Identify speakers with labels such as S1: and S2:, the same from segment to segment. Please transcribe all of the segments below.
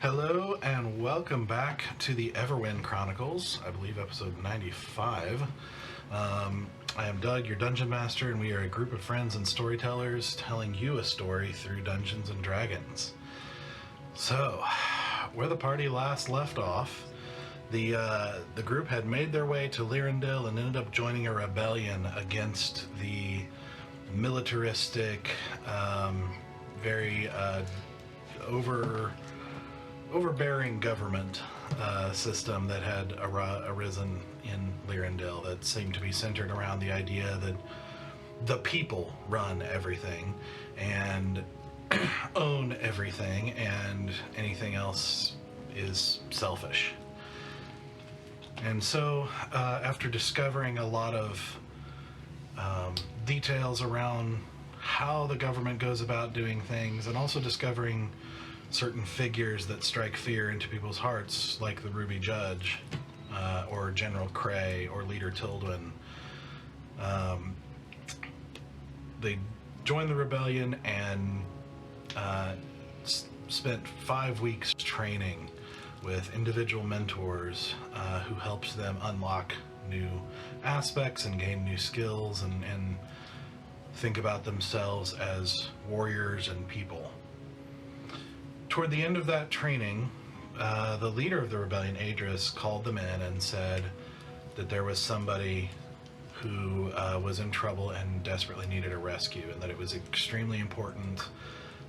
S1: Hello and welcome back to the Everwind Chronicles, I believe episode 95. I am Doug, your Dungeon Master, and we are a group of friends and storytellers telling you a story through Dungeons and Dragons. So, where the party last left off, the group had made their way to Lyrandil and ended up joining a rebellion against the militaristic, very overbearing government system that had arisen in Lyrandil that seemed to be centered around the idea that the people run everything and own everything, and anything else is selfish. And so, after discovering a lot of details around how the government goes about doing things, and also discovering certain figures that strike fear into people's hearts, like the Ruby Judge, or General Cray, or Leader Tildwin. They joined the rebellion and spent 5 weeks training with individual mentors who helped them unlock new aspects and gain new skills and think about themselves as warriors and people. Toward the end of that training, the leader of the rebellion, Adris, called them in and said that there was somebody who was in trouble and desperately needed a rescue, and that it was extremely important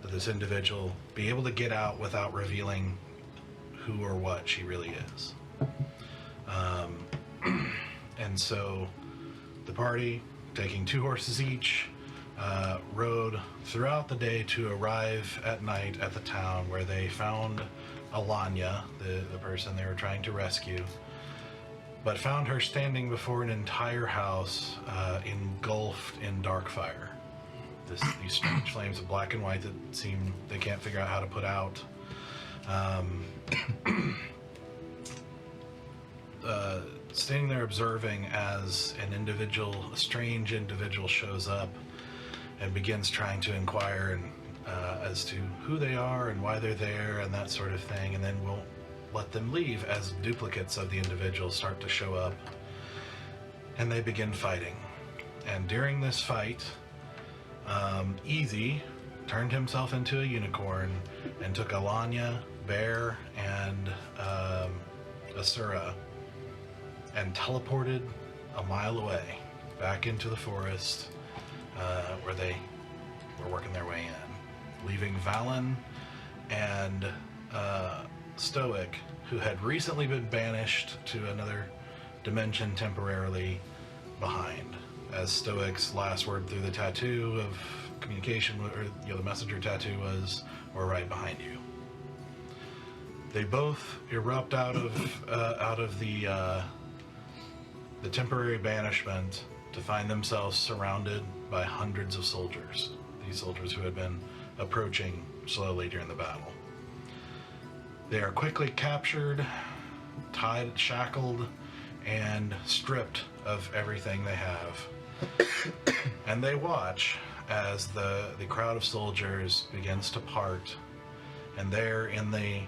S1: that this individual be able to get out without revealing who or what she really is. And so the party, taking 2 horses each, rode throughout the day to arrive at night at the town, where they found Alanya, the person they were trying to rescue, but found her standing before an entire house engulfed in dark fire. These strange flames of black and white that seem they can't figure out how to put out. Standing there observing as a strange individual shows up and begins trying to inquire as to who they are and why they're there and that sort of thing, and then we'll let them leave as duplicates of the individual start to show up, and they begin fighting. And during this fight, Easy turned himself into a unicorn and took Alanya, Bear, and Asura and teleported a mile away back into the forest, where they were working their way in, leaving Valen and Stoic, who had recently been banished to another dimension temporarily, behind, as Stoic's last word through the tattoo of communication, or the messenger tattoo, was, "We're right behind you." They both erupt out of the temporary banishment to find themselves surrounded by hundreds of soldiers. These soldiers who had been approaching slowly during the battle. They are quickly captured, tied, shackled, and stripped of everything they have. And they watch as the crowd of soldiers begins to part, and there, in the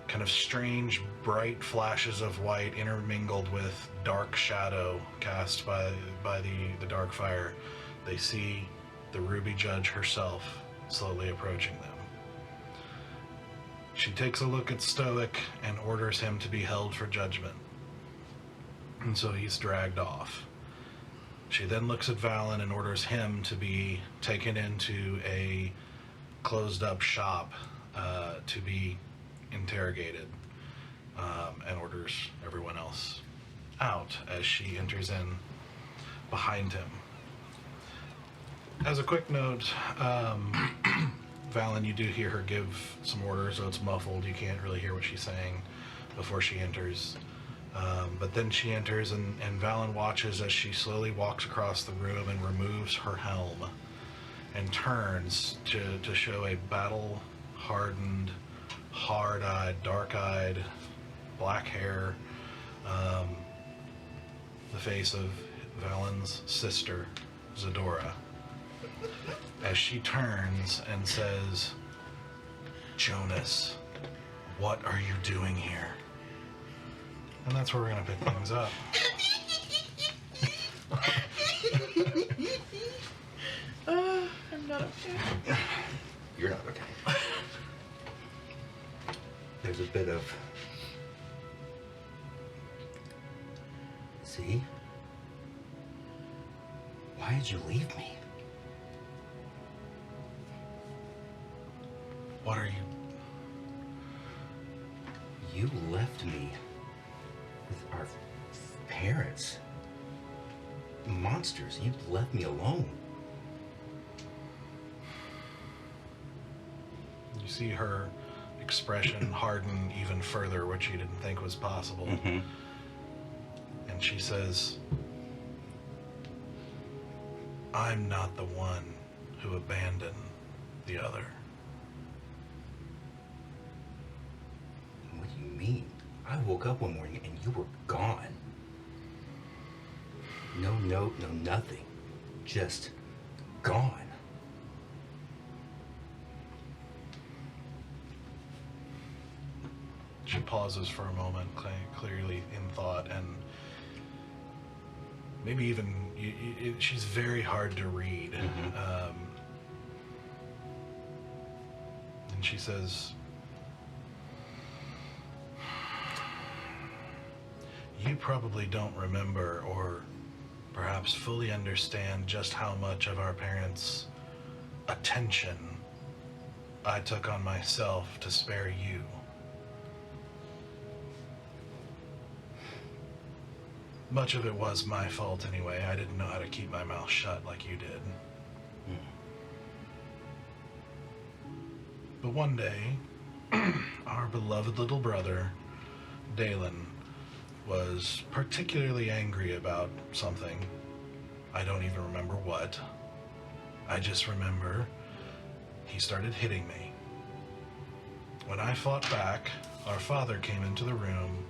S1: kind of strange bright flashes of white intermingled with dark shadow cast by the dark fire, they see the Ruby Judge herself slowly approaching them. She takes a look at Stoic and orders him to be held for judgment, and so he's dragged off. She then looks at Valen and orders him to be taken into a closed up shop to be interrogated, and orders everyone else out as she enters in behind him. As a quick note, Valen, you do hear her give some orders, so it's muffled. You can't really hear what she's saying before she enters. But then she enters, and Valen watches as she slowly walks across the room and removes her helm and turns to show a battle-hardened, hard-eyed, dark-eyed, black hair, the face of Valen's sister, Zadora, as she turns and says, "Jonas, What are you doing here? And that's where we're going to pick things up.
S2: I'm not okay.
S3: You're not okay. There's a bit of... See? Why did you leave me?
S1: What are you...
S3: You left me with our parents. Monsters. You left me alone.
S1: You see her expression harden even further, which you didn't think was possible.
S3: Mm-hmm.
S1: And she says, I'm not the one who abandoned the other.
S3: What do you mean? I woke up one morning and you were gone. No note, no nothing. Just gone.
S1: She pauses for a moment, clearly in thought, and maybe even she's very hard to read.
S3: Mm-hmm.
S1: And she says, you probably don't remember or perhaps fully understand just how much of our parents' attention I took on myself to spare you. Much of it was my fault anyway. I didn't know how to keep my mouth shut like you did. But one day, our beloved little brother, Dalen, was particularly angry about something. I don't even remember what. I just remember he started hitting me. When I fought back, our father came into the room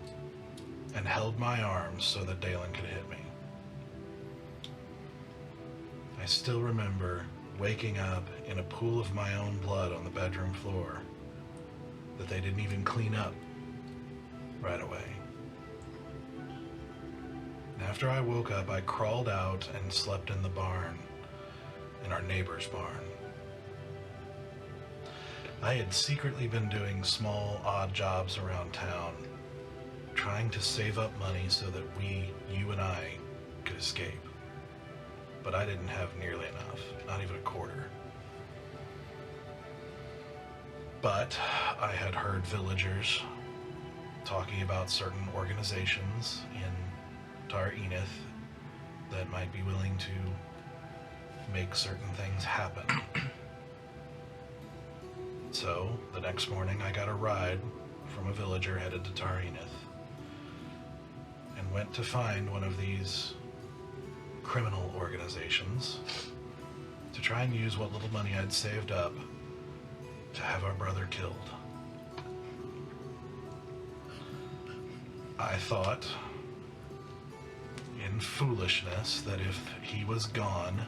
S1: and held my arms so that Dalen could hit me. I still remember waking up in a pool of my own blood on the bedroom floor that they didn't even clean up right away. And after I woke up, I crawled out and slept in the barn, in our neighbor's barn. I had secretly been doing small, odd jobs around town, trying to save up money so that you and I, could escape. But I didn't have nearly enough, not even a quarter. But I had heard villagers talking about certain organizations in Tar Enith that might be willing to make certain things happen. So, the next morning I got a ride from a villager headed to Tar Enith and went to find one of these criminal organizations to try and use what little money I'd saved up to have our brother killed. I thought, in foolishness, that if he was gone,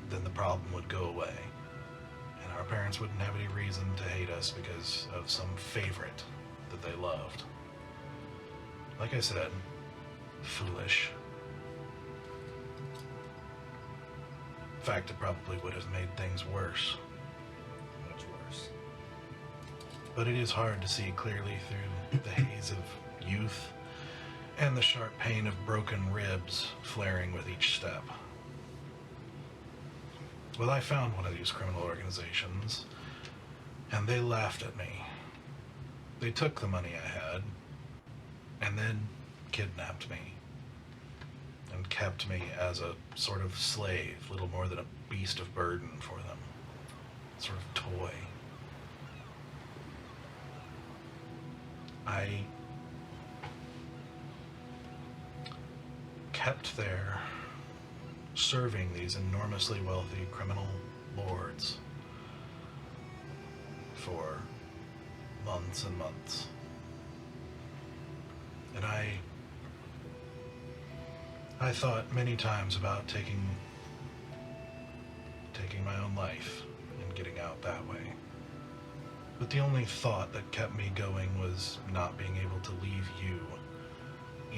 S1: then the problem would go away. And our parents wouldn't have any reason to hate us because of some favorite that they loved. Like I said, foolish. In fact, it probably would have made things worse.
S3: Much worse.
S1: But it is hard to see clearly through the haze of youth and the sharp pain of broken ribs flaring with each step. Well, I found one of these criminal organizations, and they laughed at me. They took the money I had, and then kidnapped me, and kept me as a sort of slave, little more than a beast of burden for them, sort of toy. I kept there serving these enormously wealthy criminal lords for months and months. And I thought many times about taking my own life and getting out that way. But the only thought that kept me going was not being able to leave you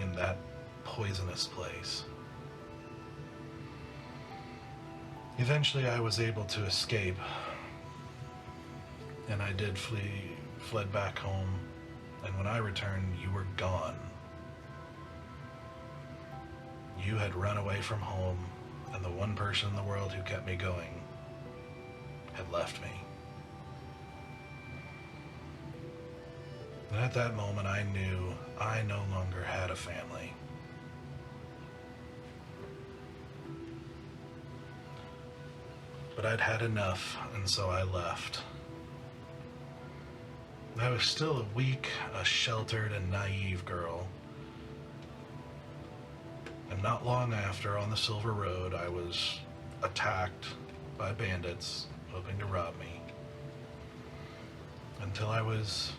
S1: in that poisonous place. Eventually I was able to escape, and I did fled back home, and when I returned, you were gone. You had run away from home, and the one person in the world who kept me going had left me. And at that moment, I knew I no longer had a family. But I'd had enough, and so I left. I was still a weak, a sheltered, and naive girl. And not long after, on the Silver Road, I was attacked by bandits hoping to rob me. Until I was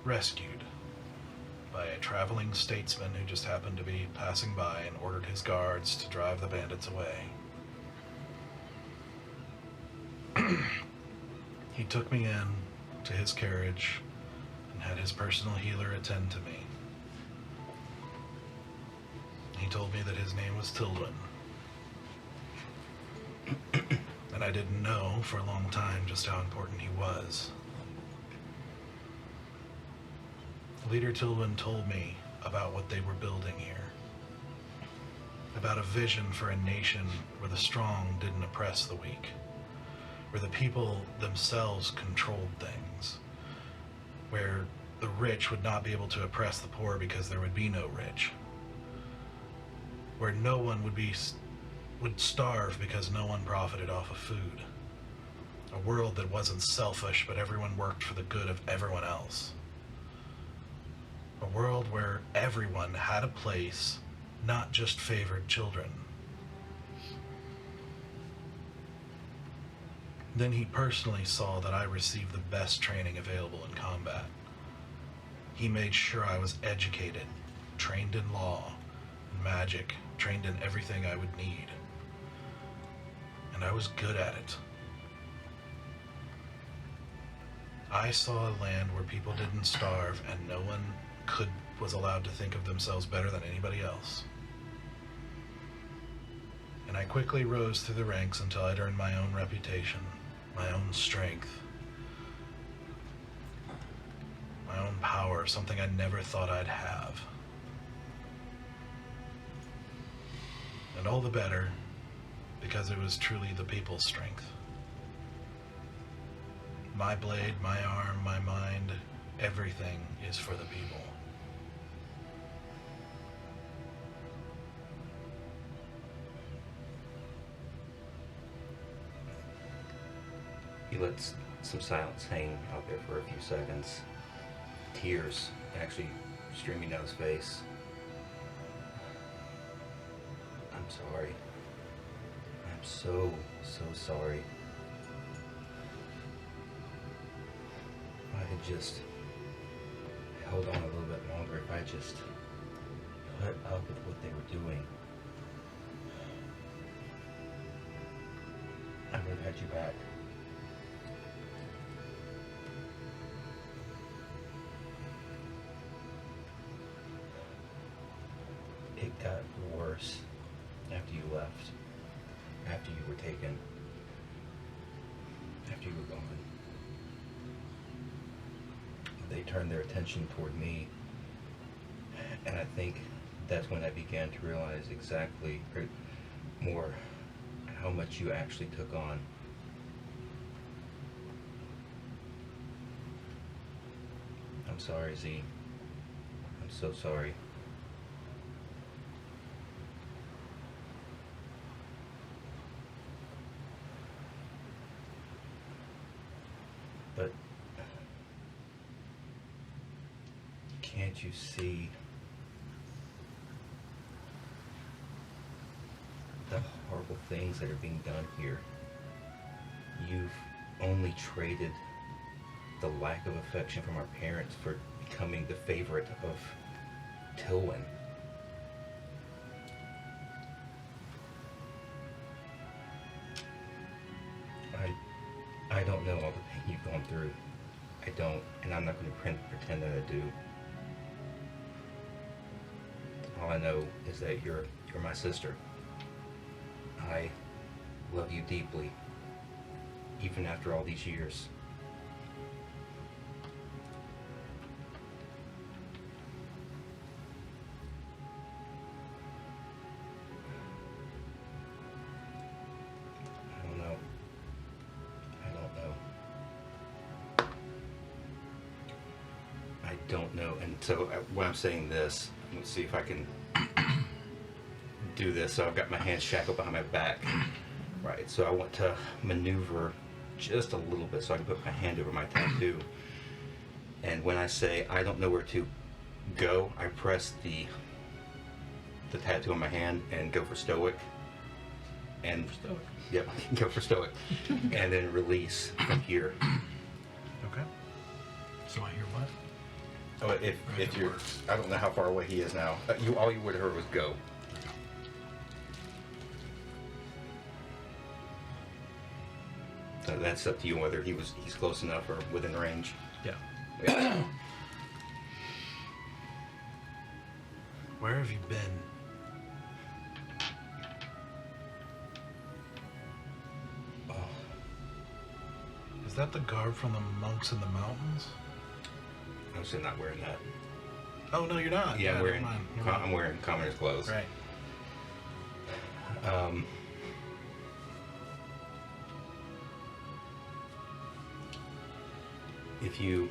S1: rescued by a traveling statesman who just happened to be passing by and ordered his guards to drive the bandits away. He took me in to his carriage and had his personal healer attend to me. He told me that his name was Tildwyn. And I didn't know for a long time just how important he was. Leader Tildwyn told me about what they were building here. About a vision for a nation where the strong didn't oppress the weak. Where the people themselves controlled things. Where the rich would not be able to oppress the poor because there would be no rich. Where no one would starve because no one profited off of food. A world that wasn't selfish, but everyone worked for the good of everyone else. A world where everyone had a place, not just favored children. Then he personally saw that I received the best training available in combat. He made sure I was educated, trained in law, and magic, trained in everything I would need. And I was good at it. I saw a land where people didn't starve and no one was allowed to think of themselves better than anybody else. And I quickly rose through the ranks until I'd earned my own reputation, my own strength, my own power, something I never thought I'd have. And all the better, because it was truly the people's strength. My blade, my arm, my mind, everything is for the people.
S3: He lets some silence hang out there for a few seconds. Tears actually streaming down his face. I'm sorry. I'm so sorry. If I had just held on a little bit longer, if I just put up with what they were doing, I would have had you back. It got worse after you left, after you were taken, after you were gone. They turned their attention toward me, and I think that's when I began to realize exactly, or more, how much you actually took on. I'm sorry, Z. I'm so sorry. But can't you see the horrible things that are being done here? You've only traded the lack of affection from our parents for becoming the favorite of Tildwyn. I don't know all the pain you've gone through. I don't, and I'm not going to pretend that I do. All I know is that you're my sister. I love you deeply, even after all these years. I don't know. I don't know. And so when I'm saying this, let's see if I can do this. So I've got my hands shackled behind my back. Right, so I want to maneuver just a little bit so I can put my hand over my tattoo. And when I say I don't know where to go, I press the tattoo on my hand and go for stoic. And
S2: Stoic.
S3: yep, go for stoic. And then release from here.
S1: Okay. So I hear what?
S3: Oh, if you're, I don't know how far away he is now. All you would have heard was go. So that's up to you whether he's close enough or within range.
S1: Yeah.
S3: Yeah.
S1: Where have you been?
S3: Oh,
S1: Is that the garb from the monks in the mountains?
S3: I'm still not wearing that.
S1: Oh no, you're not.
S3: Yeah,
S1: never mind. Never mind.
S3: I'm wearing commoner's clothes.
S1: Right.
S3: If you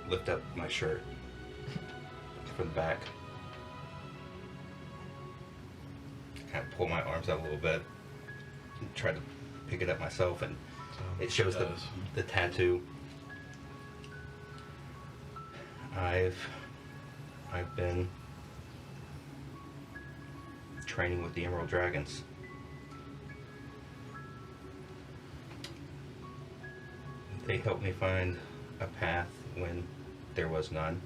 S3: lift up my shirt from the back, kind of pull my arms out a little bit, and try to pick it up myself, and
S1: So
S3: it shows
S1: does.
S3: the tattoo. I've been training with the Emerald Dragons. They helped me find a path when there was none.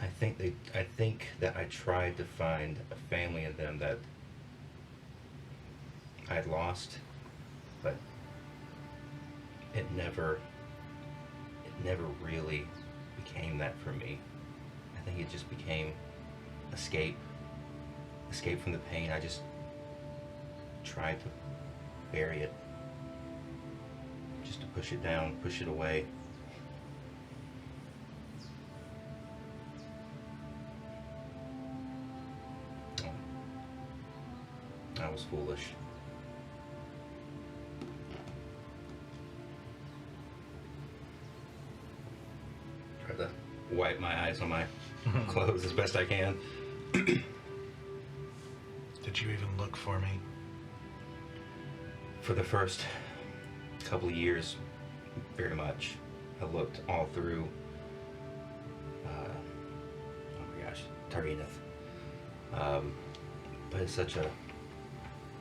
S3: I think that I tried to find a family in them that I'd lost, but it never really became that for me. I think it just became escape from the pain. I just tried to bury it, just to push it down, push it away. I was foolish. Try to wipe my eyes on my clothes as best I can.
S1: Did you even look for me?
S3: For the first couple of years, very much. I looked all through, oh my gosh, Targeneth. But it's such a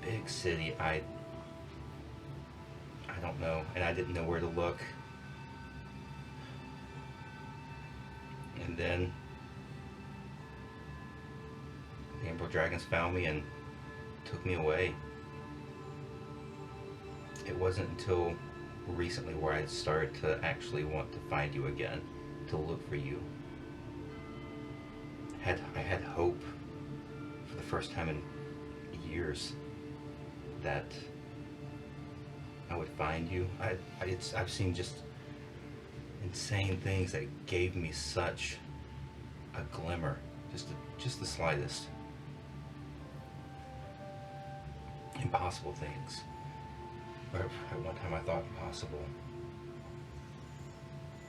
S3: big city, I don't know, and I didn't know where to look. And then the Emerald Dragons found me and took me away. It wasn't until recently where I started to actually want to find you again, to look for you. I had hope for the first time in years that I would find you. I've seen just insane things that gave me such a glimmer, just the slightest. Impossible things. Or at one time I thought impossible.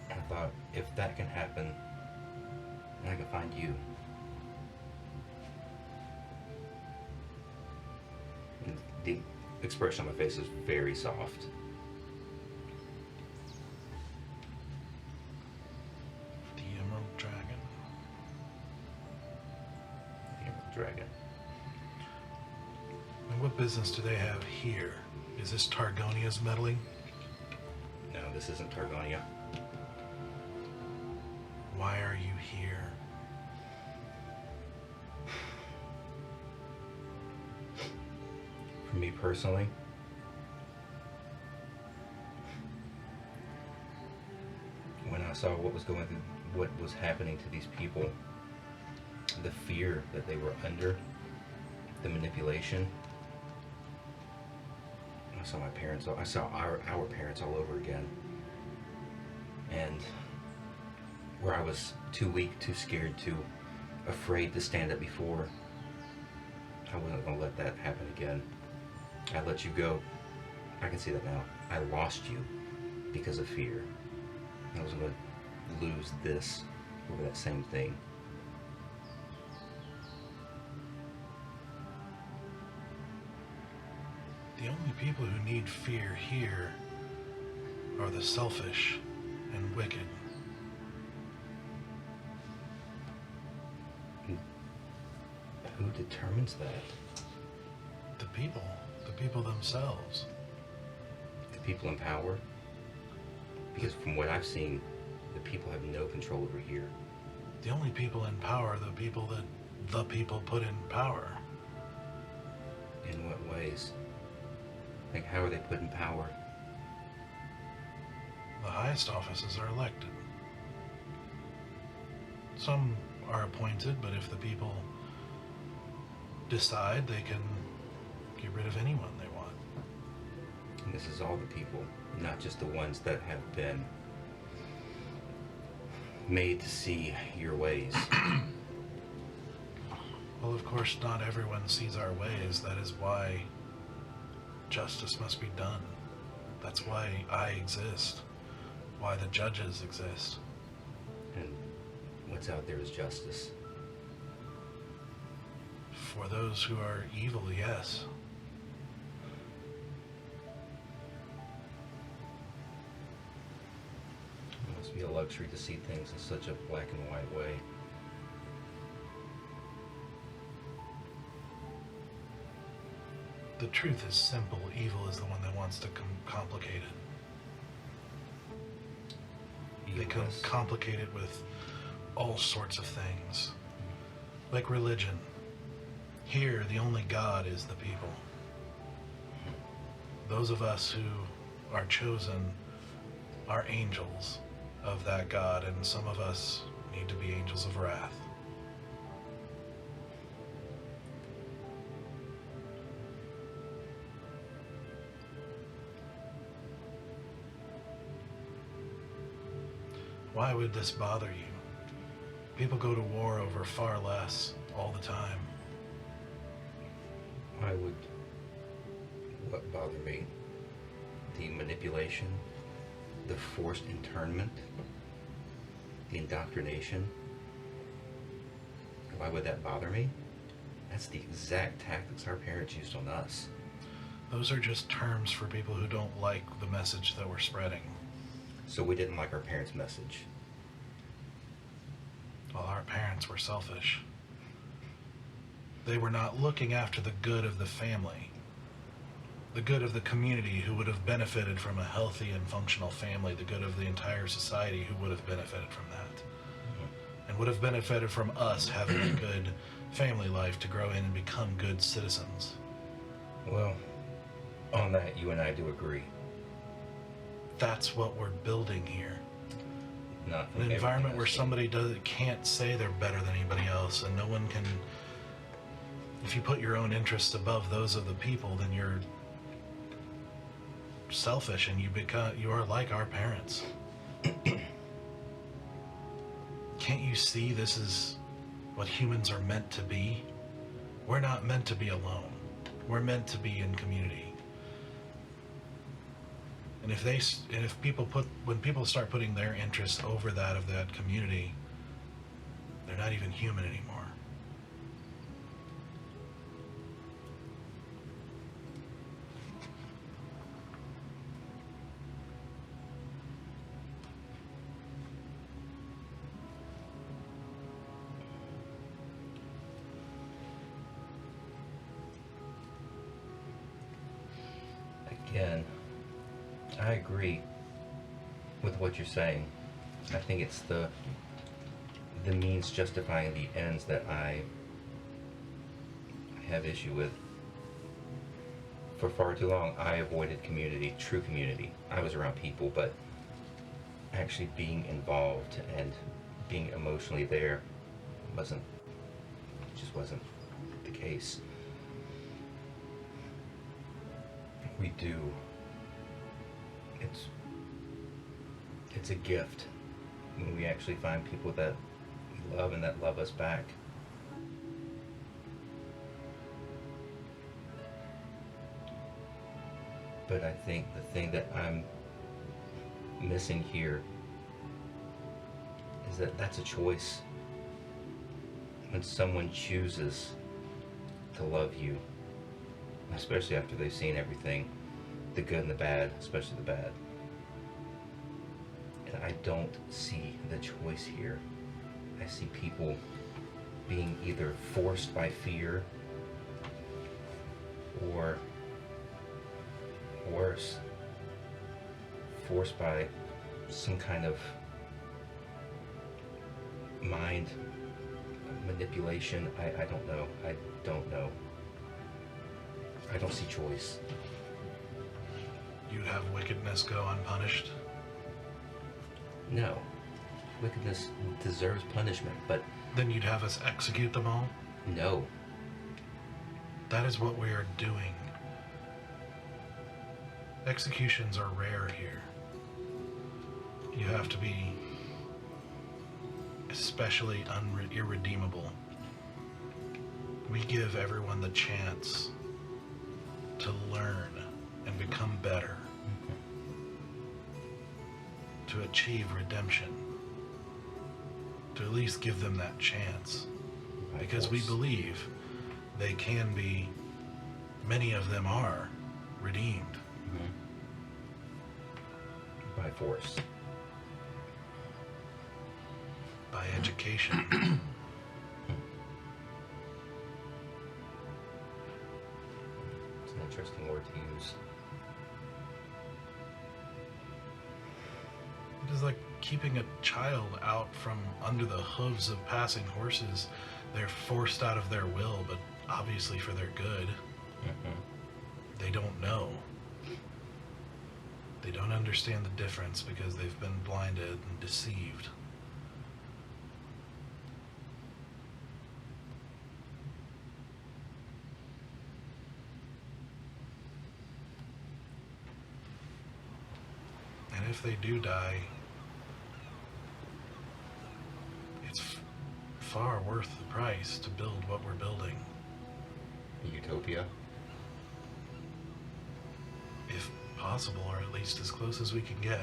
S3: And I thought, if that can happen, then I can find you. And the expression on my face is very soft.
S1: The Emerald Dragon.
S3: The Emerald Dragon.
S1: And what business do they have here? Is this Targonia's meddling?
S3: No, this isn't Targonia.
S1: Why are you here?
S3: For me personally, when I saw what was happening to these people, the fear that they were under, the manipulation, I saw my parents. I saw our parents all over again, and where I was too weak, too scared, too afraid to stand up before, I wasn't going to let that happen again. I let you go. I can see that now. I lost you because of fear. I was going to lose this over that same thing.
S1: The only people who need fear here are the selfish and wicked.
S3: Who determines that?
S1: The people themselves.
S3: The people in power? Because from what I've seen, the people have no control over here.
S1: The only people in power are the people that the people put in power.
S3: In what ways? Like, how are they put in power?
S1: The highest offices are elected. Some are appointed, but if the people decide, they can get rid of anyone they want.
S3: And this is all the people, not just the ones that have been made to see your ways.
S1: Well, of course, not everyone sees our ways. That is why justice must be done. That's why I exist. Why the judges exist.
S3: And what's out there is justice.
S1: For those who are evil, yes.
S3: It must be a luxury to see things in such a black and white way.
S1: The truth is simple. Evil is the one that wants to complicate it. They can complicate it with all sorts of things. Like religion. Here, the only God is the people. Those of us who are chosen are angels of that God, and some of us need to be angels of wrath. Why would this bother you? People go to war over far less all the time.
S3: Why would what bother me? The manipulation, the forced internment, the indoctrination. Why would that bother me? That's the exact tactics our parents used on us.
S1: Those are just terms for people who don't like the message that we're spreading.
S3: So we didn't like our parents' message.
S1: Well, our parents were selfish. They were not looking after the good of the family, the good of the community who would have benefited from a healthy and functional family, the good of the entire society who would have benefited from that, and would have benefited from us having a good family life to grow in and become good citizens.
S3: Well, on that, you and I do agree.
S1: That's what we're building here.
S3: Not
S1: An environment where somebody can't say they're better than anybody else, and no one can. If you put your own interests above those of the people, then you're selfish, and you are like our parents. Can't you see this is what humans are meant to be? We're not meant to be alone. We're meant to be in community. And when people start putting their interests over that of that community, they're not even human anymore.
S3: Again, I agree with what you're saying. I think it's the means justifying the ends that I have issue with. For far too long, I avoided community, true community. I was around people, but actually being involved and being emotionally there just wasn't the case. We do. It's a gift when we actually find people that we love and that love us back. But I think the thing that I'm missing here is that that's a choice. When someone chooses to love you, especially after they've seen everything, the good and the bad, especially the bad. And I don't see the choice here. I see people being either forced by fear or worse, forced by some kind of mind manipulation. I don't know. I don't know. I don't see choice.
S1: You'd have wickedness go unpunished?
S3: No. Wickedness deserves punishment, but...
S1: Then you'd have us execute them all?
S3: No.
S1: That is what we are doing. Executions are rare here. You have to be especially irredeemable. We give everyone the chance to learn and become better, to achieve redemption, to at least give them that chance. Because we believe they can be, many of them are, redeemed.
S3: By force.
S1: By education.
S3: It's an interesting word to use.
S1: It is like keeping a child out from under the hooves of passing horses. They're forced out of their will, but obviously for their good. They don't know. They don't understand the difference because they've been blinded and deceived. And if they do die, it's far worth the price to build what we're building.
S3: A utopia?
S1: If possible, or at least as close as we can get.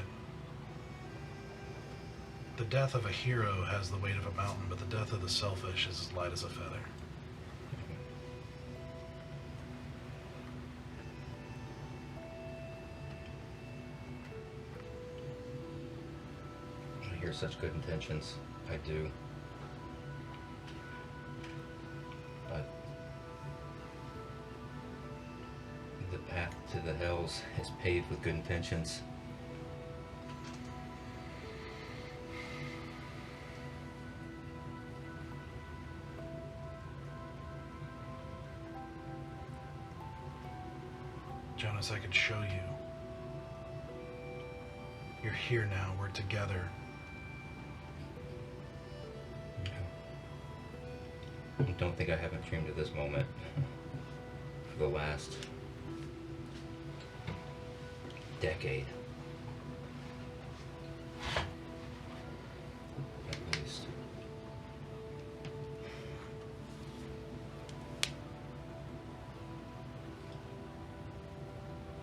S1: The death of a hero has the weight of a mountain, but the death of the selfish is as light as a feather.
S3: I hear such good intentions. I do. But the path to the hells is paved with good intentions.
S1: Jonas, I could show you. You're here now, we're together.
S3: I don't think I haven't dreamed of this moment for the last decade. At least.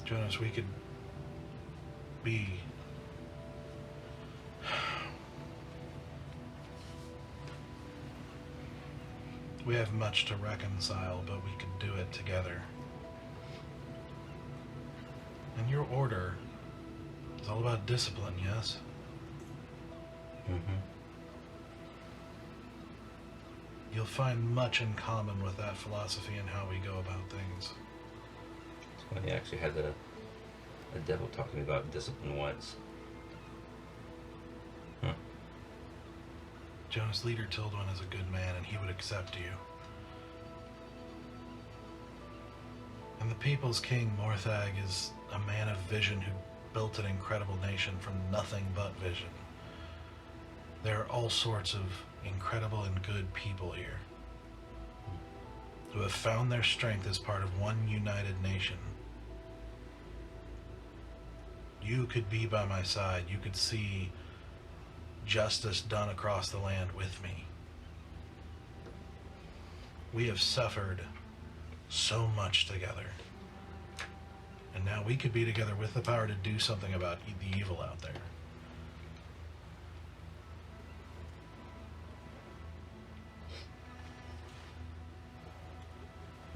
S1: Jonas, we could be... We have much to reconcile, but we could do it together. And your order is all about discipline, yes? You'll find much in common with that philosophy and how we go about things.
S3: It's funny, I actually had a devil talk to me about discipline once.
S1: Jonas, Leader Tildwin is a good man, and he would accept you. And the people's king, Morthag, is a man of vision who built an incredible nation from nothing but vision. There are all sorts of incredible and good people here who have found their strength as part of one united nation. You could be by my side. You could see justice done across the land with me. We have suffered so much together. And now we could be together with the power to do something about the evil out there.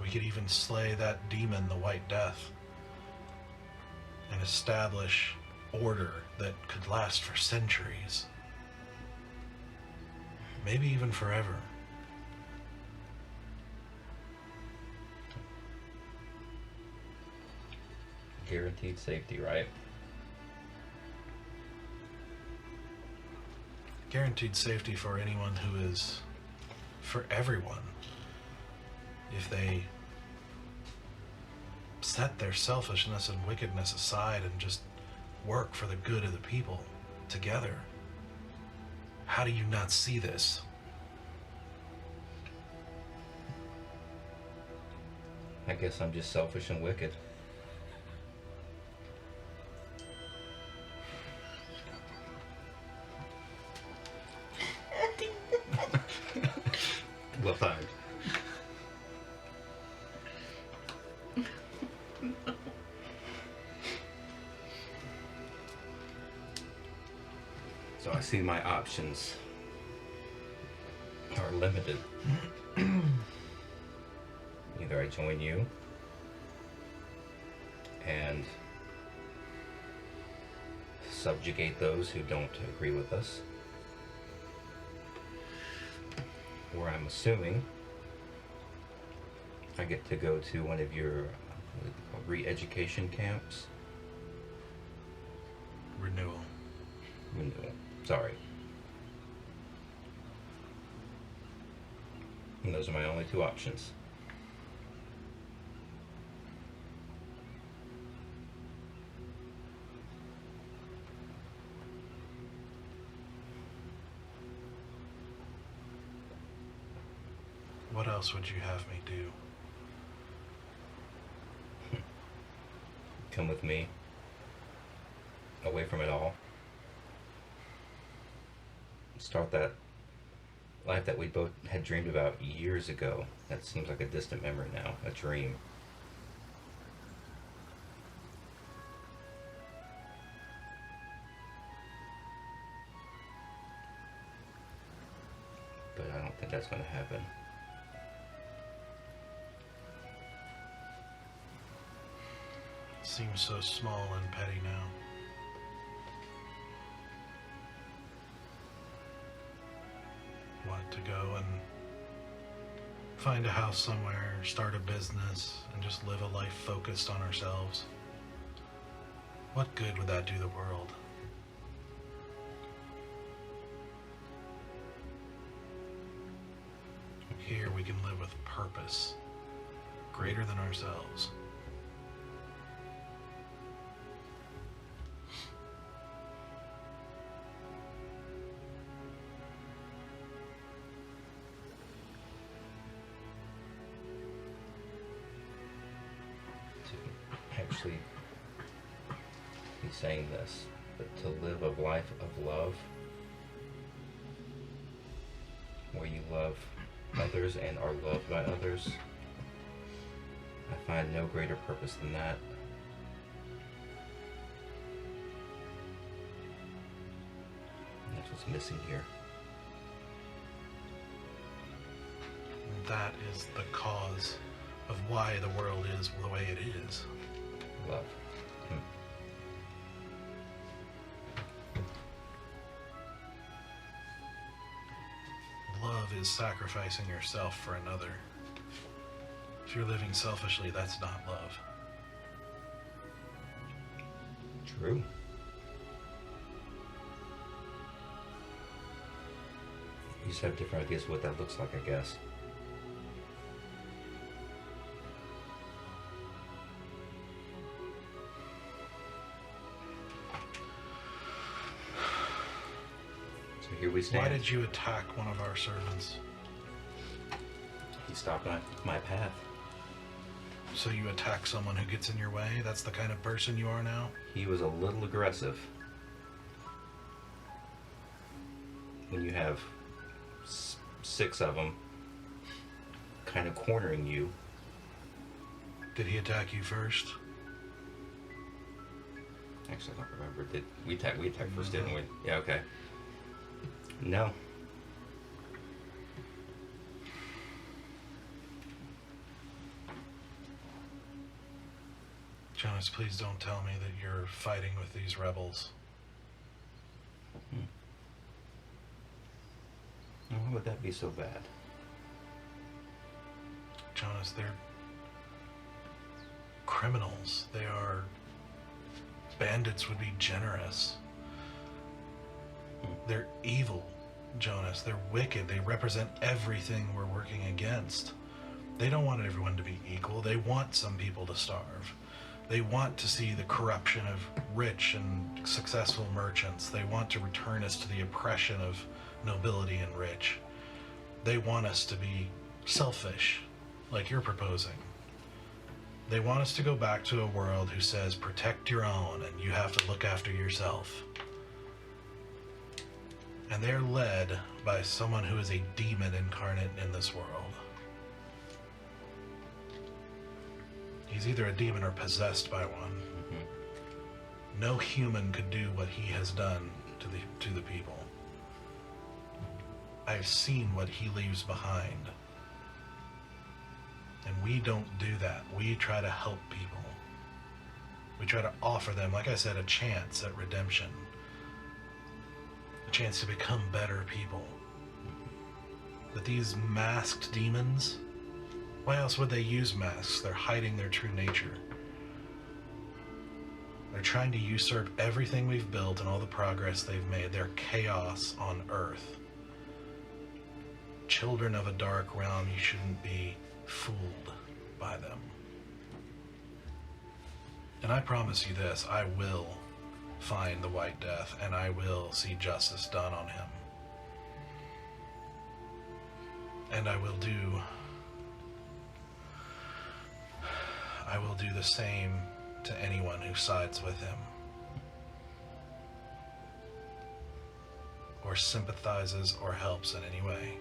S1: We could even slay that demon, the White Death, and establish order that could last for centuries. Maybe even forever.
S3: Guaranteed safety, right?
S1: Guaranteed safety for anyone who is, for everyone, if they set their selfishness and wickedness aside and just work for the good of the people together. How do you not see this?
S3: I guess I'm just selfish and wicked. Well timed. So I see my options are limited. Either I join you and subjugate those who don't agree with us, or I'm assuming I get to go to one of your re-education camps.
S1: Renewal.
S3: Sorry. And those are my only two options.
S1: What else would you have me do?
S3: Come with me. Away from it all. Start that life that we both had dreamed about years ago. That seems like a distant memory now, a dream. But I don't think that's going to happen.
S1: Seems so small and petty now. Want to go and find a house somewhere, start a business, and just live a life focused on ourselves. What good would that do the world? Here we can live with purpose, greater than ourselves.
S3: Actually be saying this, but to live a life of love where you love others and are loved by others, I find no greater purpose than that. And that's what's missing here.
S1: That is the cause of why the world is the way it is.
S3: Love.
S1: Love is sacrificing yourself for another. If you're living selfishly, that's not love.
S3: True. You just have different ideas of what that looks like, I guess. So here we stand.
S1: Why did you attack one of our servants?
S3: He stopped my path.
S1: So you attack someone who gets in your way? That's the kind of person you are now?
S3: He was a little aggressive. When you have 6 of them kind of cornering you.
S1: Did he attack you first?
S3: Actually, I don't remember. Did we attacked first, didn't we? Yeah, okay. No.
S1: Jonas, please don't tell me that you're fighting with these rebels.
S3: Why would that be so bad?
S1: Jonas, they're criminals. They are... Bandits would be generous. They're evil, Jonas. They're wicked. They represent everything we're working against. They don't want everyone to be equal. They want some people to starve. They want to see the corruption of rich and successful merchants. They want to return us to the oppression of nobility and rich. They want us to be selfish, like you're proposing. They want us to go back to a world who says, protect your own and you have to look after yourself. And they're led by someone who is a demon incarnate in this world. He's either a demon or possessed by one. Mm-hmm. No human could do what he has done to the people. I've seen what he leaves behind. And we don't do that. We try to help people. We try to offer them, like I said, a chance at redemption. A chance to become better people. But these masked demons, why else would they use masks? They're hiding their true nature. They're trying to usurp everything we've built and all the progress they've made. They're chaos on Earth. Children of a dark realm, you shouldn't be fooled by them. And I promise you this, I will find the White Death and I will see justice done on him. And I will do the same to anyone who sides with him or sympathizes or helps in any way.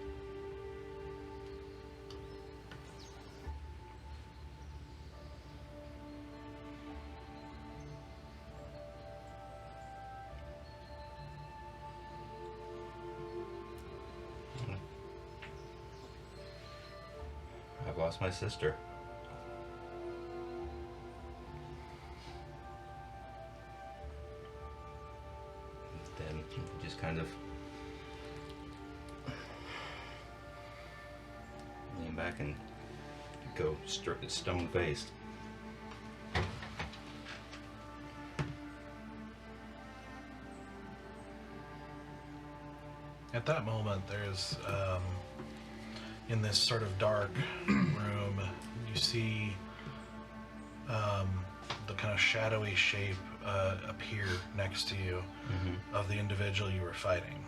S3: I've lost my sister. Then just kind of lean back and go stone-faced.
S1: At that moment, there's, in this sort of dark room, you see the kind of shadowy shape appear next to you of the individual you were fighting.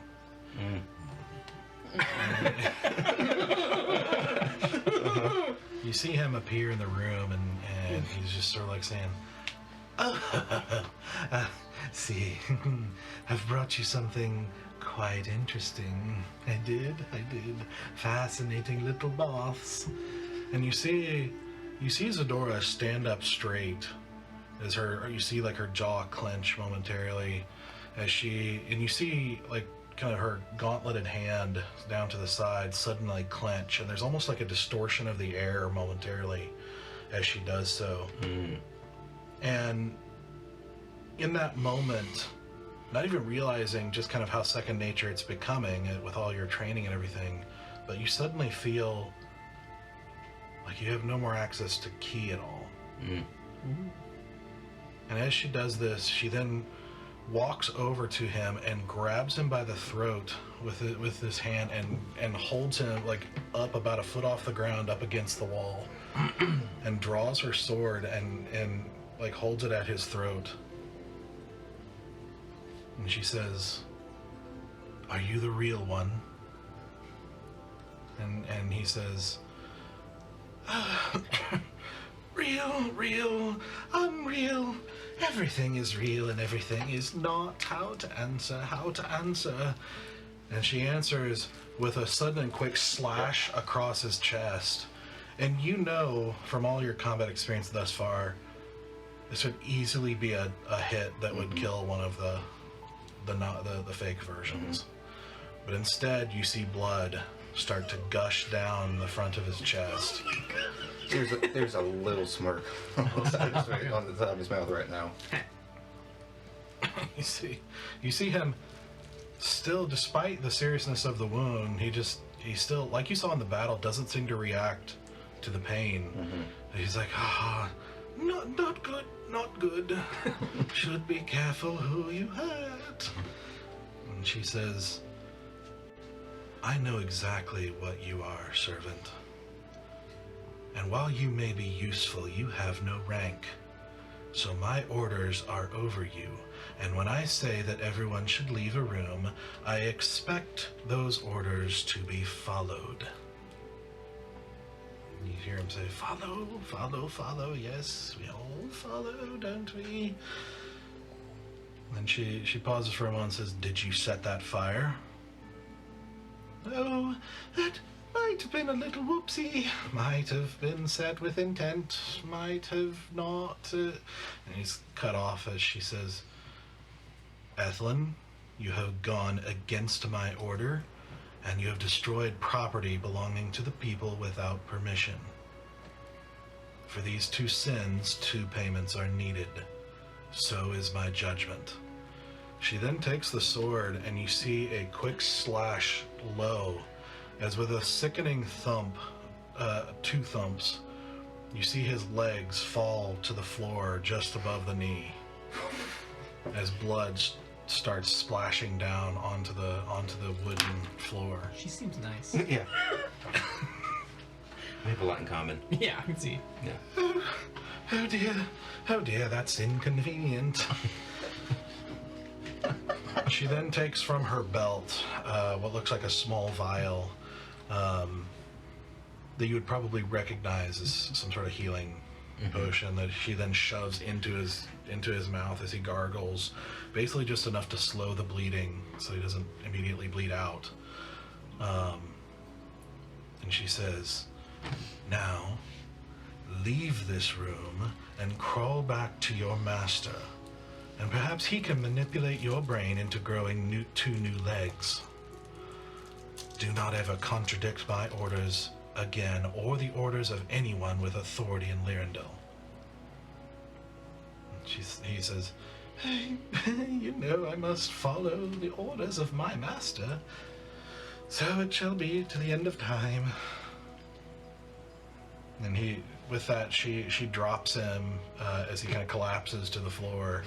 S1: You see him appear in the room, and he's just sort of like saying, "Oh, see, I've brought you something quite interesting. I did. Fascinating little boss." And you see Zadora stand up straight as you see like her jaw clench momentarily and you see like kind of her gauntleted hand down to the side suddenly clench, and there's almost like a distortion of the air momentarily as she does so. And in that moment, not even realizing just kind of how second nature it's becoming with all your training and everything, but you suddenly feel like you have no more access to ki at all. And as she does this, she then walks over to him and grabs him by the throat with this hand and holds him like up about a foot off the ground up against the wall and draws her sword and like holds it at his throat. And she says, Are you the real one? And he says, real, unreal. Everything is real and everything is not. How to answer. And she answers with a sudden and quick slash across his chest. And you know from all your combat experience thus far, this would easily be a hit that would kill one of the fake versions. But instead, you see blood start to gush down the front of his chest.
S4: There's a little smirk on the side of his mouth right now.
S1: You see him still, despite the seriousness of the wound, he still, like you saw in the battle, doesn't seem to react to the pain. He's like, not good. Should be careful who you hurt. And she says, I know exactly what you are, servant. And while you may be useful, you have no rank. So my orders are over you. And when I say that everyone should leave a room, I expect those orders to be followed. You hear him say, follow, yes, we all follow, don't we? And she pauses for a moment and says, did you set that fire? Oh, that might have been a little whoopsie. Might have been set with intent, might have not. And he's cut off as she says, Ethelyn, you have gone against my order, and you have destroyed property belonging to the people without permission. For these 2 sins, 2 payments are needed. So is my judgment. She then takes the sword, and you see a quick slash low, as with a sickening thump, 2 thumps, you see his legs fall to the floor just above the knee, as blood starts splashing down onto the wooden floor.
S5: She seems nice.
S3: Yeah. We have a lot in common.
S5: Yeah, I can see.
S3: Yeah.
S1: Oh dear, that's inconvenient. She then takes from her belt what looks like a small vial that you would probably recognize as some sort of healing potion that she then shoves into his mouth as he gargles, basically just enough to slow the bleeding so he doesn't immediately bleed out. And she says, now leave this room and crawl back to your master, and perhaps he can manipulate your brain into growing 2 new legs. Do not ever contradict my orders again, or the orders of anyone with authority in Lyrindel. He says, you know I must follow the orders of my master, so it shall be to the end of time. And with that, she drops him as he kind of collapses to the floor,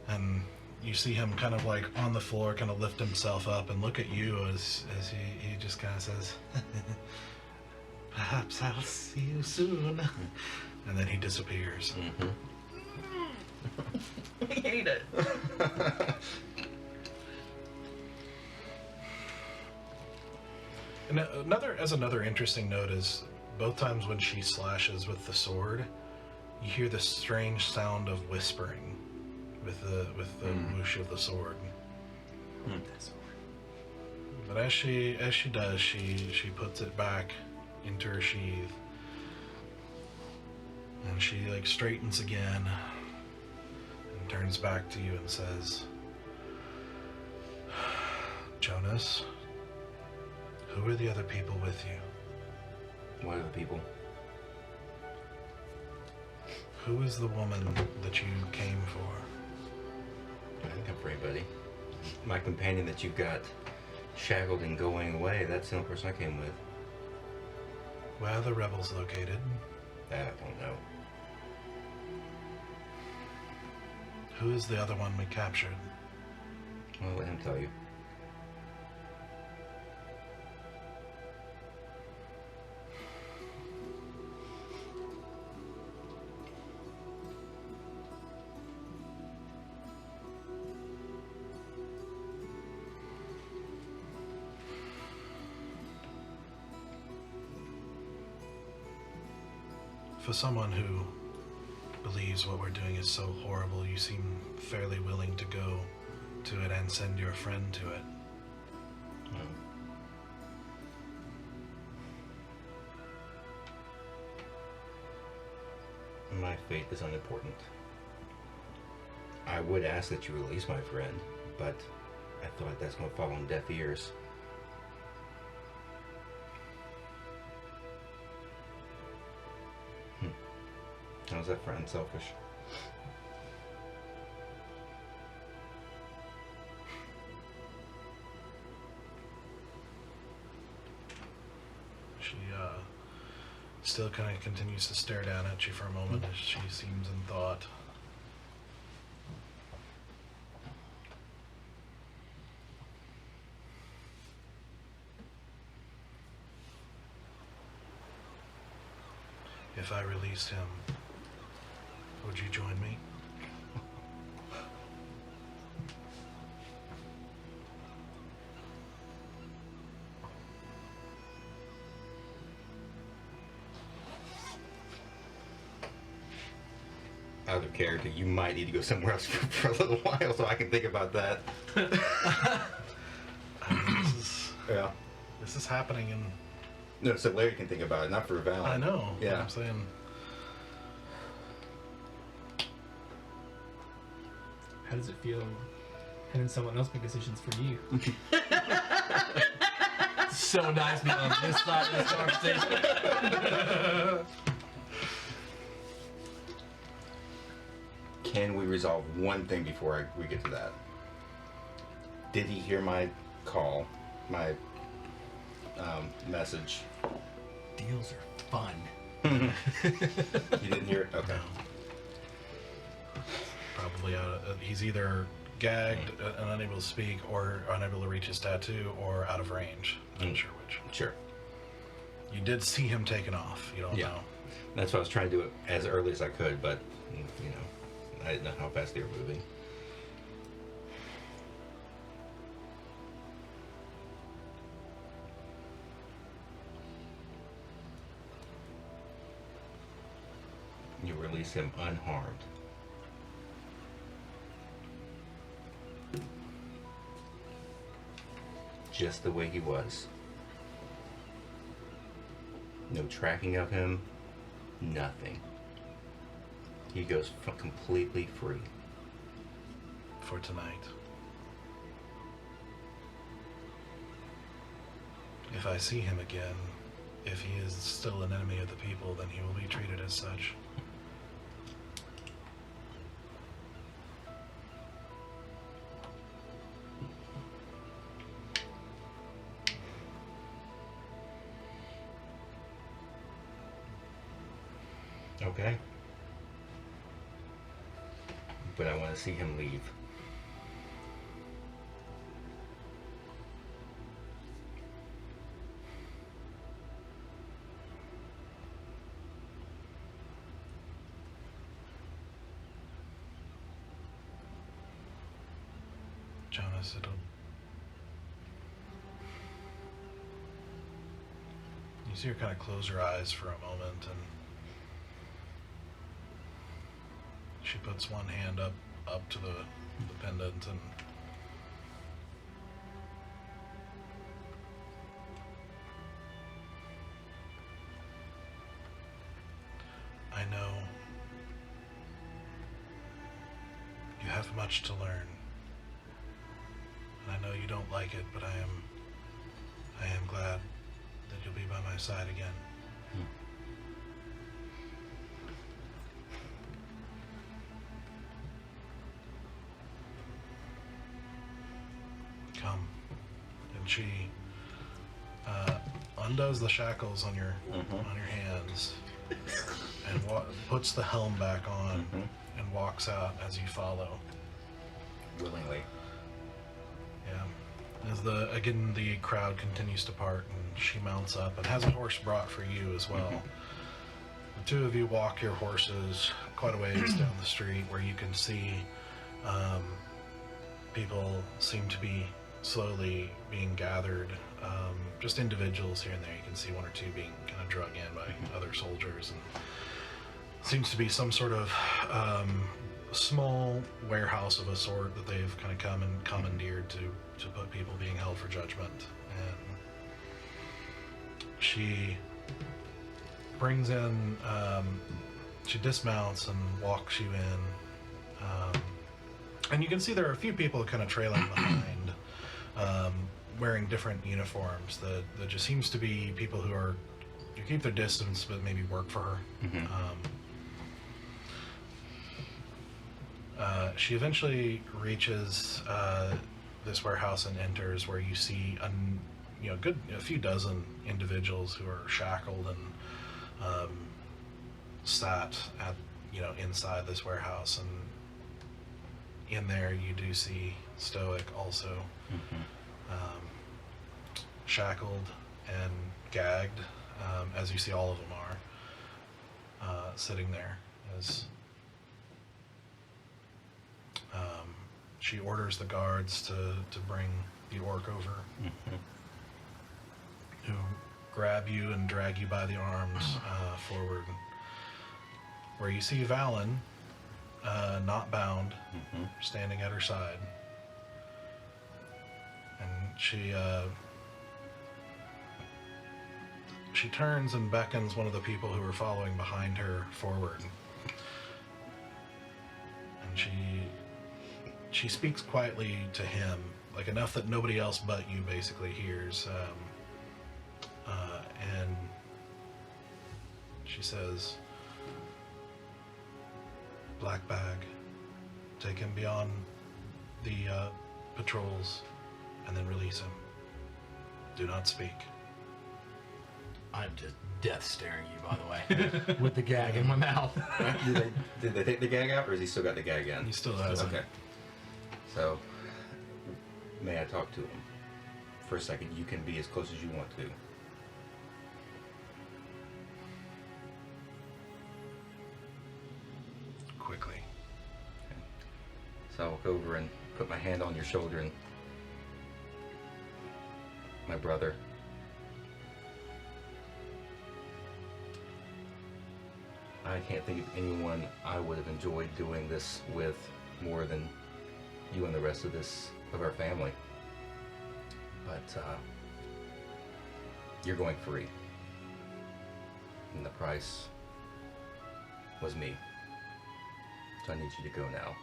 S1: and you see him kind of like on the floor, kind of lift himself up and look at you as he just kind of says, perhaps I'll see you soon. And then he disappears.
S2: I hate it.
S1: And another interesting note is both times when she slashes with the sword, you hear this strange sound of whispering with the whoosh of the sword. But as she does, she puts it back into her sheath, and she like straightens again and turns back to you and says, Jonas, who are the other people with you?
S3: What other people?
S1: Who is the woman that you came for?
S3: I didn't come for anybody. My companion that you got shackled and going away, that's the only person I came with.
S1: Where are the rebels located?
S3: That I don't know.
S1: Who is the other one we captured?
S3: I'll let him tell you.
S1: For someone who believes what we're doing is so horrible, you seem fairly willing to go to it and send your friend to it.
S3: My fate is unimportant. I would ask that you release my friend, but I feel like that's going to fall on deaf ears. How's that friend selfish?
S1: She still kind of continues to stare down at you for a moment as she seems in thought. If I released him, would you join me?
S3: Out of character, you might need to go somewhere else for a little while so I can think about that.
S1: I mean,
S4: Yeah.
S1: this is happening in...
S3: No, so Larry can think about it, not for Val.
S1: I know.
S3: Yeah.
S1: What I'm saying.
S5: How does it feel having someone else make decisions for you? So nice being on this side of this conversation.
S3: Can we resolve one thing before we get to that? Did he hear my call, my message?
S5: Deals are fun.
S3: You didn't hear it? Okay.
S1: Probably he's either gagged and unable to speak, or unable to reach his tattoo, or out of range. Not sure which.
S3: Sure.
S1: You did see him taken off. You don't know.
S3: That's why I was trying to do it as early as I could, but, you know, I didn't know how fast they were moving. You release him unharmed. Just the way he was. No tracking of him, nothing. He goes completely free.
S1: For tonight. If I see him again, if he is still an enemy of the people, then he will be treated as such.
S3: Okay. But I want to see him leave.
S1: Jonas, you see her kind of close her eyes for a moment, and she puts one hand up to the pendant, and I know you have much to learn, and I know you don't like it, but I am glad that you'll be by my side again. Come. And she undoes the shackles on your hands and puts the helm back on and walks out as you follow.
S3: Willingly.
S1: Yeah. As the crowd continues to part, and she mounts up and has a horse brought for you as well. The two of you walk your horses quite a ways down the street, where you can see people seem to be slowly being gathered. Just individuals here and there. You can see one or two being kind of drug in by other soldiers, and seems to be some sort of small warehouse of a sort that they've kind of come and commandeered to put people being held for judgment. And she brings in, she dismounts and walks you in. And you can see there are a few people kind of trailing behind, wearing different uniforms. That just seems to be people who are, you keep their distance, but maybe work for her. She eventually reaches this warehouse and enters, where you see a few dozen individuals who are shackled and sat at inside this warehouse. And in there you do see Stoic also, shackled and gagged, as you see all of them are, sitting there as she orders the guards to bring the orc over, who grab you and drag you by the arms forward, where you see Valen, not bound, standing at her side. And she turns and beckons one of the people who are following behind her forward. And she speaks quietly to him, like enough that nobody else but you basically hears. And she says, "Black Bag, take him beyond the patrols and then release him. Do not speak."
S5: I'm just death staring you, by the way, with the gag in my mouth.
S4: Did they take the gag out, or has he still got the gag in?
S1: He still has it.
S4: Okay. So, may I talk to him for a second? You can be as close as you want to.
S1: Quickly.
S4: Okay. So I'll walk over and put my hand on your shoulder and... My brother. I can't think of anyone I would have enjoyed doing this with more than you and the rest of our family. But you're going free. And the price was me. So I need you to go now.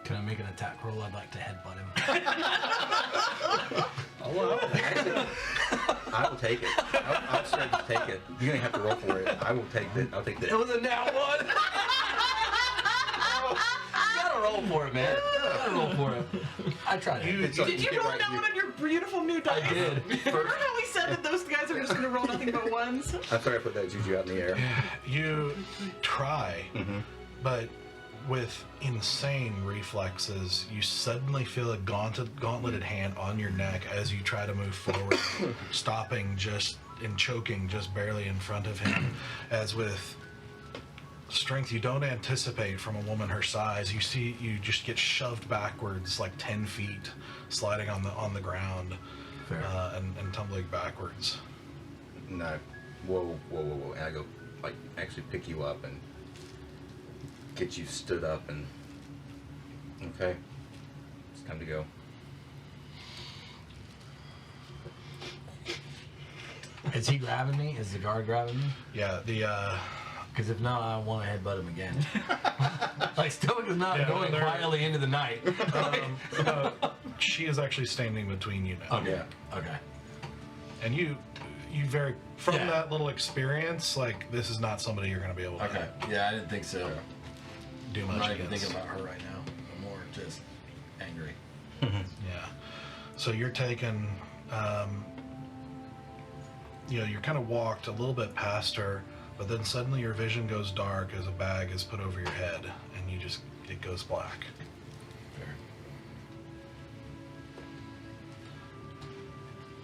S5: Can I make an attack roll? I'd like to headbutt him.
S4: I will take it. I'll straight to take it. You don't have to roll for it. I will take it. I'll take
S5: It
S4: the...
S5: was a nat one! You gotta roll for it, man. You gotta roll for it. I tried it.
S2: Did you roll down on your beautiful new dice?
S5: I did.
S2: Remember how we said that those guys are just going to roll nothing but ones?
S4: I'm sorry I put that juju out in the air.
S1: You try, but with insane reflexes, you suddenly feel a gauntleted hand on your neck as you try to move forward, stopping just and choking just barely in front of him, as with strength you don't anticipate from a woman her size, you just get shoved backwards like 10 feet, sliding on the ground, and tumbling backwards.
S4: No. Whoa. And I go, like, actually pick you up and get you stood up and... Okay. It's time to go.
S5: Is he grabbing me? Is the guard grabbing me?
S1: Yeah,
S5: Because if not, I want to headbutt him again. Like, Stoic is not going
S1: they're-
S5: quietly into the night.
S1: she is actually standing between you now.
S5: Okay.
S4: Yeah.
S5: Okay.
S1: And you from
S5: Yeah.
S1: that little experience, like, this is not somebody you're going to be able to
S5: Okay. Yeah, I didn't think so.
S1: do
S5: I'm
S1: much
S5: not even
S1: against.
S5: thinking about her right now. I'm more just angry.
S1: Yeah. So you're taken, you're kind of walked a little bit past her, but then suddenly your vision goes dark as a bag is put over your head, and it goes black.
S5: Fair.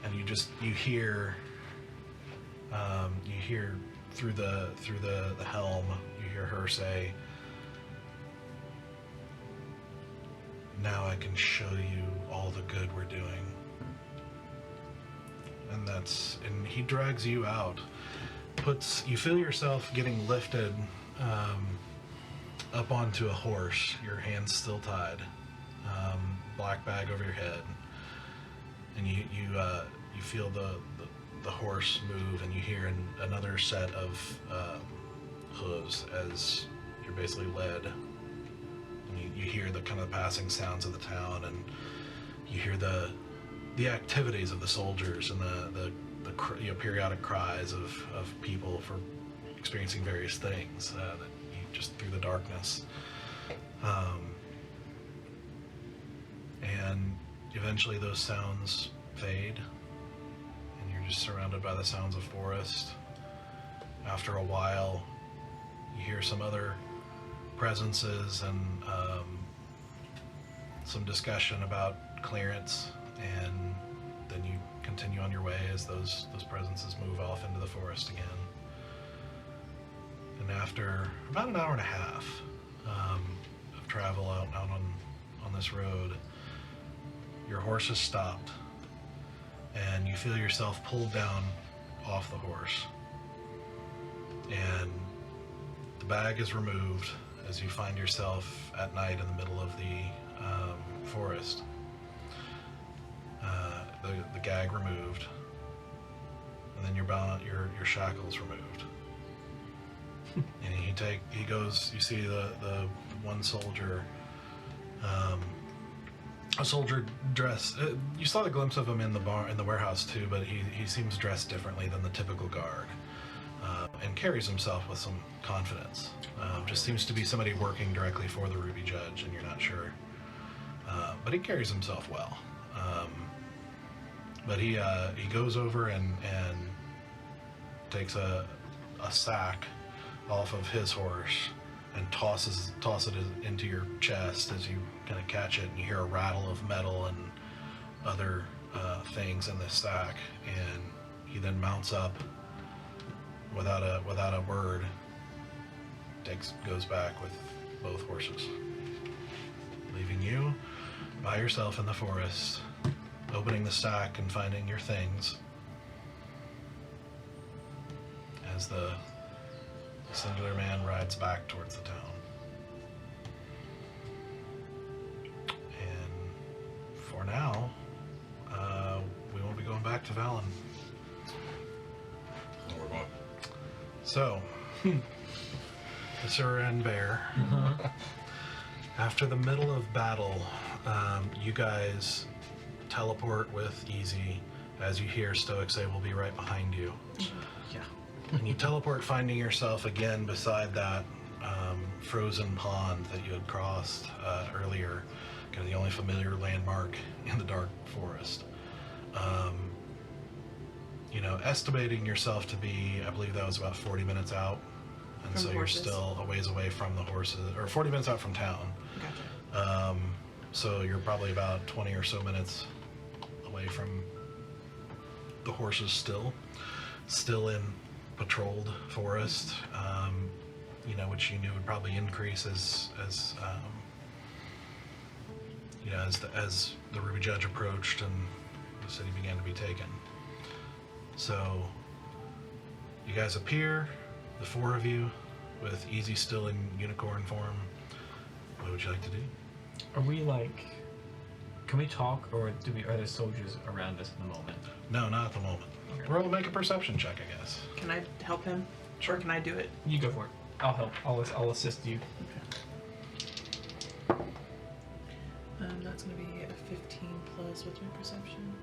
S1: And you hear through the helm, you hear her say, "Now I can show you all the good we're doing." And he drags you out, you feel yourself getting lifted up onto a horse, your hands still tied, black bag over your head, and you feel the horse move, and you hear another set of hooves as you're basically led, and you hear the kind of passing sounds of the town, and you hear the activities of the soldiers and the periodic cries of people for experiencing various things that you just through the darkness, and eventually those sounds fade, and you're just surrounded by the sounds of forest. After a while, you hear some other presences and some discussion about clearance, and then you continue on your way as those presences move off into the forest again. And after about an hour and a half of travel out on this road, your horse has stopped, and you feel yourself pulled down off the horse, and the bag is removed as you find yourself at night in the middle of the forest. The gag removed, and then your shackles removed. And he goes. You see the one soldier, a soldier dressed. You saw the glimpse of him in the warehouse too, but he seems dressed differently than the typical guard, and carries himself with some confidence. Just seems to be somebody working directly for the Ruby Judge, and you're not sure. But he carries himself well. But he goes over and takes a sack off of his horse and tosses it into your chest as you kind of catch it, and you hear a rattle of metal and other things in this sack, and he then mounts up without a word, goes back with both horses, leaving you by yourself in the forest, opening the sack and finding your things as the singular man rides back towards the town. And for now, we won't be going back to Valen.
S4: We're going.
S1: So, Sir and Bear, after the middle of battle, you guys teleport with Easy as you hear Stoic say, "We'll be right behind you."
S5: Yeah.
S1: And you teleport, finding yourself again beside that frozen pond that you had crossed earlier, kind of the only familiar landmark in the dark forest. Estimating yourself to be, I believe that was about 40 minutes out. And
S2: From
S1: so
S2: the
S1: you're
S2: horses.
S1: still a ways away from the horses, or 40 minutes out from town.
S2: Gotcha.
S1: So you're probably about 20 or so minutes away from the horses still in patrolled forest, which you knew would probably increase as the Ruby Judge approached and the city began to be taken. So you guys appear, the four of you, with Easy still in unicorn form. What would you like to do?
S6: Are we can we talk, or are there soldiers around us at the moment?
S1: No, not at the moment.
S6: Okay.
S1: We'll make a perception check, I guess.
S2: Can I help him?
S1: Sure.
S2: Or can I do it?
S6: You go for it. I'll help. I'll assist you.
S2: That's going to be a 15 plus, what's my perception?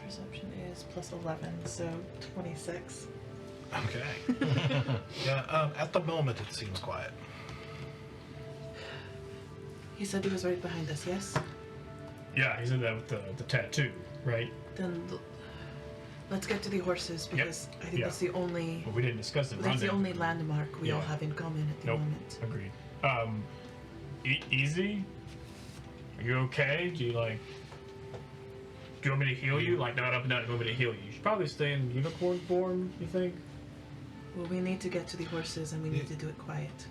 S2: Perception is plus 11, so 26.
S1: Okay. Yeah, at the moment it seems quiet.
S2: He said he was right behind us, yes?
S6: Yeah, he's in there with the tattoo, right?
S2: Then let's get to the horses, because I think
S6: Yeah.
S2: that's the only
S6: But we didn't discuss it.
S2: that's the only landmark we all
S6: Yeah.
S2: have in common at the
S6: Nope.
S2: moment.
S6: Agreed. Easy? Are you okay? Do you want me to heal you? Not up and down, you want me to heal you? You should probably stay in unicorn form, you think?
S2: Well, we need to get to the horses, and we need to do it quiet.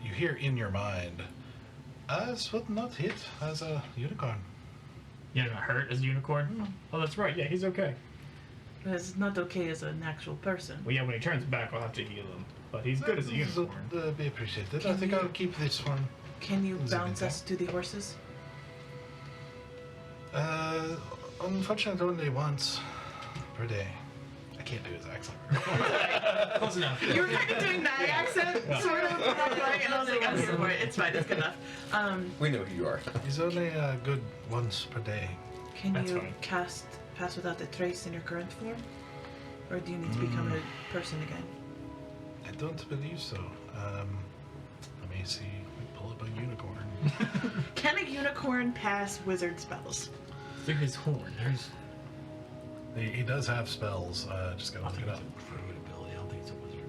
S1: You hear in your mind, "As would not hit as a unicorn."
S6: You're not hurt as a unicorn? Oh, that's right. Yeah, he's okay.
S2: It's not okay as an actual person.
S6: Well, yeah, when he turns back, I'll have to heal him. But he's good as a unicorn.
S1: Be appreciated.
S2: Can
S1: I think
S2: you-
S1: I'll keep this one.
S2: Can you
S1: Is it
S2: bounce
S1: okay?
S2: us to the horses?
S1: Unfortunately, only once per day. I can't do his accent.
S6: Close enough.
S2: You were kind of doing that accent, sort of, right? And I was like, I'm here for it. It's fine. It's good enough.
S4: We know who you are.
S1: He's only good once per day.
S2: Can
S6: That's
S2: you
S6: fine.
S2: cast Pass Without a Trace in your current form? Or do you need to become a person again?
S1: I don't believe so. Let me see. Pull up a unicorn.
S2: Can a unicorn pass wizard spells?
S6: Through his horn. There's.
S1: He does have spells. Just gotta
S5: I
S1: look
S5: think
S1: it
S5: it's
S1: up.
S5: a druid ability. I don't think it's a wizard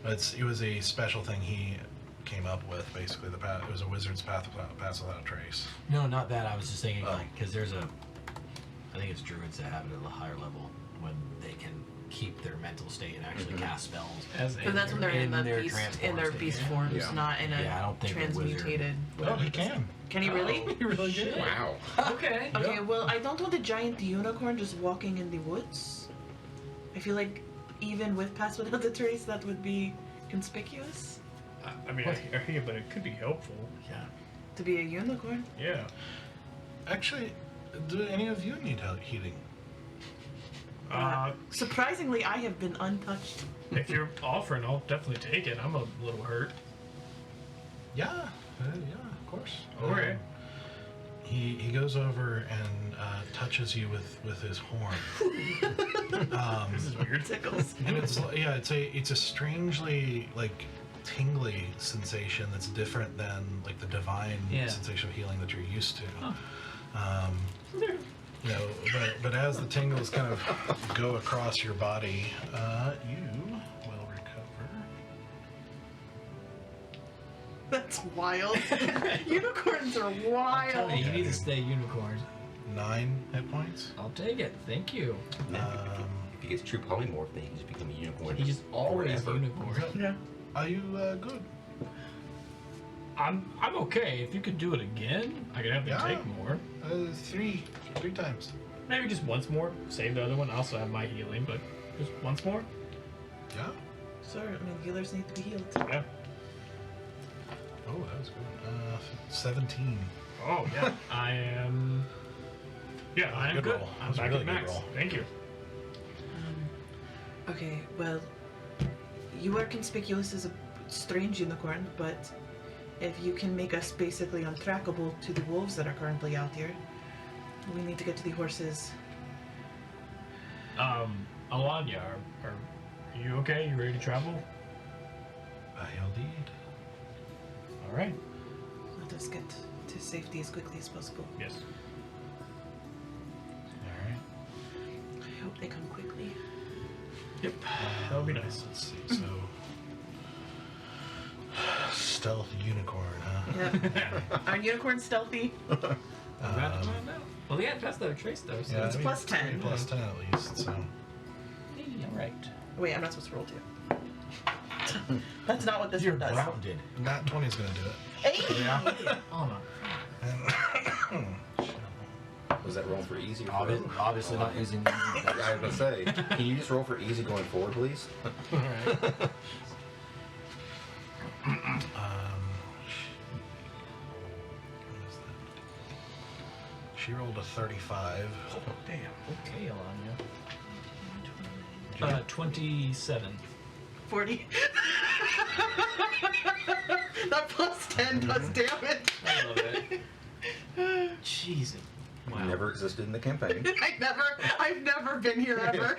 S5: ability.
S1: It was a special thing he came up with. Basically, it was a wizard's pass without a trace.
S5: No, not that. I was just thinking,
S1: Oh.
S5: like, because there's a. I think it's druids that have it at a higher level when they can keep their mental state and actually cast spells.
S2: But that's when they're in
S5: their
S2: the
S5: transform
S2: beast
S5: state.
S2: forms,
S4: Yeah.
S2: not in a
S5: Yeah, I don't think a wizard-
S2: transmutated.
S1: Oh,
S2: whatever
S1: he
S2: it is.
S1: can.
S2: Can he really?
S6: He really did.
S4: Wow.
S6: Okay.
S2: Okay, well, I don't want a giant unicorn just walking in the woods. I feel like even with Pass Without a Trace, that would be conspicuous.
S6: I mean, I hear, but it could be helpful.
S5: Yeah.
S2: To be a unicorn.
S6: Yeah.
S1: Actually, do any of you need healing?
S2: Surprisingly, I have been untouched.
S6: If you're offering, I'll definitely take it. I'm a little hurt.
S1: Yeah, of course.
S6: Okay.
S1: He goes over and touches you with his horn.
S6: This is weird.
S2: Tickles.
S1: And it's a strangely like tingly sensation that's different than like the divine
S5: Yeah.
S1: sensation of healing that you're used to.
S6: Oh.
S1: You know, but as the tingles kind of go across your body, you will recover.
S2: That's wild. Unicorns are
S5: Tell
S2: wild.
S5: me, you need to stay unicorn.
S1: 9 hit points.
S5: I'll take it. Thank you.
S3: If he gets true polymorph, then he can just become a unicorn.
S5: He's always
S3: forever.
S5: unicorn.
S2: Yeah.
S1: Are you good?
S6: I'm okay. If you could do it again, I could have them
S1: Yeah.
S6: take more.
S1: 3 times.
S6: Maybe just once more. Save the other one. I also have my healing, but just once more.
S1: Yeah.
S2: Sure, I mean, healers need to be healed.
S6: Yeah.
S1: Oh, that was good. 17.
S6: Oh yeah. I am. Yeah, I am
S1: Good
S6: good.
S1: roll. That
S6: I'm
S1: was a
S6: back
S1: really
S6: at
S1: good
S6: max.
S1: roll.
S6: Thank you.
S2: Okay, well, you are conspicuous as a strange unicorn, but if you can make us basically untrackable to the wolves that are currently out here, we need to get to the horses.
S6: Alanya, are you okay? You ready to travel?
S1: I'll lead.
S6: All right.
S2: Let us get to safety as quickly as possible.
S6: Yes.
S1: All right.
S2: I hope they come quickly.
S6: Yep. That would be nice.
S1: Let's see. So, stealth unicorn, huh?
S2: Yep. Are unicorns stealthy?
S5: Well, they had passed that trace though. So
S1: Yeah,
S2: It's
S1: I mean,
S2: plus
S1: it's gonna be
S2: 10.
S1: Plus 10 at least. So.
S5: all right.
S2: Wait, I'm not supposed to roll two. That's not what this
S5: You're
S2: one does.
S5: grounded.
S1: Nat 20 is gonna do it.
S2: Hey!
S5: Oh no.
S4: Was that roll for easy? Or
S5: Obviously,
S4: for
S5: obviously not using easy.
S4: I was gonna say, can you just roll for easy going forward, please?
S1: What is that? She rolled a 35.
S6: Damn.
S5: Okay, Alanya. 27.
S2: 40. That plus 10 does damage.
S5: I love it. Jeez. Wow.
S4: Never existed in the campaign.
S2: I've never been here ever.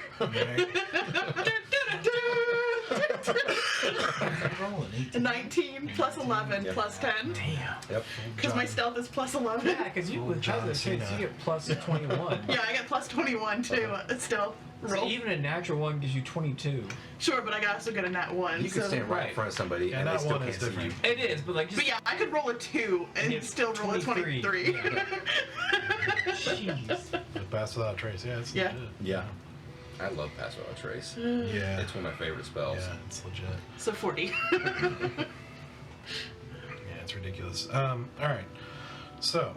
S5: Rolling 18.
S2: 19 plus 11
S4: Yep.
S2: plus 10.
S5: Damn.
S4: Yep.
S2: Because my stealth is plus 11.
S6: Yeah, because you with
S1: John
S6: hazard traits,
S1: Cena.
S6: you get plus 21.
S2: Yeah, I get plus 21 too. Stealth
S6: So
S2: roll.
S6: even a natural one gives you 22.
S2: Sure, but I also get a nat 1.
S4: You can
S2: so.
S4: stand right in front of somebody
S1: Yeah,
S4: and they
S1: that
S4: still
S1: one
S4: can't
S1: is
S4: see you.
S1: different.
S6: It is, but like just.
S2: But yeah, I could roll a 2 and
S6: Yeah,
S2: still roll a
S6: 23.
S2: 23.
S6: Yeah.
S5: Jeez.
S1: With Pass Without a Trace. Yeah, it's
S2: Yeah.
S1: legit.
S4: Yeah. I love Pass Without a Trace.
S1: Yeah.
S4: It's one of my favorite spells.
S1: Yeah, it's legit.
S2: So 40.
S1: Yeah, it's ridiculous. All right. So,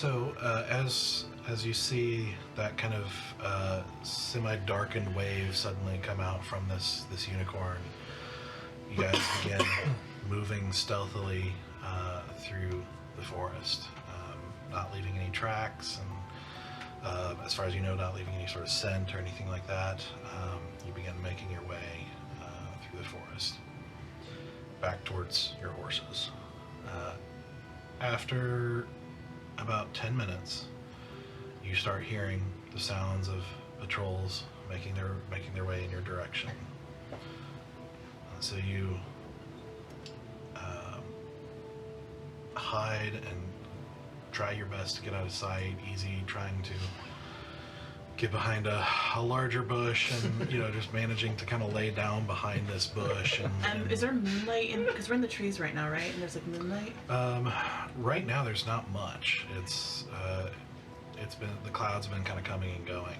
S1: So as you see that kind of semi-darkened wave suddenly come out from this unicorn, you guys begin moving stealthily through the forest, not leaving any tracks, and as far as you know, not leaving any sort of scent or anything like that. You begin making your way through the forest back towards your horses. After about 10 minutes, you start hearing the sounds of patrols making their way in your direction. So you hide and try your best to get out of sight, easy trying to get behind a larger bush and, just managing to kind of lay down behind this bush.
S2: And is there moonlight in, because we're in the trees right now, right? And there's like moonlight?
S1: Right now there's not much. It's been, the clouds have been kind of coming and going.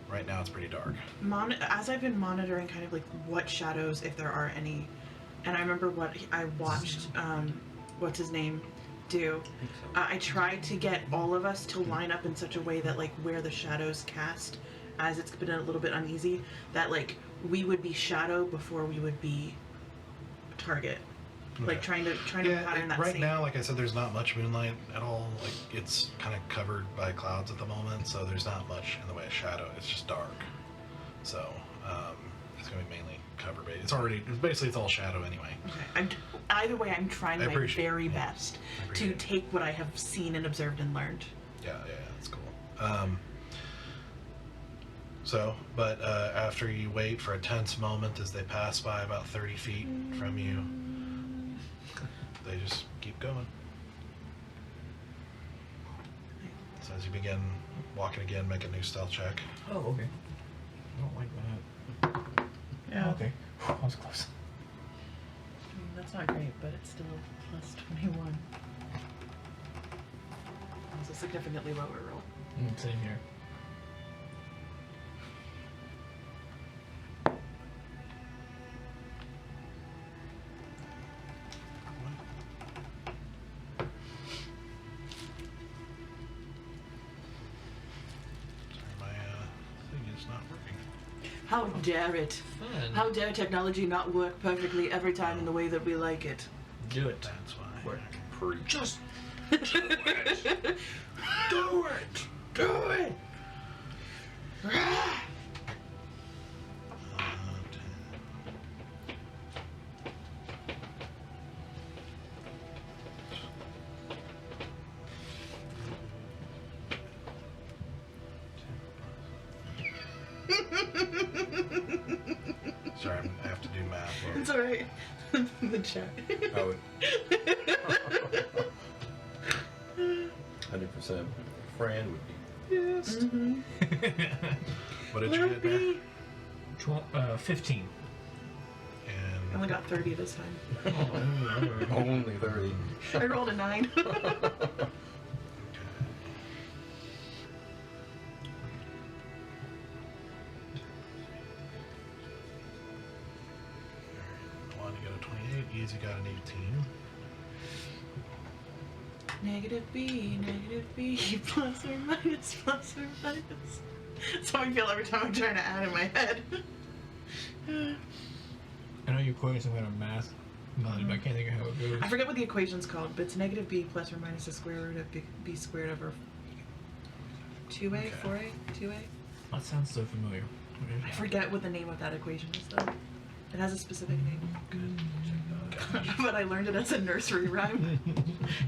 S1: Right now it's pretty dark.
S2: As I've been monitoring kind of like what shadows, if there are any, and I remember what I watched, what's his name, do. I tried to get all of us to line up in such a way that like where the shadows cast, as it's been a little bit uneasy, that like we would be shadow before we would be target. Like trying to pattern that.
S1: Right now, like I said, there's not much moonlight at all. Like it's kind of covered by clouds at the moment, so there's not much in the way of shadow. It's just dark. So it's gonna be mainly cover based. It's all shadow anyway.
S2: Okay. Either way, I'm trying my very best to take what I have seen and observed and learned.
S1: Yeah, that's cool. But after you wait for a tense moment as they pass by about 30 feet from you, they just keep going. So as you begin walking again, make a new stealth check.
S6: Oh, okay. I don't like that.
S2: Yeah.
S6: Okay. I was close.
S2: That's not great, but it's still plus 21. It's a significantly lower roll.
S6: Same here.
S2: How dare it?
S6: Fun.
S2: How dare technology not work perfectly every time in the way that we like it?
S6: Do it.
S1: That's why.
S4: What? Preach.
S6: Just
S2: Do it! Do it!
S1: Sorry, I have to do math.
S2: It's alright. The chat.
S4: I would. 100% friend would be pissed.
S2: Mm-hmm.
S1: What did you get there?
S6: 15.
S2: I
S1: And
S2: only got 30 this time.
S4: Only 30.
S2: I rolled a 9.
S1: One, you got a 28. Easy got an 18.
S2: Negative B, plus or minus, plus or minus. That's how I feel every time I'm trying to add in my head.
S6: I know you're quoting some kind of math knowledge, but I can't think of how it goes.
S2: I forget what the equation's called, but it's negative B plus or minus the square root of B squared over 2A,
S1: Okay.
S2: 4A, 2A?
S6: That sounds so familiar.
S2: I forget what the name of that equation is, though. It has a specific name.
S1: Good.
S2: But I learned it as a nursery rhyme.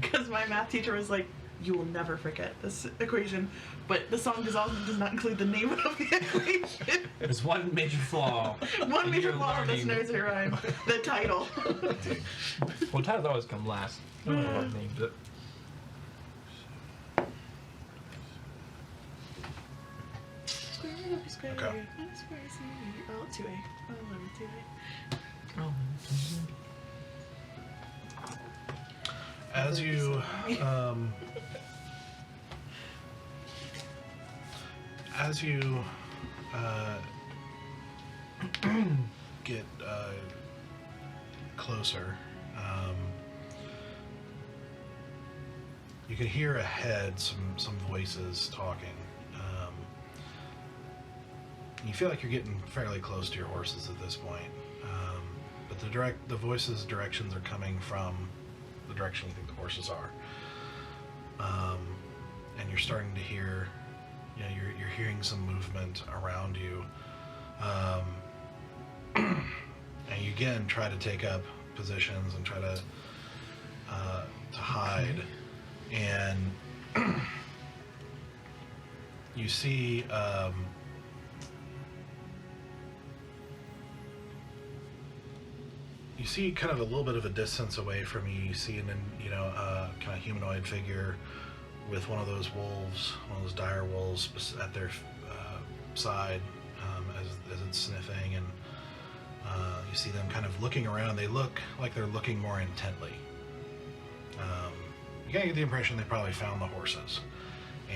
S2: Because my math teacher was like, you will never forget this equation. But the song does not include the name of the equation.
S6: There's one major flaw.
S2: One
S6: in
S2: major
S6: your
S2: flaw of this
S6: learning.
S2: nursery rhyme. The title.
S6: Well, titles always come last. I don't know what names it.
S2: Square root of B squared.
S1: Okay.
S2: Minus 4AC. Oh, 2A. Oh, 2A.
S6: Oh.
S1: As you get closer, you can hear ahead some voices talking. You feel like you're getting fairly close to your horses at this point, but the voices' directions are coming from the direction you think the horses are, and you're starting to hear, you're hearing some movement around you, and you again try to take up positions and try to hide, and you see. You see kind of a little bit of a distance away from you. You see kind of humanoid figure with one of those wolves, one of those dire wolves at their side as it's sniffing, and you see them kind of looking around. They look like they're looking more intently. You kind of get the impression they probably found the horses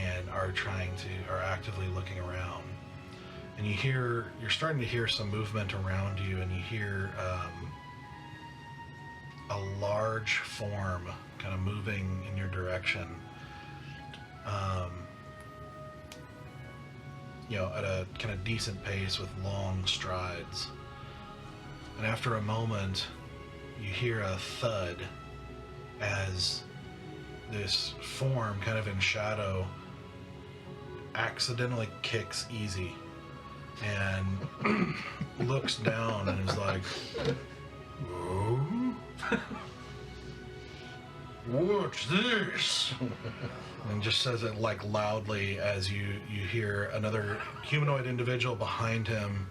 S1: and are actively looking around. And you're starting to hear some movement around you, and you hear a large form kind of moving in your direction, at a kind of decent pace with long strides. And after a moment, you hear a thud as this form, kind of in shadow, accidentally kicks easy and looks down and is like, "Whoa? What's this?" And just says it like loudly as you hear another humanoid individual behind him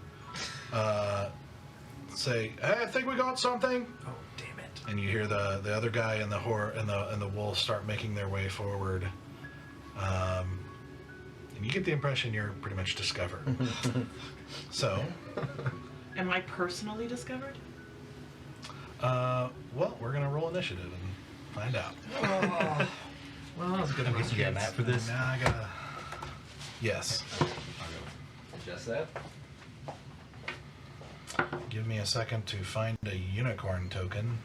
S1: say, "Hey, I think we got something."
S6: Oh, damn it.
S1: And you hear the other guy and the wolf start making their way forward. And you get the impression you're pretty much discovered. So,
S2: Am I personally discovered?
S1: well, we're gonna roll initiative and find out.
S6: Oh. Well, that was a good
S3: I
S6: one.
S3: guess you got an app for this.
S1: Now I gotta. Yes.
S3: I'll go adjust that.
S1: Give me a second to find a unicorn token.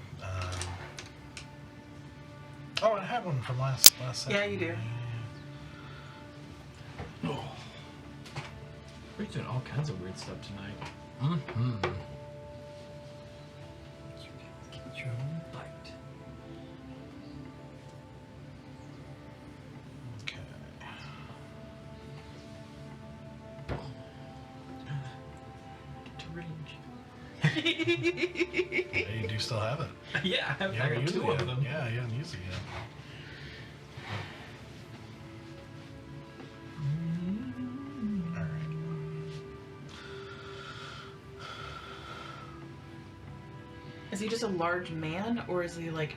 S1: Oh, I had one from last session.
S2: Yeah, you do.
S6: Oh. We're doing all kinds of weird stuff tonight.
S5: Mm-hmm.
S6: You can get your own bite.
S1: Okay.
S6: To range.
S1: Yeah, you do still have it.
S6: Yeah, I
S1: You haven't
S6: got
S1: used
S6: two
S1: it
S6: of
S1: yet.
S6: them.
S1: Yeah, you haven't used it yet. All right.
S2: Is he just a large man, or is he like?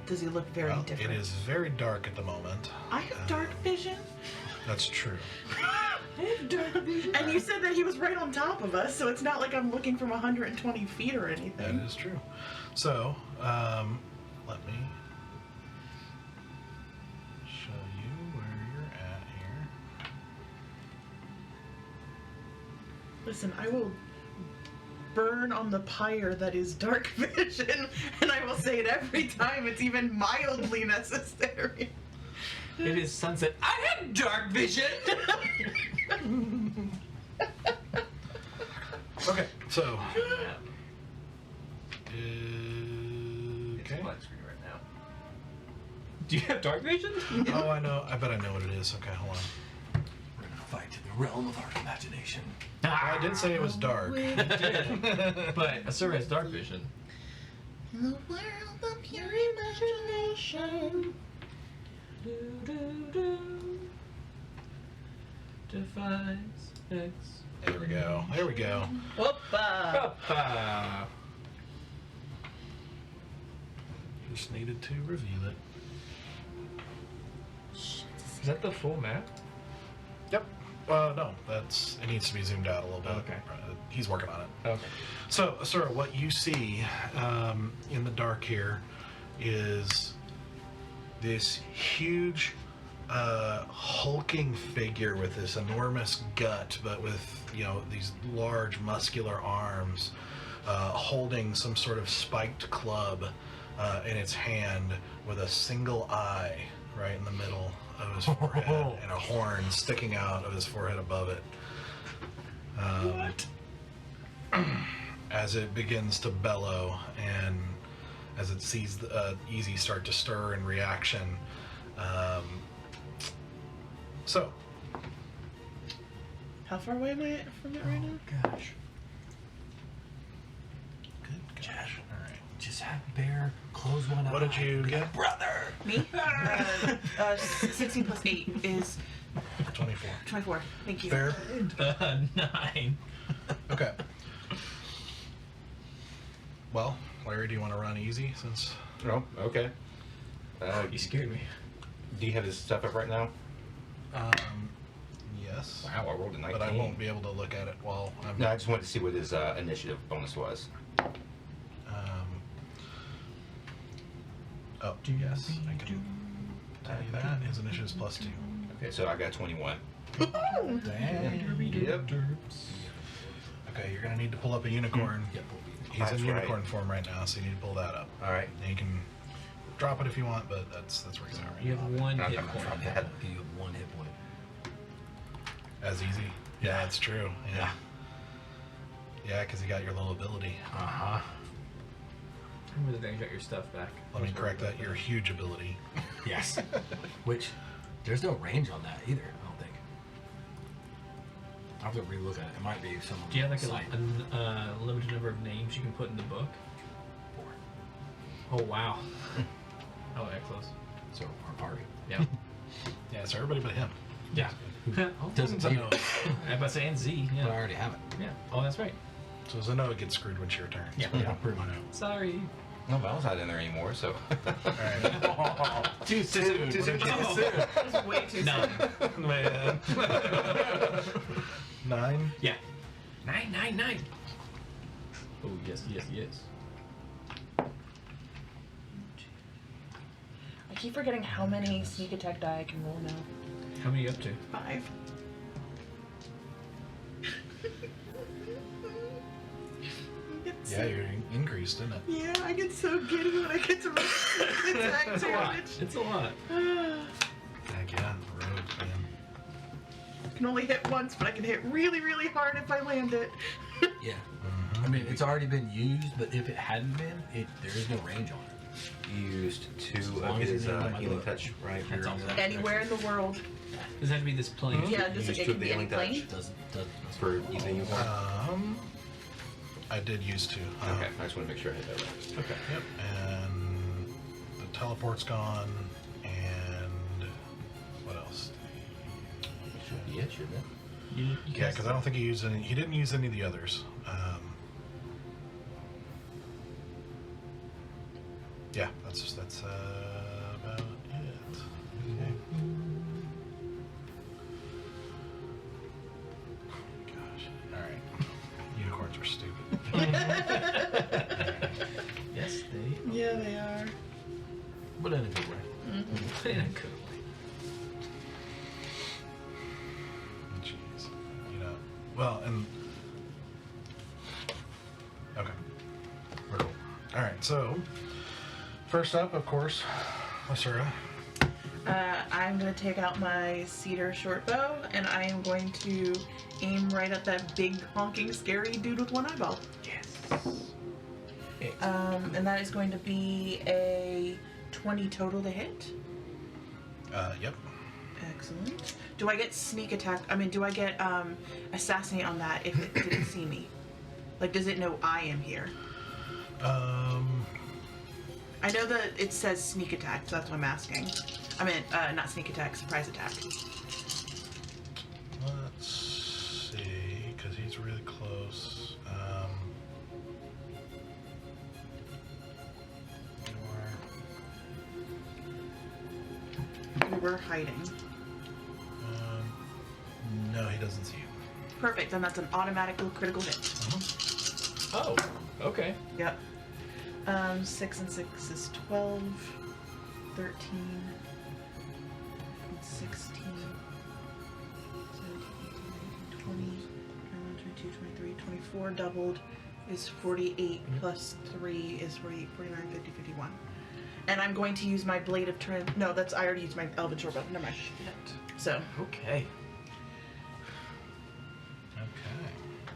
S2: Does he look very
S1: Well,
S2: different?
S1: it is very dark at the moment.
S2: I have dark vision.
S1: That's true.
S2: I have dark vision. And you said that he was right on top of us, so it's not like I'm looking from 120 feet or
S1: That
S2: anything.
S1: is true. So, let me show you where you're at here.
S2: Listen, I will burn on the pyre that is dark vision, and I will say it every time it's even mildly necessary.
S6: It is sunset. I have dark vision!
S1: Okay, so.
S3: It's
S1: Okay.
S3: black screen right now.
S6: Do you have dark vision?
S1: Oh, I know. I bet I know what it is. Okay, hold on.
S6: We're gonna fight in the realm of our imagination.
S1: I did say it was dark.
S6: But Asura has dark vision.
S2: In the world of your imagination.
S6: Do, do, do. Defies X.
S1: There we go. There we go.
S2: Whoopa!
S6: Papa.
S1: Just needed to review it.
S6: Is that the full map?
S1: Yep. No, it needs to be zoomed out a little bit.
S6: Okay.
S1: He's working on it.
S6: Okay.
S1: So, Asura, what you see in the dark here is this huge, hulking figure with this enormous gut, but with, these large muscular arms, holding some sort of spiked club in its hand with a single eye right in the middle of his forehead, and a horn sticking out of his forehead above it. As it begins to bellow, and as it sees Easy start to stir in reaction. So,
S2: How far away am I from it right now?
S5: Gosh.
S1: good gosh. All right.
S5: Just have Bear close one eye.
S1: What did you get?
S5: Brother!
S2: Me? 16 plus 8 is
S1: 24.
S2: 24. Thank you.
S1: Fair.
S6: 9.
S1: Okay. Well, Larry, do you want to run Easy since?
S4: Oh, okay.
S6: You scared me.
S4: Do you have his stuff up right now?
S1: Yes.
S4: Wow, I rolled a 19.
S1: But I won't be able to look at it while I'm.
S4: No, I just wanted to see what his initiative bonus was.
S1: Oh, yes, I can tell you that. His initiative's +2.
S4: Okay, so I got 21.
S1: Dang.
S4: Yep.
S1: Okay, you're gonna need to pull up a unicorn.
S5: Yep.
S1: He's
S4: That's
S1: in
S4: right.
S1: unicorn form right now, so you need to pull that up.
S4: All right.
S1: And you can drop it if you want, but that's where he's at right
S6: You
S1: now.
S6: have 1
S4: I'm
S6: hit
S4: not
S6: point.
S4: gonna drop that.
S5: You have 1 hit point.
S1: As Easy. Yeah, that's true. Yeah. Yeah, because you got your little ability.
S5: Uh-huh.
S6: I'm really glad you got your stuff back.
S1: Let me correct that. Your huge ability.
S5: Yes. Which, there's no range on that either, I don't think. I'll have to relook at it. It might be some
S6: Do you have like
S5: site.
S6: a limited number of names you can put in the book?
S5: 4.
S6: Oh, wow. Oh, that close.
S5: So, our party.
S6: Yeah.
S1: Yeah, so everybody but him.
S6: Yeah.
S5: Doesn't
S1: So,
S5: need it.
S6: I about to say, and Z.
S5: But I
S6: Yeah.
S5: already have it.
S6: Yeah. Oh, that's right.
S1: so Zenoa gets screwed when it's your turn.
S6: Yeah.
S5: Yeah, pretty much.
S6: Sorry.
S4: No, Val's not in there anymore, so.
S1: All right.
S6: Too soon.
S4: Too soon.
S2: It's way too
S6: No.
S2: soon.
S6: Man.
S1: 9.
S6: Yeah. 9. Oh, yes.
S2: I keep forgetting how many sneak attack die I can roll now.
S6: How many are you up to?
S2: 5.
S1: Yeah, you're increased, isn't it?
S2: Yeah, I get so giddy when I get to roll sneak attack
S6: It's a lot.
S2: damage.
S6: It's a lot.
S1: Heck yeah, rogues, man.
S2: I can only hit once, but I can hit really, really hard if I land it.
S5: Yeah. I mean, it's already been used, but if it hadn't been, there is no range on it.
S3: You used 2
S5: As
S3: of
S5: long as
S3: his
S5: you name my
S3: healing
S5: book.
S3: touch, right?
S6: That's all.
S2: Anywhere in the world.
S6: Does it have to be this plane?
S2: Yeah,
S3: You
S2: just
S3: used
S2: it
S3: 2
S2: can
S3: of the
S2: be any
S3: healing touch
S2: plane.
S5: Doesn't
S3: for using unicorn.
S1: I did use 2.
S3: Okay, I just want to make sure I had that right.
S1: Okay. Yep. And the teleport's gone. And what else?
S3: Should be it, shouldn't it?
S6: You
S1: Yeah, because I don't think he used any. He didn't use any of the others. Yeah, that's about it. Okay. Gosh. All right. Unicorns are stupid.
S6: Yes, they.
S2: Yeah, they are.
S5: But in a good way.
S6: In a good way.
S1: Jeez. You know. Well, and okay. We're cool. All right. So first up, of course, Asura.
S2: I'm going to take out my cedar short bow, and I am going to aim right at that big, honking, scary dude with 1 eyeball.
S6: Yes.
S2: And that is going to be a 20 total to hit.
S1: Yep.
S2: Excellent. Do I get sneak attack? I mean, do I get assassinate on that if it didn't see me? Like, does it know I am here? I know that it says sneak attack, so that's what I'm asking. I mean, not sneak attack, surprise attack.
S1: Let's see, because he's really close.
S2: We were hiding.
S1: No, he doesn't see you.
S2: Perfect, then that's an automatic critical hit.
S6: Oh, okay.
S2: Yep. 6 and 6 is 12, 13, 16, 17, 18, 20, 21, 22, 23, 24 doubled is 48 plus 3 is 48, 49, 50, 51. And I'm going to use my blade of no, that's I already used my elven short bow. Never mind. So
S6: Okay.
S1: Okay.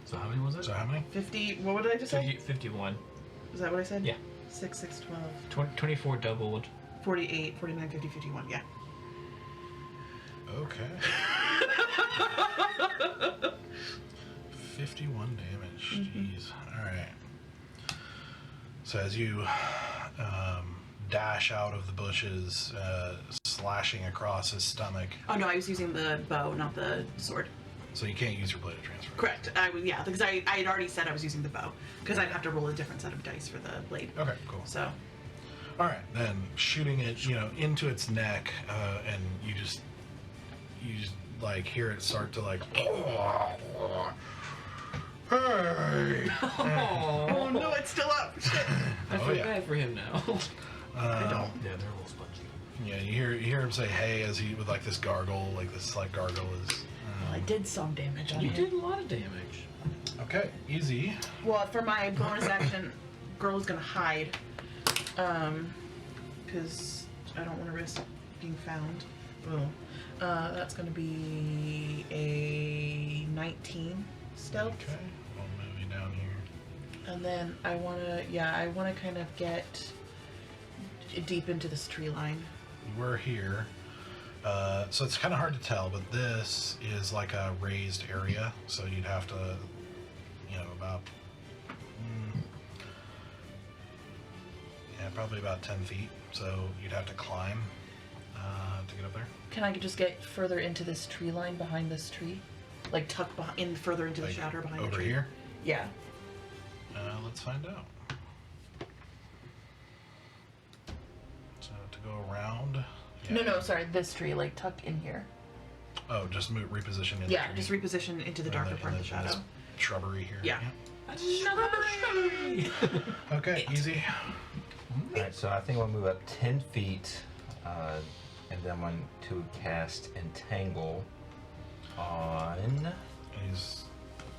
S5: So how many was it?
S1: So how many?
S2: 50. What did I just say?
S6: 51.
S2: Is that what I said?
S6: Yeah.
S2: 6, 6, 12,
S6: 24 doubled.
S2: 48, 49, 50, 51. Yeah.
S1: Okay. 51 damage. Jeez. All right. So as you dash out of the bushes, slashing across his stomach,
S2: Oh no, I was using the bow, not the sword.
S1: so you can't use your blade of transfer.
S2: Correct. Yeah, because I had already said I was using the bow because I'd have to roll a different set of dice for the blade.
S1: Okay, cool.
S2: So.
S1: All right, then shooting it, into its neck, and you just like hear it start to like. Hey.
S2: Oh no, it's still up. Shit.
S6: I feel bad for him now.
S2: I don't.
S5: Yeah, they're a little spongy.
S1: Yeah, you hear him say "hey" as he with like this gargle, like this slight gargle is.
S2: I did some damage on
S6: You
S2: it.
S6: did a lot of damage.
S1: Okay, easy.
S2: Well, for my bonus action, girl is gonna hide, because I don't want to risk being found. Well, that's gonna be a 19 stealth,
S1: Okay, we'll move you down here.
S2: and then I wanna kind of get deep into this tree line.
S1: We're here. So it's kind of hard to tell, but this is like a raised area, so you'd have to, about, probably about 10 feet. So you'd have to climb to get up there.
S2: Can I just get further into this tree line behind this tree, like tuck in further into the
S1: Like,
S2: shadow behind the
S1: over
S2: tree?
S1: here.
S2: Yeah.
S1: Let's find out. So to go around. Yeah.
S2: No, sorry, this tree, like tuck in here.
S1: Oh, just
S2: Yeah,
S1: reposition in the tree.
S2: just reposition into the
S1: In
S2: darker part of the
S1: in this
S2: shadow.
S1: Shrubbery here.
S2: Yeah.
S1: Okay, easy.
S3: Alright, so I think I'll move up 10 feet, and then I'm going to cast Entangle on...
S1: He's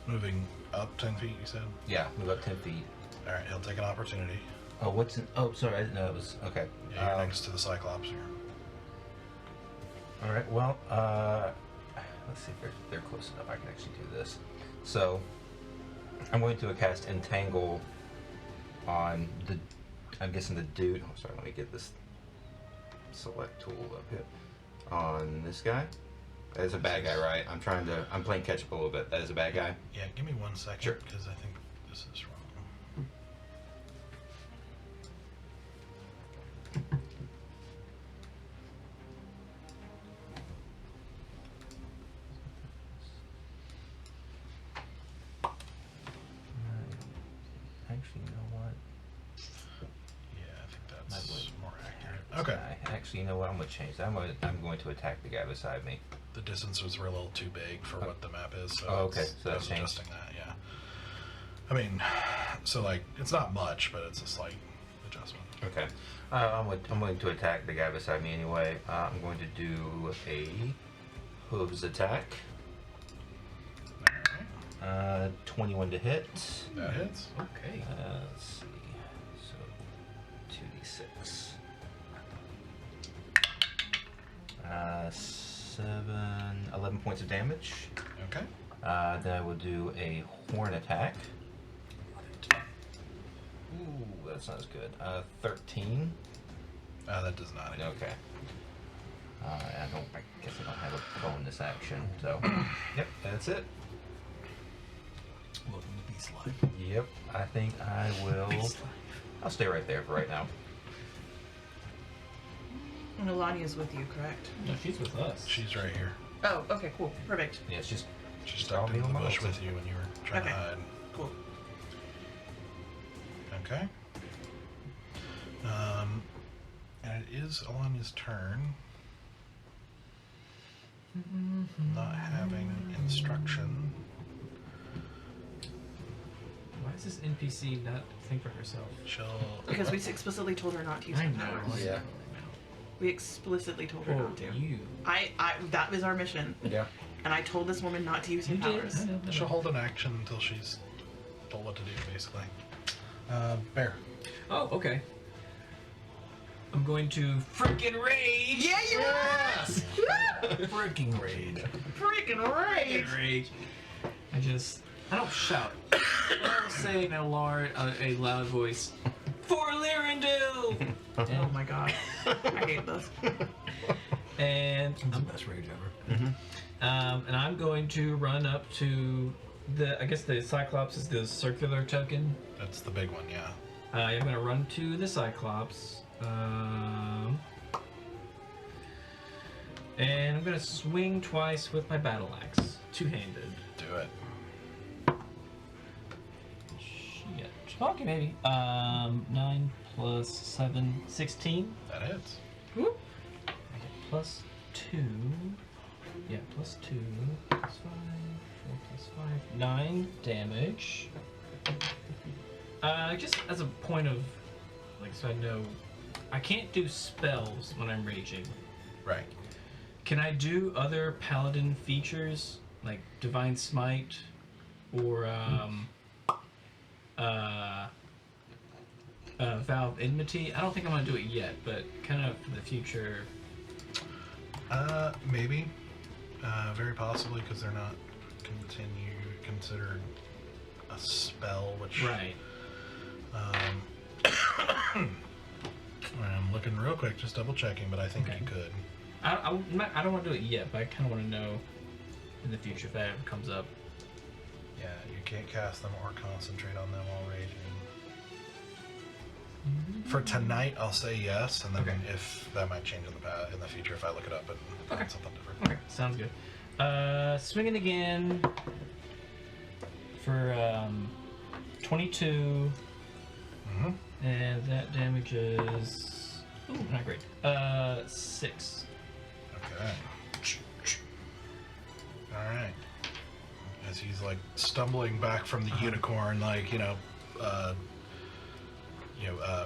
S1: moving up 10 feet, you said?
S3: Yeah, move up 10 feet.
S1: Alright, he'll take an opportunity.
S3: Oh, what's in... Oh, sorry, I didn't know it was... Okay.
S1: Yeah, you're next to the Cyclops here.
S3: Alright, well, let's see if they're close enough. I can actually do this. So, I'm going to cast Entangle on the... I'm guessing the dude... Oh, sorry, let me get this select tool up here. On this guy. That is a bad guy, right? I'm playing catch up a little bit. That is a bad guy?
S1: Yeah, give me 1 second,
S3: Sure.
S1: because I think this is wrong.
S3: Actually, you know what?
S1: Yeah, I think that's
S3: Might work.
S1: more accurate.
S3: This
S1: Okay.
S3: guy. Actually, you know what? I'm going to change that. I'm going to attack the guy beside me.
S1: The distances were a little too big for what the map is, so
S3: Oh, okay,
S1: it's-
S3: so that's
S1: I was
S3: changed.
S1: adjusting that, yeah. I mean, so like, it's not much, but it's a slight adjustment.
S3: Okay. I'm going to attack the guy beside me anyway. I'm going to do a hooves attack.
S1: Alright,
S3: 21 to hit.
S1: that hits.
S5: Okay.
S3: Let's see. So 2d6. 11 points of damage.
S1: Okay.
S3: Then I will do a horn attack. Ooh, that's not as good. 13.
S1: That does not hit.
S3: Okay. I guess I don't have a bonus action, so. Yep, that's it.
S5: Welcome to Beast Life.
S3: Yep, I think I will. I'll stay right there for right now.
S2: And Alani is with you, correct?
S6: No, she's with us.
S1: She's right here.
S2: Oh, okay, cool. Perfect.
S3: Yeah, it's just.
S1: She
S3: I'll
S1: stuck
S3: be
S1: in the
S3: on my
S1: bush
S3: own.
S1: with you when you were trying
S2: Okay.
S1: to hide.
S2: Cool.
S1: Okay. And it is Alania's turn. Not having instruction.
S6: Why does this NPC not think for herself?
S1: She'll.
S2: Because we explicitly told her not to use her powers.
S3: Yeah.
S2: We explicitly told her
S6: Or
S2: not to.
S6: you.
S2: That was our mission.
S3: Yeah.
S2: And I told this woman not to use her
S6: You did.
S2: powers.
S6: I know.
S1: She'll hold an action until she's told what to do, basically. Bear.
S6: Oh, okay. I'm going to frickin' rage.
S2: Yeah, you
S5: Freaking rage.
S2: freaking rage.
S6: Rage. I don't shout. I don't say in a loud voice, for Lyrandil!
S2: Oh my god, I hate this.
S6: And
S5: It's the best rage ever.
S6: and I'm going to run up to I guess the Cyclops is the circular token.
S1: That's the big one, yeah.
S6: I'm going to run to the Cyclops. And I'm going to swing twice with my battle axe. Two-handed.
S1: Do it.
S6: Shit. Okay, maybe. 9 plus 7, 16.
S1: That hits.
S2: Whoop.
S6: I get plus 2. Yeah, plus 2. Plus 5. 4 plus 5. 9 damage. Just as a point of, so I know, I can't do spells when I'm raging.
S1: Right.
S6: Can I do other paladin features, like Divine Smite, or Vow of Enmity? I don't think I'm gonna do it yet, but kind of for the future.
S1: Maybe. Very possibly, because they're not considered a spell, which...
S6: Right.
S1: I'm looking real quick, just double checking, but I think
S6: Okay.
S1: you could.
S6: I don't want to do it yet, but I kind of want to know in the future if that ever comes up.
S1: Yeah, you can't cast them or concentrate on them while raging. For tonight, I'll say yes, and then
S6: Okay.
S1: if that might change in the future if I look it up and find something different.
S6: Okay, sounds good. Swinging again for 22,
S1: Mm-hmm.
S6: and that damage is not great. 6.
S1: Okay. All right. As he's like stumbling back from the unicorn, like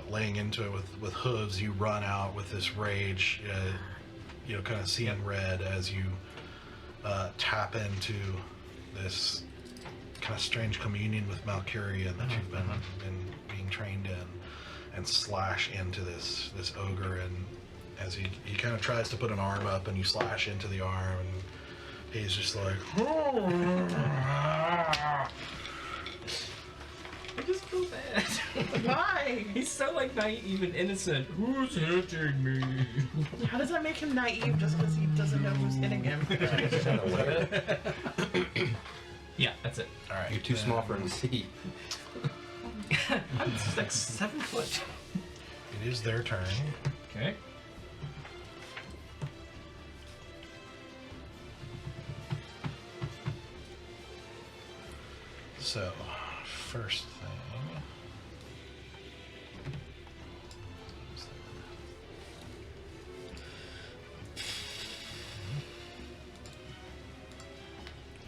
S1: laying into it with hooves, you run out with this rage, kind of seeing red as you tap into this kind of strange communion with Malkurian that you've been being trained in, and slash into this ogre. And as he kind of tries to put an arm up, and you slash into the arm, and he's just like,
S6: I just feel bad.
S2: Why?
S6: He's so naive and innocent. Who's hitting me?
S2: How does that make him naive just because he doesn't know who's hitting him?
S6: Yeah, that's it.
S1: all right.
S4: You're too small for him to see.
S6: I'm just 7 foot.
S1: It is their turn.
S6: Okay.
S1: So, first thing.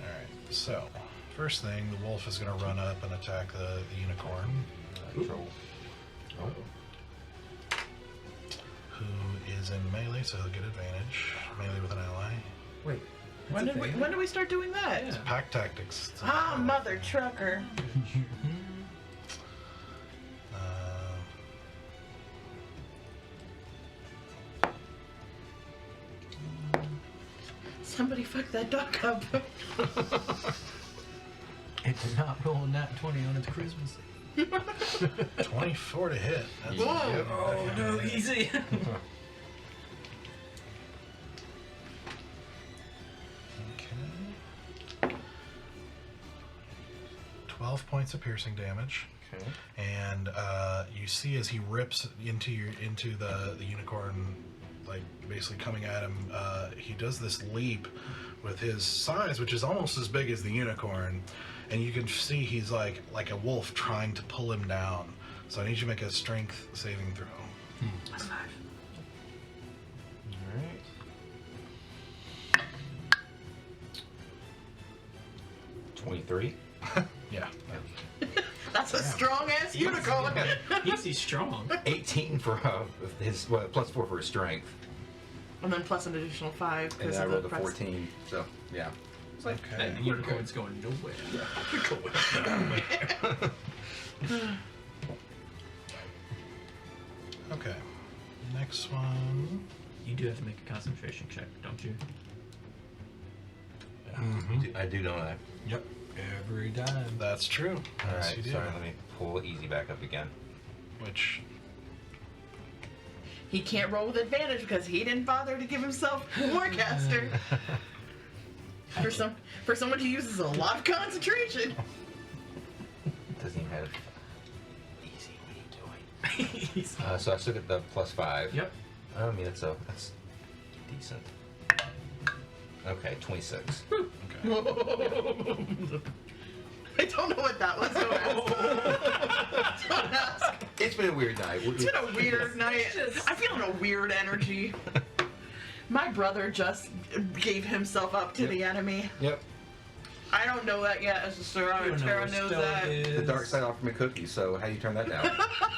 S1: Alright, so, first thing, the wolf is going to run up and attack the unicorn, who is in melee, so he'll get advantage. Melee with an ally.
S6: Wait.
S2: When did we start doing that?
S6: Yeah.
S1: Pack tactics.
S2: Ah, mother trucker. Somebody fuck that duck up.
S5: It did not roll a nat 20 on its Christmas.
S1: 24 to hit. That's
S2: Whoa.
S1: yep,
S6: Oh
S1: that
S6: no,
S1: hit.
S6: easy.
S1: Okay. 12 points of piercing damage.
S4: Okay.
S1: And you see as he rips into the unicorn, like basically coming at him, he does this leap with his size, which is almost as big as the unicorn, and you can see he's like a wolf trying to pull him down. So I need you to make a strength saving throw.
S6: That's 5.
S4: Alright. $23.
S1: Yeah.
S2: That's a strong ass unicorn.
S6: He's strong.
S4: 18 for his plus 4 for his strength,
S2: And then plus an additional 5
S4: and
S2: because
S4: then I
S2: of
S4: rolled
S2: the
S4: a
S2: press.
S4: 14. So yeah.
S6: It's like
S1: Okay.
S6: that unicorn's going nowhere.
S1: Okay. next one.
S6: You do have to make a concentration check, don't you?
S3: I do know that.
S1: Yep,
S6: Every time.
S1: that's true.
S3: All
S1: Yes,
S3: right,
S1: you do.
S3: sorry, let me pull easy back up again.
S1: Which,
S2: He can't roll with advantage because he didn't bother to give himself Warcaster. For someone who uses a lot of concentration.
S3: Doesn't even have.
S5: Easy, what are you doing?
S3: So I still get the +5.
S6: Yep.
S3: I mean, that's decent. Okay, 26.
S1: okay.
S2: I don't know what that was. Don't ask. Don't ask.
S3: It's been a weird night.
S2: It's been a weird night. I'm feeling a weird energy. My brother just gave himself up to the enemy.
S3: Yep.
S2: I don't know that yet as a Sir.
S6: You don't know
S2: Tara
S6: what
S2: knows
S6: stone
S2: that.
S6: is.
S3: The dark side offered me cookies, so how do you turn that down?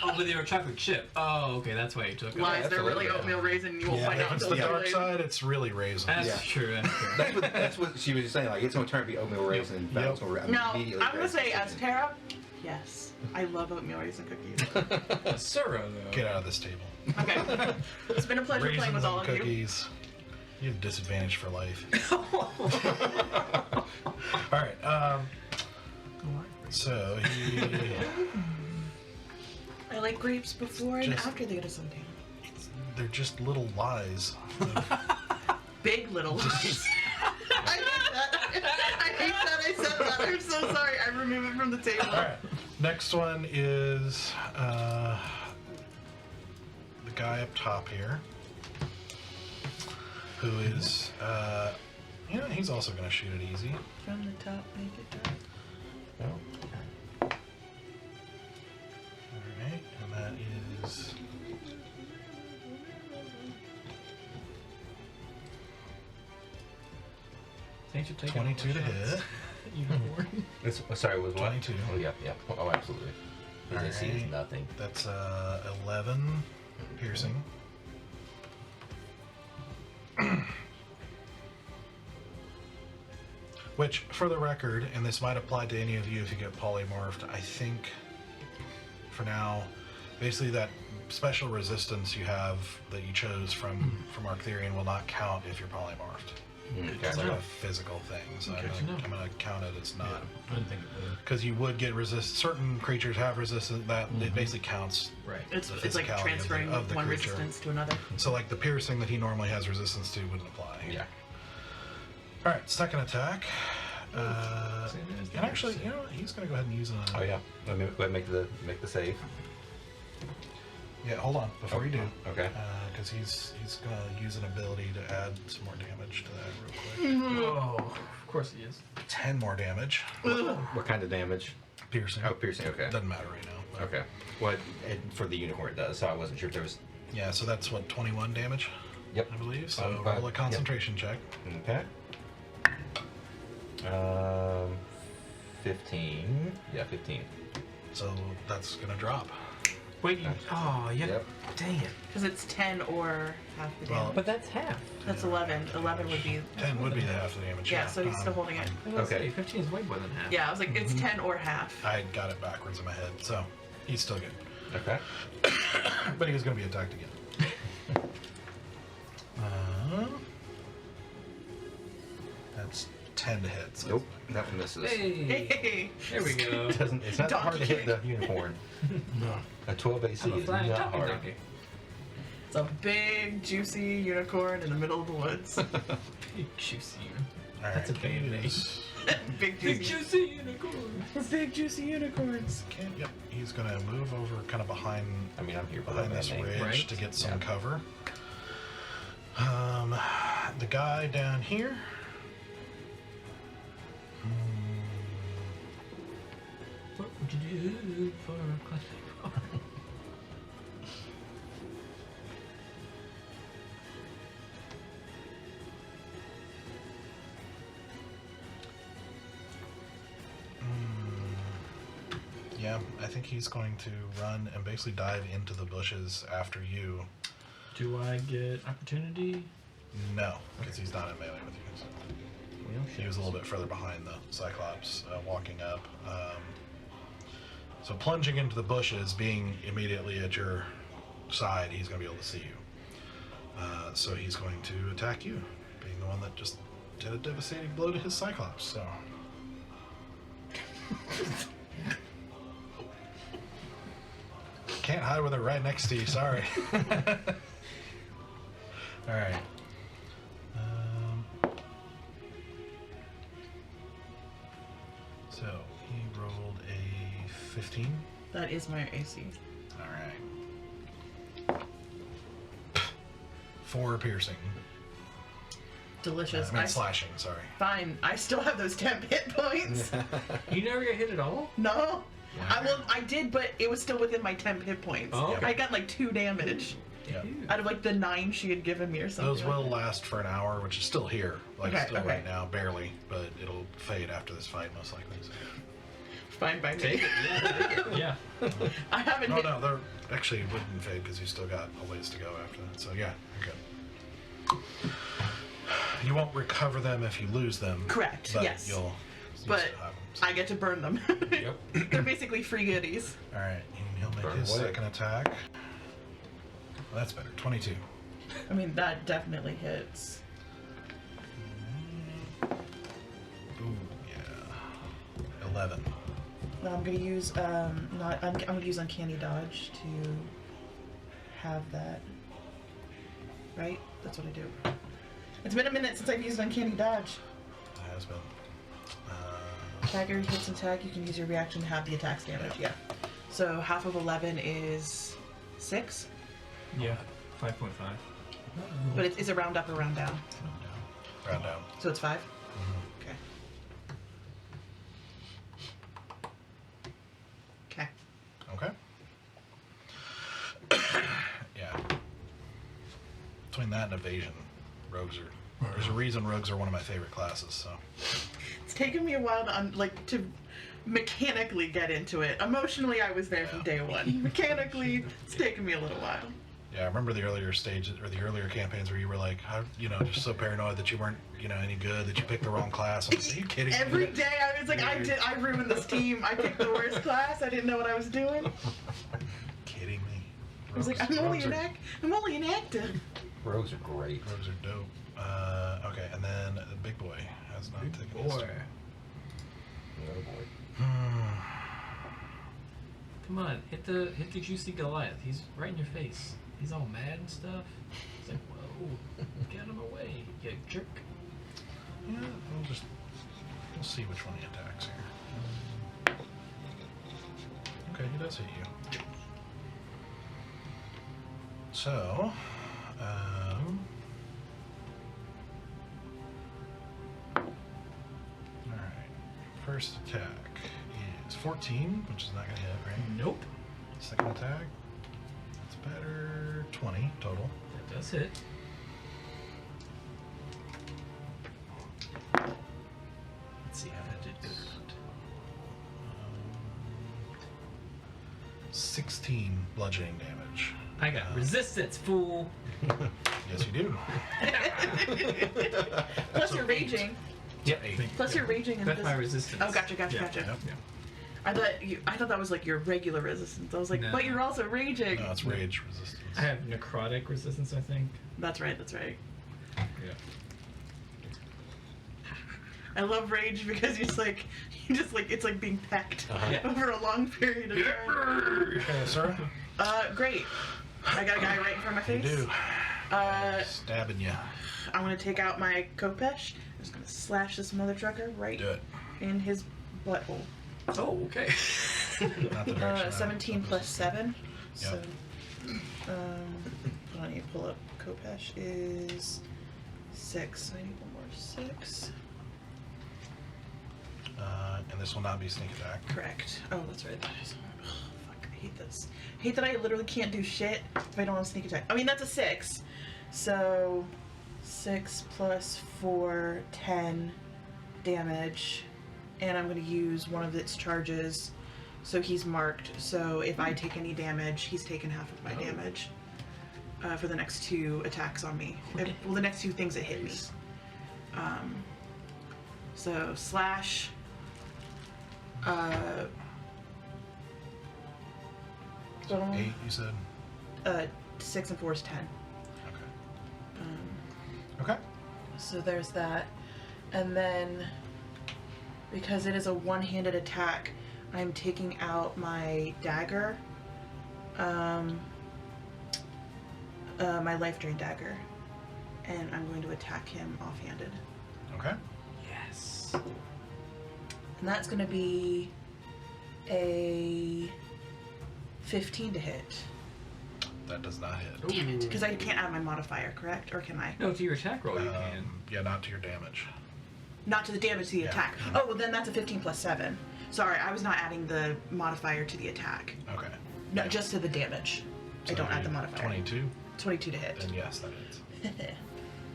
S6: Oh, with your chocolate chip. Oh, okay, that's why you took it.
S2: Lies, they're really
S3: absolutely.
S2: oatmeal raisin. You won't
S1: Yeah,
S2: find
S1: if
S2: out
S1: it's
S2: until
S1: the dark
S2: later.
S1: side, it's really raisin.
S6: That's
S3: Yeah.
S6: true, that's true.
S3: That's what she was just saying. Like, it's going to turn to be oatmeal raisin and
S1: Yep.
S3: Val's going to
S2: No,
S3: immediately.
S2: I'm gonna say
S3: raisin.
S2: as Tara, yes, I love oatmeal raisin cookies.
S6: Syrah, though.
S1: Get out of this table.
S2: Okay, it's been a pleasure playing
S1: Raisins
S2: with all
S1: and
S2: of you.
S1: cookies. You have disadvantage for life. All right. So he.
S2: I like grapes before and
S1: Just-
S2: after they get a suntan.
S1: They're just little lies.
S2: Big little lies. I hate that. I hate that I said that. I'm so sorry. I remove it from the table.
S1: All right. Next one is the guy up top here, who is, he's also going to shoot it easy.
S2: From the top, make it dark.
S1: All right, and that is.
S6: Thanks for taking
S1: 22
S6: all
S1: to
S6: the
S1: hit.
S6: shots. Unicorn.
S3: Sorry, was what?
S1: 22.
S3: Oh, yeah. Oh, absolutely. His AC is
S1: Alright.
S3: nothing.
S1: That's 11 piercing. Which, for the record, and this might apply to any of you if you get polymorphed, I think for now, basically that special resistance you have that you chose from Arcthurian will not count if you're polymorphed. It's like a physical thing, so
S6: Okay, to know.
S1: I'm gonna count it as not.
S6: I didn't think it would.
S1: Because you would get resist. Certain creatures have resistance that it basically counts.
S6: Right.
S2: It's
S1: The
S2: like
S1: physicality
S2: transferring
S1: of the
S2: one
S1: creature.
S2: resistance to another.
S1: So like the piercing that he normally has resistance to wouldn't apply.
S3: Yeah.
S1: All right, second attack.
S6: Same as the
S1: And actually,
S6: first.
S1: you know what? He's gonna go ahead and use an.
S3: Oh, yeah. Let me go ahead and make the save.
S1: Yeah, hold on before you do.
S3: Okay.
S1: Because he's gonna use an ability to add some more damage to that real quick.
S6: Oh, of course he is.
S1: 10 more damage.
S3: What kind of damage?
S1: Piercing.
S3: Oh, piercing. Okay.
S1: Doesn't matter right now. but-
S3: Okay. What for the unicorn it does? So I wasn't sure if there was.
S1: Yeah, so that's what 21 damage.
S3: Yep.
S1: I believe. So
S3: But-
S1: roll a concentration check.
S3: Okay. 15. Yeah, 15.
S1: So that's gonna drop.
S6: Wait, oh, yeah.
S3: Yep.
S6: Dang it.
S2: Because it's 10 or half the
S1: Well,
S2: damage.
S6: But that's half.
S2: That's 11. 11 would be.
S1: 10 would be the half the damage.
S2: Yeah, so he's still holding it.
S6: I was gonna
S3: Okay.
S6: say, 15 is way more than half.
S2: Yeah, I was like, it's 10 or half.
S1: I got it backwards in my head, so he's still good.
S3: Okay.
S1: But he was going to be attacked again. That's 10 to hit. So
S3: Nope. That one misses.
S6: Hey.
S2: Hey.
S6: There we go.
S3: It's not that hard to hit the
S2: Donkey
S3: unicorn.
S1: No.
S3: A 12 AC
S6: I'm a
S3: is
S6: flying
S3: not
S6: talking
S3: hard.
S6: donkey.
S2: It's a big, juicy unicorn in the middle of the woods.
S6: Big juicy.
S1: All right,
S6: That's a band name.
S2: Big,
S6: Big
S2: juicy.
S6: juicy unicorn.
S2: We're big, juicy unicorns.
S1: Yep, he's going to move over kind of behind
S3: I mean, I'm here behind
S1: this
S3: that name.
S1: ridge
S6: Right.
S1: to get some
S3: Yeah.
S1: cover. The guy down here.
S6: What would you do for a classic?
S1: Yeah, I think he's going to run and basically dive into the bushes after you.
S6: Do I get opportunity?
S1: No, because he's not in melee with you. So.
S6: Well,
S1: He was a little bit further behind the Cyclops, walking up. So plunging into the bushes, being immediately at your side, he's going to be able to see you. So he's going to attack you, being the one that just did a devastating blow to his Cyclops. So. Can't hide when they're right next to you. Sorry. All right. So he rolled a 15.
S2: That is my AC.
S1: All right. 4 piercing.
S2: Delicious.
S1: I mean slashing. Sorry.
S2: Fine. I still have those 10 hit points.
S6: You never get hit at all?
S2: No. I did, but it was still within my 10 hit points.
S6: Oh, okay.
S2: I got like 2 damage
S1: Yeah.
S2: out of like the 9 she had given me or something.
S1: Those will last for an hour, which is still here, like
S2: Okay,
S1: still
S2: okay.
S1: right now, barely, but it'll fade after this fight most likely. So.
S2: Fine by me.
S6: Take it. Yeah.
S2: I haven't
S1: No,
S2: hit.
S1: no, they're actually it wouldn't fade because you still got a ways to go after that. So yeah, you're good. You won't recover them if you lose them.
S2: Correct,
S1: But
S2: yes.
S1: you'll.
S2: But
S1: still have them, so.
S2: I get to burn them.
S6: Yep.
S2: They're basically free goodies.
S1: All right, and he'll make
S4: Burn
S1: his
S4: away.
S1: second attack. Well, that's better. 22.
S2: I mean, that definitely hits.
S1: Ooh, yeah. 11.
S2: I'm gonna use I'm gonna use Uncanny Dodge to have that. Right? That's what I do. It's been a minute since I've used Uncanny Dodge.
S1: It has been.
S2: Attacker hits and tag. You can use your reaction to have the attack's damage. Yeah. So half of 11 is 6,
S6: Yeah. 5.5.
S2: but it's a round up or round down.
S1: Round down.
S2: So it's 5.
S1: Mhm.
S2: Okay. Okay.
S1: Okay. Yeah. Between that and evasion, rogues are. There's a reason rogues are one of my favorite classes. So.
S2: It's taken me a while to to mechanically get into it. Emotionally, I was there from day one. Mechanically, it's taken me a little while.
S1: Yeah, I remember the earlier stages or the earlier campaigns where you were like, just so paranoid that you weren't, any good, that you picked the wrong class. I'm like, are you kidding
S2: Every
S1: me?
S2: day I was like, I ruined this team. I picked the worst class. I didn't know what I was doing.
S1: Kidding me?
S2: I was like, I'm only an actor.
S4: Rogues are great.
S1: Rogues are dope. Okay, and then the big boy has not taken his turn.
S4: Oh boy.
S6: Come on, hit the juicy Goliath. He's right in your face. He's all mad and stuff. It's like, whoa, get him away, you jerk.
S1: Yeah, we'll see which one he attacks here. Okay, he does hit you. So, alright. First attack is 14, which is not going to hit, right?
S6: Nope.
S1: Second attack, that's better. 20 total.
S6: That does hit.
S1: Let's see how that did good or not. 16 bludgeoning damage.
S6: I got resistance, fool.
S1: Yes, you do.
S2: Plus you're raging.
S6: Yep.
S2: Plus you're raging and
S6: That's
S2: this.
S6: my resistance.
S2: Oh, gotcha.
S1: Yep.
S6: Yeah.
S2: I thought that was like your regular resistance. I was like,
S6: No.
S2: but you're also raging.
S1: No, it's rage resistance.
S6: I have necrotic resistance, I think.
S2: That's right.
S6: Yeah.
S2: I love rage because it's like it's like being pecked
S6: Yeah.
S2: over a long period of time.
S1: Okay, sir.
S2: Great. I got a guy right in front of my
S1: You
S2: face.
S1: do. Stabbing you.
S2: I'm gonna take out my Kopesh. I'm just gonna slash this mother trucker right
S1: Do it.
S2: in his butthole.
S6: Oh, okay.
S1: Not the direction.
S2: 17 plus 7.
S1: Yep.
S2: So, hold on, I need to pull up. Kopesh is 6. I need one more 6.
S1: And this will not be sneak attack.
S2: Correct. Oh, that's right. That is. Oh, fuck, I hate this. I hate that I literally can't do shit if I don't have sneak attack. I mean, that's a 6. So, 6 plus 4, 10 damage. And I'm going to use one of its charges. So he's marked. So if I take any damage, he's taken half of my damage. For the next 2 attacks on me. Well, the next 2 things that hit me. So, slash.
S1: 8, you said?
S2: 6 and 4 is 10.
S1: Okay.
S2: So there's that. And then, because it is a one-handed attack, I'm taking out my dagger. My life drain dagger. And I'm going to attack him offhanded.
S1: Okay.
S6: Yes.
S2: And that's going to be a 15 to hit.
S1: That does not hit.
S2: Damn it. Because I can't add my modifier, correct? Or can I?
S6: No, to your attack roll you can.
S1: Yeah, not to your damage.
S2: Not to the damage, to the
S1: Yeah.
S2: attack. Oh, well then that's a 15 plus 7. Sorry, I was not adding the modifier to the attack.
S1: Okay.
S2: No, just to the damage. I don't add the modifier.
S1: 22.
S2: 22 to hit.
S1: Then yes, that hits.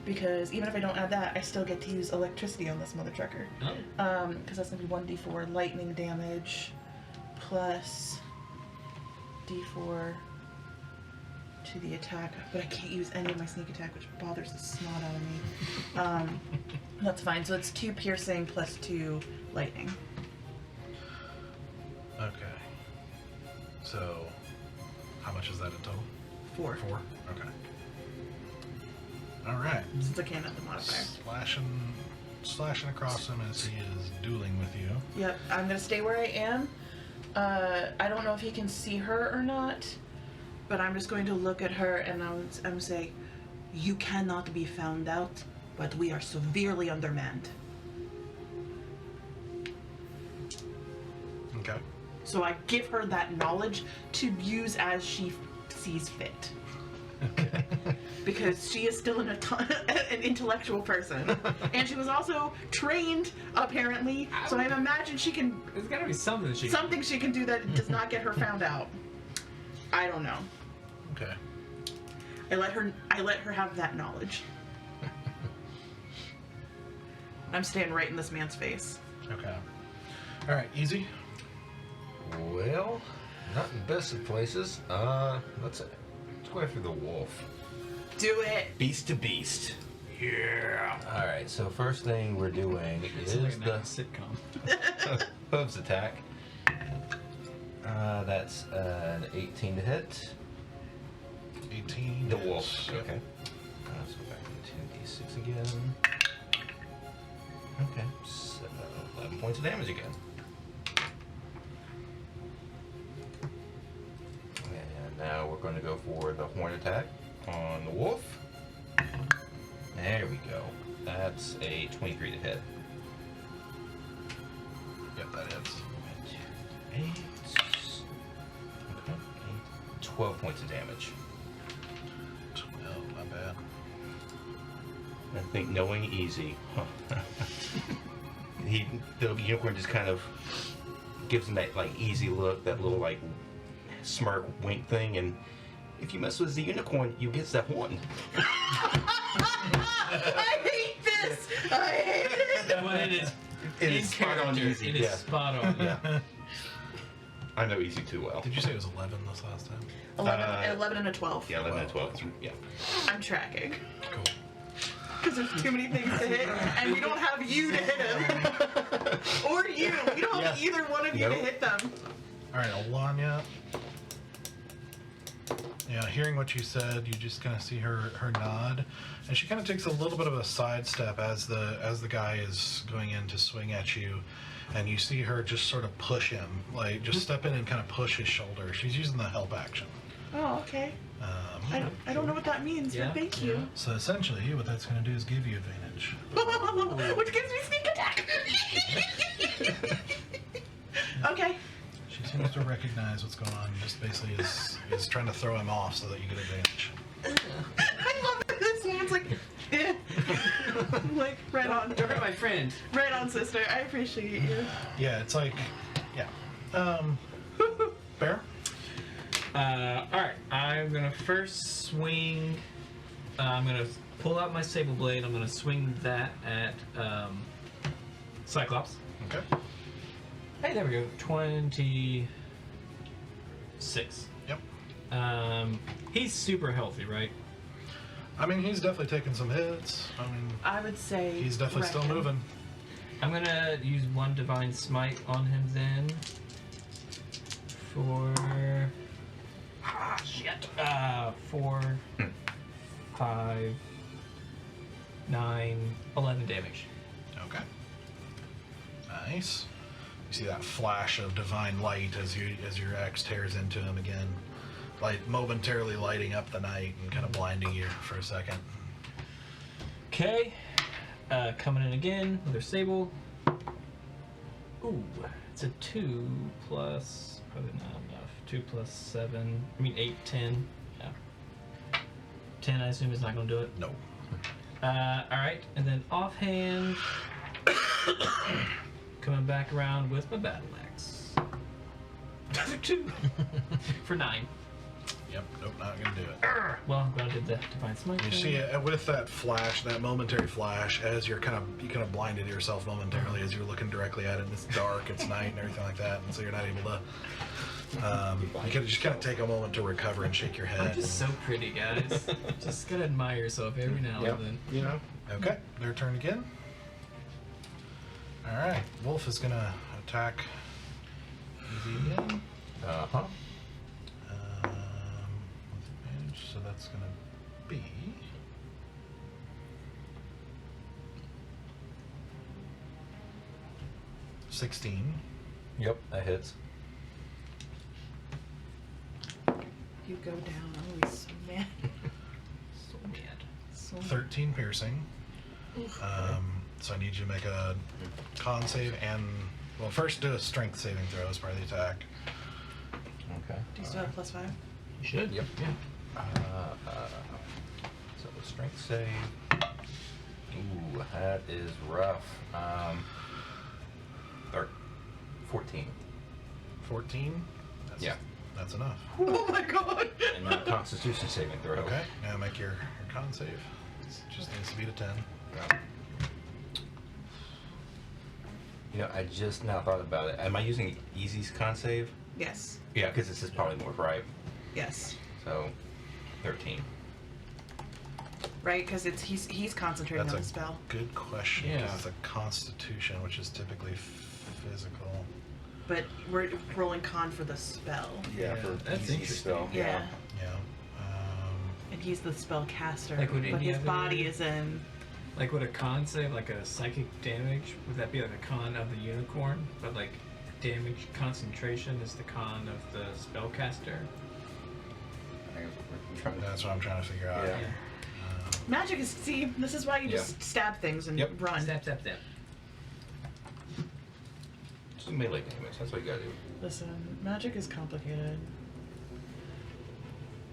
S2: Because even if I don't add that, I still get to use electricity on this mother trucker.
S6: Oh.
S2: Because that's going to be 1d4 lightning damage plus d4 to the attack. But I can't use any of my sneak attack, which bothers the snot out of me. That's fine. So it's 2 piercing plus 2 lightning.
S1: Okay. So, how much is that in total?
S2: 4.
S1: 4? Okay. Alright.
S2: Since I can't add the modifier.
S1: Slashing across him as he is dueling with you.
S2: Yep, I'm going to stay where I am. I don't know if he can see her or not, but I'm just going to look at her and I'm say, you cannot be found out, but we are severely undermanned.
S1: Okay.
S2: So I give her that knowledge to use as she sees fit.
S1: Okay.
S2: Because she is still an intellectual person. And she was also trained, apparently, so I imagine she can...
S6: There's gotta be something she
S2: Something she can do that does not get her found out. I don't know.
S1: Okay.
S2: I let her have that knowledge. I'm staying right in this man's face.
S1: Okay. Alright, easy.
S4: Well, not in the best of places. Let's go after the wolf.
S2: Do it!
S3: Beast to beast.
S1: Yeah.
S4: Alright, so first thing we're doing
S6: It's
S4: is
S6: like a
S4: the
S6: sitcom.
S4: hooves attack. That's an 18 to hit.
S1: 18.
S4: The wolf.
S1: Yep.
S4: Okay. Let's go back to 2d6 again. Okay, so 11 points of damage again. And now we're going to go for the horn attack on the wolf. There we go. That's a 23 to hit.
S1: Yep, that hits.
S4: 8. Okay, 12 points of damage.
S1: 12, not bad.
S3: I think knowing easy. The unicorn just kind of gives him that like easy look, that little like smirk wink thing, and if you mess with the unicorn, you get that horn.
S2: I hate this! I hate it!
S6: Well, it is.
S3: It
S6: in
S3: is spot on
S6: character,
S3: easy.
S6: It is
S3: Yeah.
S6: spot on.
S3: Yeah. I know easy too well.
S1: Did you say it was 11 this last time?
S2: 11 and a 12.
S3: Yeah, 11 and 12. Yeah.
S2: I'm tracking.
S1: Cool.
S2: Because there's too many things to hit, and we don't have you to hit him. Or you. We don't have either one of you
S3: Nope.
S2: to hit them.
S1: Alright, Alanya. Yeah, hearing what you said, you just kind of see her nod, and she kind of takes a little bit of a sidestep as the guy is going in to swing at you, and you see her just sort of push him, like just step in and kind of push his shoulder. She's using the help action.
S2: Oh, okay. I don't know what that means,
S6: Yeah,
S2: but thank you.
S1: So essentially, what that's going to do is give you advantage.
S2: Which gives me sneak attack. Okay.
S1: She seems to recognize what's going on. Just basically is trying to throw him off so that you get advantage.
S2: I love that this woman's like, eh. Like, right on.
S6: Don't hurt my friend.
S2: Right on, sister. I appreciate you.
S1: Yeah, it's like, yeah. Bear.
S6: Alright, I'm gonna first swing. I'm gonna pull out my sable blade. I'm gonna swing that at Cyclops.
S1: Okay.
S6: Hey, there we go. 26.
S1: Yep.
S6: He's super healthy, right?
S1: I mean, he's definitely taking some hits. I mean,
S2: I would say
S1: he's definitely still
S2: reckon.
S1: moving.
S6: I'm gonna use one divine smite on him then. For 4, 5, 9, 11 damage.
S1: Okay. Nice. You see that flash of divine light as your axe tears into him again, momentarily lighting up the night and kind of blinding you for a second.
S6: Okay. Coming in again with their sable. Ooh, it's a 2 plus, probably not enough. 2 plus 7, 8, 10. Yeah. 10, I assume, is not going to do it.
S1: No.
S6: Alright, and then offhand, coming back around with my battle axe. Another 2 for 9.
S1: Yep. Nope. Not gonna do it.
S6: Well, I'm glad I did the Divine Smite.
S1: You see, with that flash, that momentary flash, as you kind of blinded yourself momentarily as you're looking directly at it. And it's dark, it's night, and everything like that, and so you're not able to. You can just kind of take a moment to recover and shake your head.
S6: I'm just so pretty, guys. Just gotta admire yourself every now and then.
S4: You know.
S1: Okay, their turn again. All right, Wolf is gonna attack Easy again.
S4: Uh-huh.
S1: With advantage, so that's gonna be 16.
S4: Yep, that hits.
S2: You go down. Always so mad.
S6: So mad.
S2: So
S1: 13 piercing. So I need you to make a con save and, well, first do a strength saving throw as part of the attack.
S4: Okay.
S2: Do you still have +5?
S6: You should.
S4: Yep.
S6: Yeah.
S4: So the strength save. Ooh, that is rough. 14.
S1: 14?
S4: Yeah.
S1: That's enough.
S2: Oh my god!
S4: And then Constitution saving throw.
S1: Okay, now make your con save. It just needs to beat a 10.
S4: You know, I just now thought about it. Am I using Easy's con save?
S2: Yes.
S4: Yeah, because this is polymorph, right?
S2: Yes.
S4: So, 13.
S2: Right, because he's concentrating
S1: That's
S2: on
S1: a
S2: the spell.
S1: good question.
S6: Yeah.
S1: Because it's a constitution, which is typically physical.
S2: But we're rolling con for the spell.
S6: Yeah, that's
S4: easy
S6: interesting.
S4: spell.
S2: Yeah.
S1: Yeah.
S2: And he's the spell caster.
S6: Like, would
S2: but
S6: any
S2: his
S6: other-
S2: body is in.
S6: Like, would a con save, like a psychic damage, would that be like a con of the unicorn? But like, damage concentration is the con of the spellcaster?
S1: That's what I'm trying to figure out.
S4: Yeah.
S2: Magic is. See, this is why you just stab things and
S4: Yep.
S2: run.
S6: Stab, stab, stab.
S4: Just melee damage. That's what you gotta do.
S2: Listen, magic is complicated.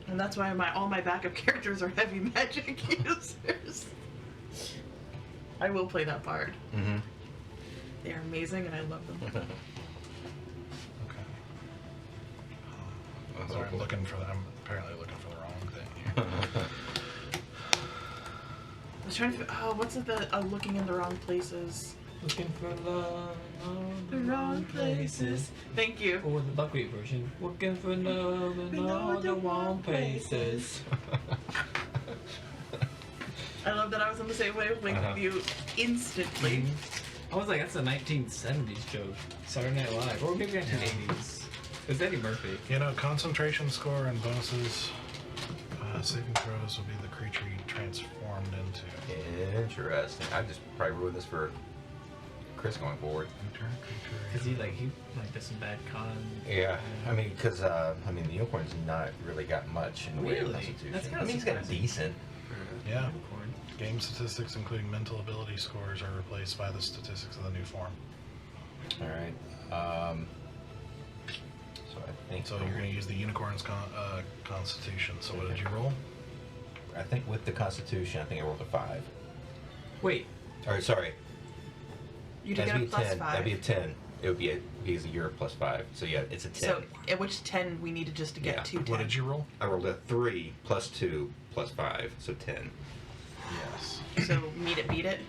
S2: And that's why all my backup characters are heavy magic users. I will play that part.
S4: Mm-hmm.
S2: They are amazing and I love them.
S1: Okay. Sorry, I'm looking for I'm apparently looking for the wrong thing here.
S2: I was trying to what's it that looking in the wrong places?
S6: Looking for love in
S2: The wrong places. Thank you.
S6: Or the buckwheat version. Looking for love in all the wrong places.
S2: I love that I was on the same wavelength with you instantly.
S6: I was like, that's a 1970s joke. Saturday Night Live. Or maybe 1980s. It was Eddie Murphy.
S1: You know, concentration score and bonuses, saving throws will be the creature you transformed into.
S4: Interesting. I just probably ruined this for Chris going forward.
S6: Because he does some bad con.
S4: Yeah, I mean, because the unicorn's not really got much in the way of
S6: Really?
S4: Constitution.
S6: That's kinda
S4: I mean, he's got
S6: surprising.
S4: decent.
S1: Yeah.
S6: Unicorn.
S1: Game statistics, including mental ability scores, are replaced by the statistics of the new form.
S4: All right. So I think.
S1: So you're going to use the unicorn's constitution. So what did you roll?
S4: I think with the Constitution, I think I rolled a 5.
S6: Wait,
S4: Or sorry,
S2: You did
S4: that'd
S2: get
S4: be
S2: a
S4: a 10.
S2: +5.
S4: That'd be a 10. It would be because you're +5. So yeah, it's a 10.
S2: So at which 10 we needed just to get
S4: Yeah.
S2: to 10.
S1: What did you roll?
S4: I rolled a 3 + 2 + 5, so 10.
S1: Yes.
S2: So meet it, beat it.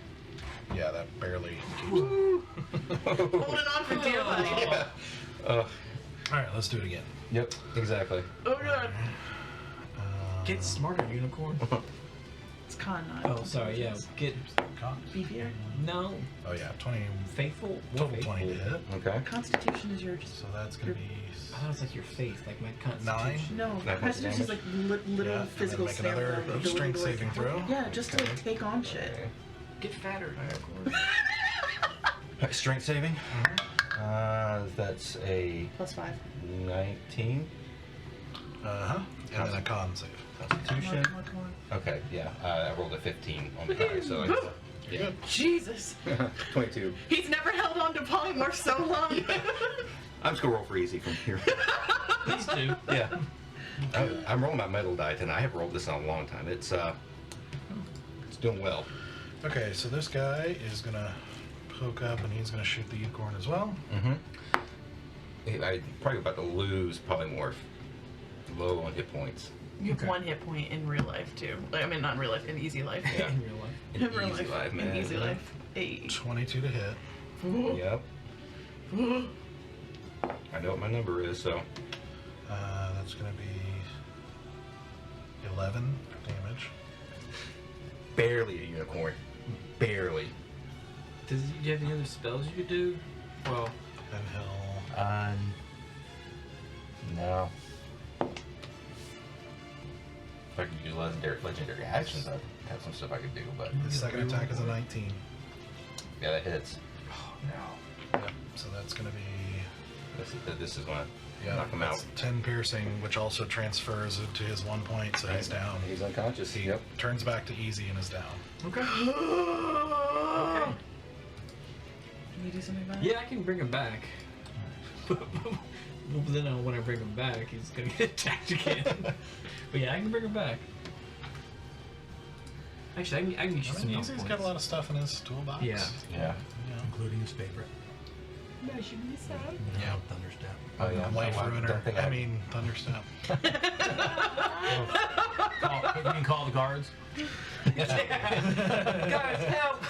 S1: Yeah, that barely.
S2: Woo! Holding on for dear life.
S1: All right, let's do it again.
S4: Yep, exactly.
S2: Oh god.
S6: get smarter, unicorn.
S2: It's con, not.
S6: Oh, sorry. Yeah, get
S1: Con.
S2: Beefier.
S6: no
S1: Oh yeah, 20.
S6: faithful.
S1: Total
S6: faithful.
S1: 20 to hit.
S4: Okay.
S2: Constitution is yours.
S1: So that's gonna be
S6: I thought it was like your faith, like my constitution.
S2: No,
S4: That points of
S2: Constitution is like literal
S1: Yeah, and then
S2: physical
S1: make
S2: stamina.
S1: another
S2: ability
S1: strength
S2: to, like,
S1: saving throw.
S2: Yeah, just to like, take on shit.
S4: Okay.
S6: Get fatter.
S4: Alright, strength saving. That's a
S2: +5.
S4: 19
S1: Uh-huh. And then a con save.
S4: Constitution.
S2: Come on.
S4: Okay, yeah. I rolled a 15 on the die, so
S1: Yeah.
S2: Jesus.
S4: 22.
S2: He's never held on to polymorph so long.
S4: I'm just gonna roll for easy from here.
S6: Please do.
S4: Yeah. I'm rolling my metal die tonight. I haven't rolled this in a long time. It's doing well.
S1: Okay, so this guy is gonna poke up and he's gonna shoot the unicorn as well.
S4: Mm-hmm. I'm probably about to lose polymorph. Low on hit points.
S2: You have
S6: Okay.
S2: 1 hit point in real life too. Like, I mean, not in real life, in easy life.
S4: Yeah.
S6: In real life.
S4: In
S2: In real
S4: easy life, man.
S2: In easy life. Hey.
S1: 22 to hit.
S4: Yep. I know what my number is, so.
S1: That's gonna be 11 damage.
S4: Barely a unicorn. Barely.
S6: Do you have any other spells you could do? Well,
S1: And he'll
S4: No. If I could use legendary actions, I'd have some stuff I could do, but
S1: his second attack is a 19.
S4: yeah, that hits.
S1: Yep. So that's gonna be
S4: This is gonna knock him out.
S1: that's 10 piercing, which also transfers to his 1 point, so he's down.
S4: He's unconscious.
S1: He turns back to easy and is down.
S6: okay. Okay.
S2: Can you do something about it?
S6: Yeah, I can bring him back. But then when I bring him back, he's gonna get attacked again. But yeah, I can bring him back. Actually, I can get you
S1: I
S6: some
S1: mean,
S6: health
S1: he's got
S6: points.
S1: a lot of stuff in his toolbox.
S6: Yeah.
S4: Yeah.
S5: Including his favorite.
S1: Yeah.
S5: Thunderstep.
S4: Oh yeah.
S1: I'm Life
S4: I
S1: Ruiner.
S4: don't think
S1: I mean, Thunderstep.
S5: You can call the guards.
S6: Guys, help!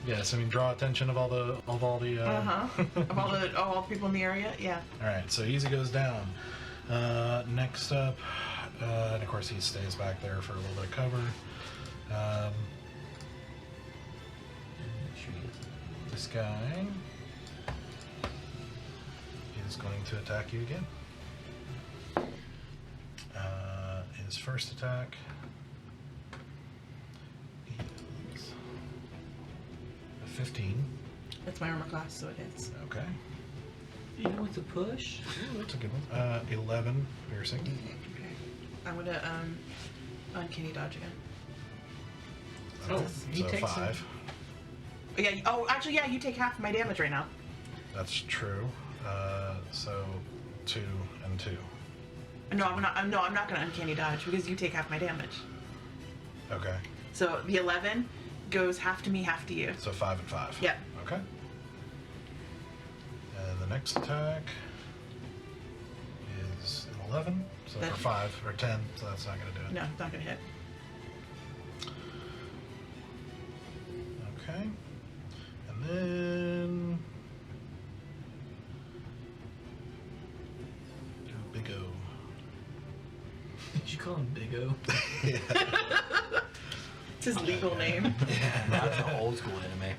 S1: Yes, I mean, draw attention of all the
S2: Of all the people in the area? Yeah.
S1: All right, so easy goes down. Next up, and of course he stays back there for a little bit of cover. This guy is going to attack you again. His first attack is a 15.
S2: That's my armor class, so it hits.
S1: Okay.
S6: You know what's a push?
S1: Ooh, that's a good one. 11 piercing.
S2: Okay. I'm gonna uncanny dodge again.
S6: Oh, he
S1: so
S6: takes
S1: 5.
S2: Yeah. Oh, actually, yeah. You take half my damage right now.
S1: That's true. So 2 and 2.
S2: No, I'm not. I'm not gonna uncanny dodge because you take half my damage.
S1: Okay.
S2: So the 11 goes half to me, half to you.
S1: So 5 and 5.
S2: Yep.
S1: Okay. And the next attack is an 11. So
S2: That-
S1: for 5 or 10. So that's not going to do it.
S2: No, it's not gonna hit.
S1: Okay. And then Big O.
S6: Did you call him Big O?
S2: It's his legal name.
S5: That's an old school anime.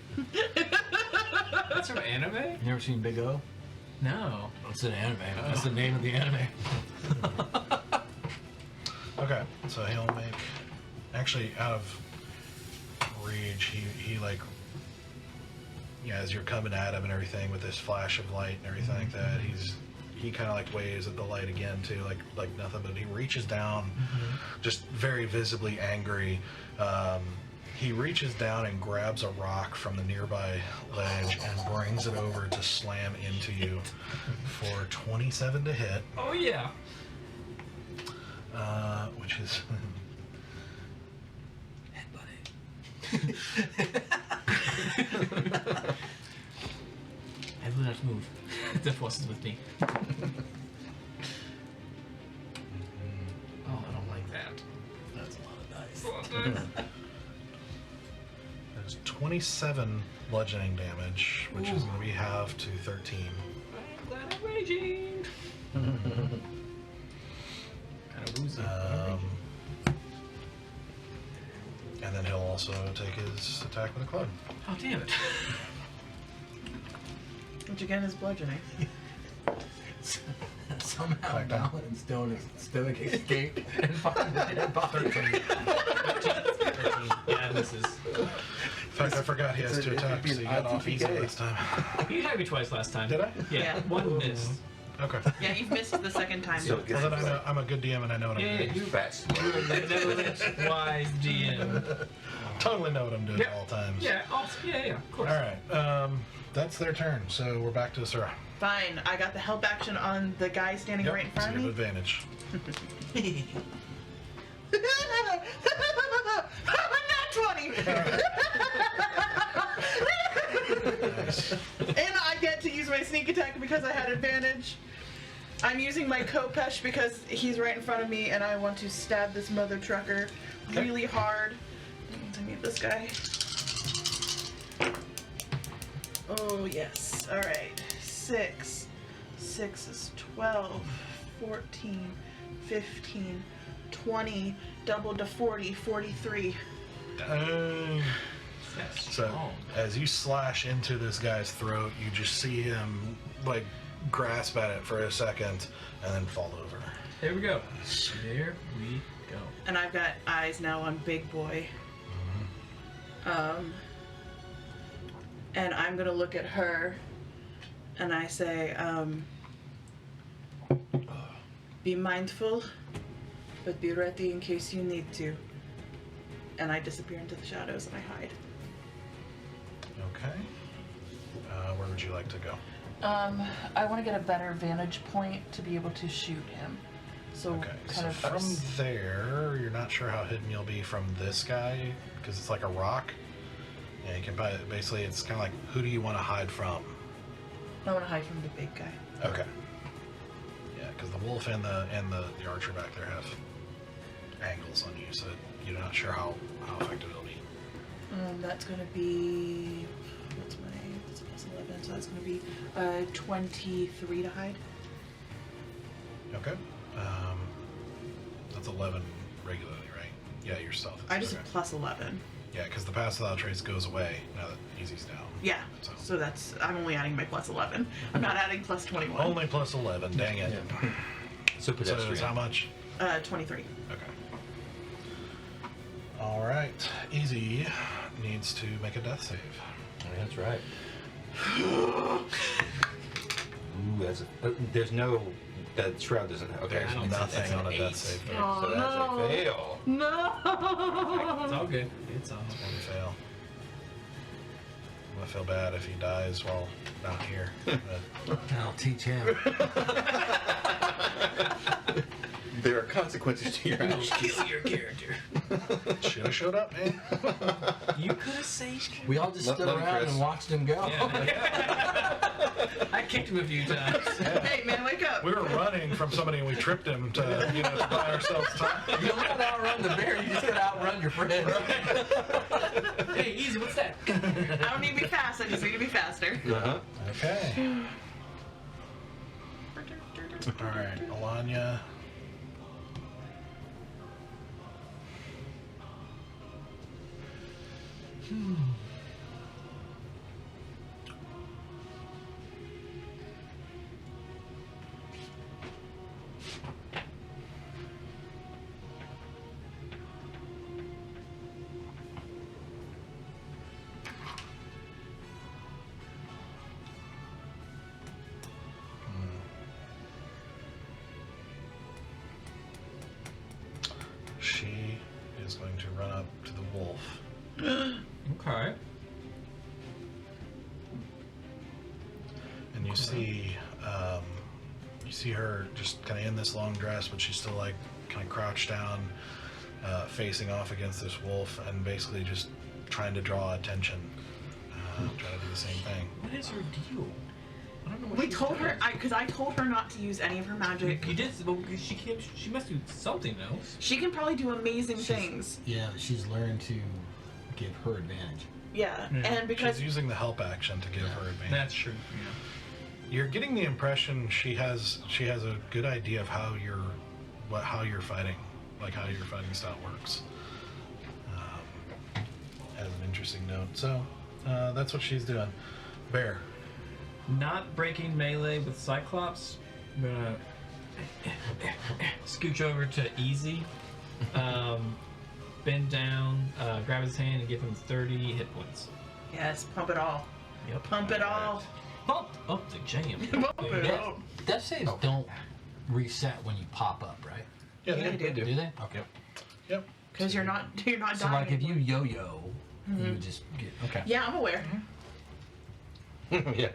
S6: That's from anime?
S5: You never seen Big O?
S6: No.
S5: It's an anime. That's the name of the anime.
S1: Okay. So he'll make. Actually, out of rage, he like. Yeah, as you're coming at him and everything with this flash of light and everything like that, he kind of like waves at the light again too, like nothing. But he reaches down, just very visibly angry. He reaches down and grabs a rock from the nearby ledge and brings it over to slam into you for 27 to hit,
S6: Oh yeah.
S1: which is
S6: I have the next move. That wasn't with me. Oh, I don't like that.
S5: That's a lot of dice.
S1: there's 27 bludgeoning damage, which is going to be halved to 13.
S6: I'm glad I'm raging. Kind of woozy.
S1: also take his attack with a club.
S6: Oh, damn it.
S2: Which again is bludgeoning.
S5: Somehow
S1: Fact,
S5: Balin and Stoic escaped and found the dead body.
S6: 13. Yeah, this is.
S1: In fact, I forgot he has
S4: It's a-
S1: two
S4: it'd
S1: attacks,
S4: be
S1: so
S4: an
S1: you got off easy
S4: ITPK.
S1: last time.
S6: You had me twice last time.
S1: Did I?
S6: Yeah,
S2: Yeah.
S6: one missed.
S1: Okay.
S2: Yeah, you've missed the second time.
S4: So it
S1: Well,
S4: gets
S1: then I'm a good DM and I know what I'm
S6: Yeah,
S1: doing.
S6: you
S4: fast.
S6: wise DM.
S1: Totally know what I'm doing
S6: Yep.
S1: at all times.
S6: Yeah, also, yeah, of course.
S1: All right. That's their turn. So we're back to Sarah.
S2: Fine, I got the help action on the guy standing right in
S1: So
S2: front
S1: you
S2: of
S1: have
S2: me.
S1: advantage.
S2: Not 20!
S1: Nice.
S2: And I get to use my sneak attack because I had advantage. I'm using my Kopesh because he's right in front of me and I want to stab this mother trucker really hard. That means I need this guy. Oh, yes. Alright. 6. 6 is 12, 14, 15, 20, doubled to 40, 43.
S1: Dang.
S6: That's
S1: So
S6: strong.
S1: as you slash into this guy's throat, you just see him like grasp at it for a second and then fall over.
S6: There we go. There we go.
S2: And I've got eyes now on Big Boy. And I'm gonna look at her and I say, be mindful, but be ready in case you need to. And I disappear into the shadows and I hide.
S1: Okay. Where would you like to go?
S2: I want to get a better vantage point to be able to shoot him. So
S1: Okay.
S2: kind
S1: So
S2: of
S1: from there, you're not sure how hidden you'll be from this guy because it's like a rock. Yeah, you can basically. It's kind of like who do you want to hide from?
S2: I want to hide from the big guy.
S1: Okay. Yeah, because the wolf and the archer back there have angles on you, so you're not sure how effective it'll be.
S2: That's gonna be that's plus 11, so that's gonna be 23 to hide.
S1: Okay. That's 11 regularly, right? Yeah, your stealth.
S2: I just
S1: okay.
S2: have plus 11.
S1: Yeah, because the pass without trace goes away now that Easy's down.
S2: Yeah.
S1: So
S2: So that's I'm only adding my plus 11. I'm not adding plus 21.
S1: only plus 11. Dang it.
S3: So
S1: So it's
S3: pedestrian.
S1: how much?
S2: 23.
S1: Okay. All right. Easy needs to make a death save.
S3: That's right. Ooh, that's there's no. The shroud doesn't. Okay,
S6: Yeah, I
S3: so
S6: don't
S3: that's
S1: Nothing
S3: an
S1: on a
S3: 8.
S1: death save.
S3: Okay,
S2: Oh,
S3: so that's
S2: no.
S3: a fail.
S2: No.
S6: It's all good. It's all
S1: It's gonna fail. I'm gonna feel bad if he dies while not here. But
S5: I'll teach him.
S4: There are consequences to your actions.
S5: Kill your character.
S1: should have showed up, man.
S6: You could have saved him.
S5: We all just
S4: Let-
S5: stood
S4: let him,
S5: around
S4: Chris.
S5: and watched him go.
S6: I kicked him a few times.
S2: Hey man, wake up.
S1: We were running from somebody and we tripped him to to buy ourselves time.
S5: You don't gotta outrun the bear, you just gotta outrun your friend.
S6: Hey, easy, what's that?
S2: I don't need to be fast. I just need to be faster.
S3: Uh-huh.
S1: Okay. All right, Alanya. She is going to run up to the wolf.
S6: Okay.
S1: And you see her just kind of in this long dress, but she's still like kind of crouched down, facing off against this wolf, and basically just trying to draw attention, trying to do the same thing.
S6: What is her deal? I don't know what
S2: We
S6: she
S2: told her,
S6: does.
S2: because I told her not to use any of her magic.
S6: You did, but she can't. She must do something else.
S2: She can probably do amazing things.
S5: Yeah, she's learned to give her advantage.
S2: Yeah,
S6: Yeah.
S2: and because
S1: She's using the help action to give her advantage.
S6: That's true.
S1: You're getting the impression she has a good idea of how you're fighting, like how your fighting style works. has an interesting note. So that's what she's doing. Bear.
S6: Not breaking melee with Cyclops. I'm gonna scooch over to Easy, bend down, grab his hand, and give him 30 hit points.
S2: Yes, pump it all.
S6: Yep.
S2: Pump it all.
S6: Pump up the jam.
S2: Pump it all.
S5: Death saves don't reset when you pop up, right?
S1: Yeah,
S2: Yeah,
S1: they
S2: they
S1: do.
S5: Do they? Okay.
S1: Yep.
S2: Because you're not dying.
S5: So like if you
S2: anymore.
S5: yo-yo, you just get okay.
S2: Yeah, I'm aware.
S4: Yeah.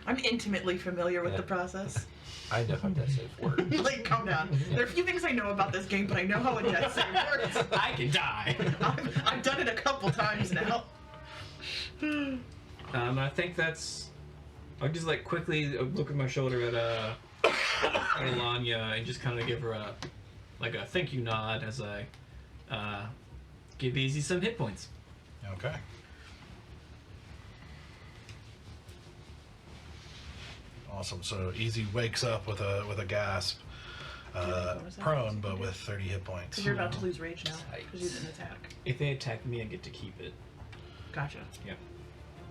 S2: I'm intimately familiar with the process.
S4: I know how death saves work.
S2: Like, calm down. There are a few things I know about this game, but I know how a death save works.
S6: I can die.
S2: I've done it a couple times now.
S6: I think that's. I'll just like quickly look at my shoulder at Alanya and just kind of give her a thank you nod as I give Easy some hit points.
S1: Okay. Awesome. So Easy wakes up with a gasp, prone, but with 30 hit points.
S2: Because you're about to lose rage now. Because you didn't attack.
S6: If they attack me, I get to keep it.
S2: Gotcha.
S6: Yeah.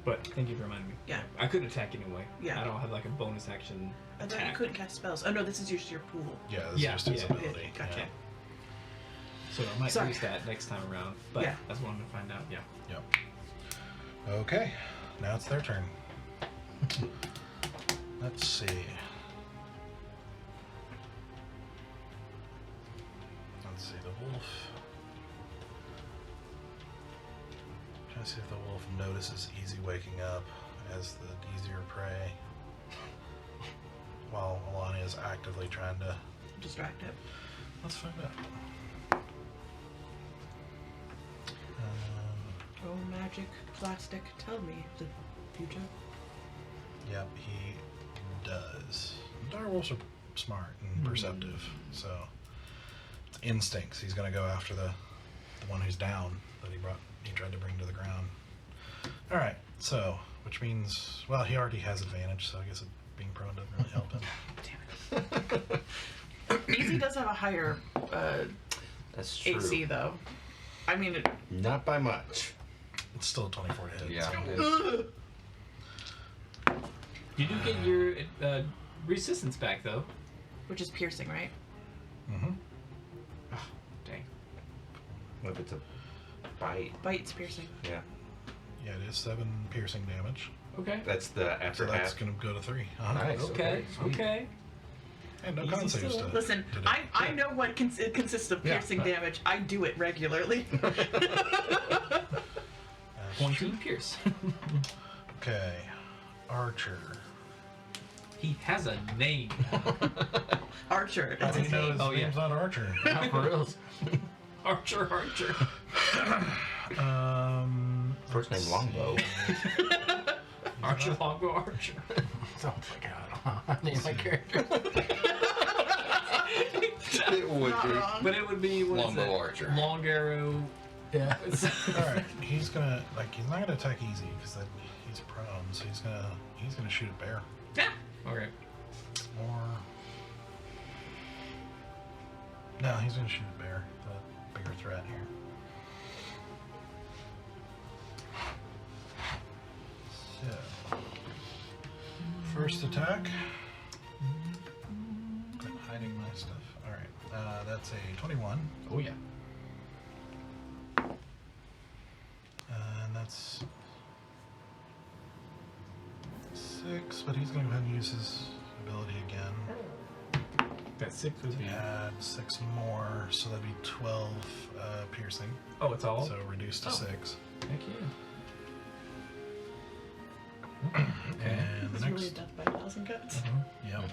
S6: But thank you for reminding me.
S2: Yeah.
S6: I could attack anyway.
S2: Yeah.
S6: I don't have like a bonus action.
S2: I thought you
S6: attack.
S2: couldn't cast spells. Oh no, this is just your pool.
S1: Yeah, this
S6: Yeah,
S1: is just his
S6: yeah.
S1: ability.
S2: Gotcha.
S1: Yeah.
S6: So I might
S2: Sorry.
S6: use that next time around. But
S2: Yeah.
S6: that's what I'm gonna find out. Yeah.
S1: Yep. Okay. Now it's their turn. Let's see. Let's see, the wolf. Trying to see if the wolf notices Easy waking up as the easier prey, while Alani is actively trying to.
S2: Distract it.
S1: Let's find out.
S2: Oh, magic, plastic, tell me the future.
S1: Yep, he does. Direwolves are smart and perceptive, so it's instincts. He's gonna go after the one who's down that he tried to bring to the ground. All right, so which means, well, he already has advantage, so I guess being prone doesn't really help him.
S2: Damn it. Easy does have a higher
S4: That's true.
S2: AC though. I mean,
S4: Not by much.
S1: It's still a 24 hit.
S4: Yeah.
S1: so-
S6: You do get your resistance back though.
S2: which is piercing, right?
S1: Mhm.
S6: Oh, dang.
S3: What if it's a bite?
S2: Bite's piercing.
S3: Yeah.
S1: Yeah, it is 7 piercing damage,
S6: Okay.
S3: That's the after
S1: so that's
S3: half.
S1: gonna go to 3.
S3: Nice.
S6: Okay.
S3: sweet.
S6: Okay.
S1: And no
S6: Easy
S1: con saves
S6: still.
S1: to.
S2: Listen,
S1: to do.
S2: I know what it consists of
S1: Yeah.
S2: piercing damage. I do it regularly.
S1: That's
S6: Pointy
S1: true.
S6: Pierce.
S1: Okay, Archer.
S6: He has a name.
S2: Archer.
S1: How
S2: That's
S1: do
S2: his
S1: you know
S2: name.
S1: his
S6: Oh, yeah.
S1: name's not Archer?
S5: For real.
S6: Archer.
S3: First name Longbow.
S6: Archer Longbow Archer.
S5: Sounds like I name my character.
S4: It would
S2: Not
S4: be.
S2: wrong.
S6: But it would be what is
S4: Longbow
S6: it?
S4: Archer.
S6: Long arrow.
S5: Yeah.
S1: Alright, he's gonna, he's not gonna attack Easy because he's prone, so he's gonna shoot at Bear.
S6: Yeah. Okay.
S1: Or. No, he's gonna shoot at Bear, the bigger threat here. So. First attack. Quit hiding my stuff. Alright, that's a 21.
S5: Oh yeah.
S1: And that's 6, but he's going to go ahead and use his ability again.
S6: That's 6 was the.
S1: Add 6 more, so that'd be 12 piercing.
S6: Oh, it's all.
S1: So reduced to
S6: Oh.
S1: 6.
S6: Heck yeah.
S1: And
S2: It's
S1: the
S2: really a
S1: next.
S2: death by 1,000 cuts.
S1: Yep.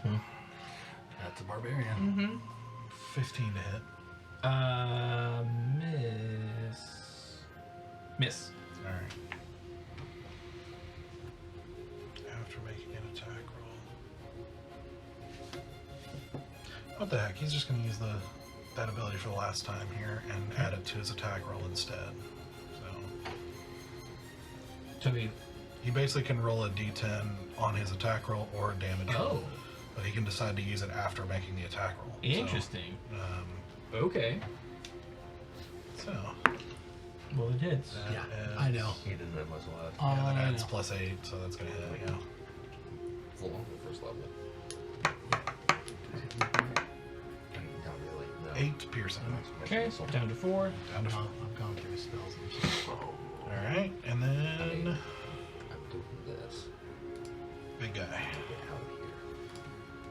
S5: That's a barbarian.
S2: Mm-hmm.
S1: 15 to hit.
S6: Miss.
S1: Alright. After making an attack roll. What the heck? He's just going to use that ability for the last time here and add it to his attack roll instead. So.
S6: To me.
S1: He basically can roll a d10 on his attack roll or a damage roll,
S6: Oh.
S1: but he can decide to use it after making the attack roll.
S6: Interesting.
S1: So,
S6: Okay.
S1: So.
S6: Well, it hits.
S1: that
S5: Yeah,
S1: is-
S5: I know.
S3: He didn't have much left.
S6: Oh,
S1: Yeah, that
S6: I
S1: adds
S6: know.
S1: +8, so that's gonna hit. Yeah.
S4: Full on the first level.
S3: Not really. No.
S1: 8 piercing.
S6: Okay, down to 4.
S1: Down to 4.
S5: I've gone through spells and shit.
S1: All right, and then
S3: I'm doing this.
S1: big guy.
S3: Get out of here.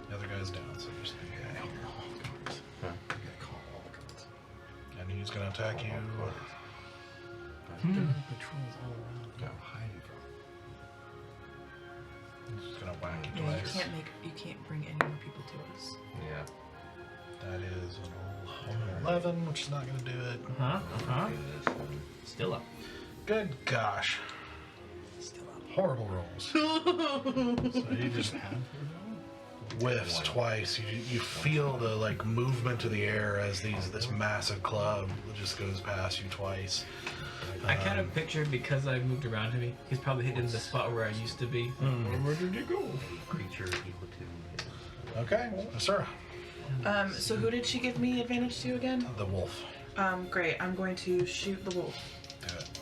S1: The other guy's down, so just big guy.
S3: Huh?
S5: I gotta call all cards.
S1: And he's gonna attack you.
S5: There are patrols all around.
S3: Yeah.
S5: We're hiding from.
S1: He's just gonna whack you
S2: Yeah,
S1: twice.
S2: you can't bring any more people to us.
S3: Yeah.
S1: That is an 11, which is not gonna do it.
S3: Do this one.
S6: Still up.
S1: Good gosh.
S5: Still up.
S1: Horrible rolls. So you just whiffs twice. You feel the like movement of the air as this massive club just goes past you twice.
S6: I kind of pictured, because I moved around him, he's probably hitting the spot where I used to be. Where did you go?
S3: A creature equal to.
S1: Okay, Sarah.
S2: So who did she give me advantage to again?
S1: The wolf.
S2: Great. I'm going to shoot the wolf.
S1: Do it.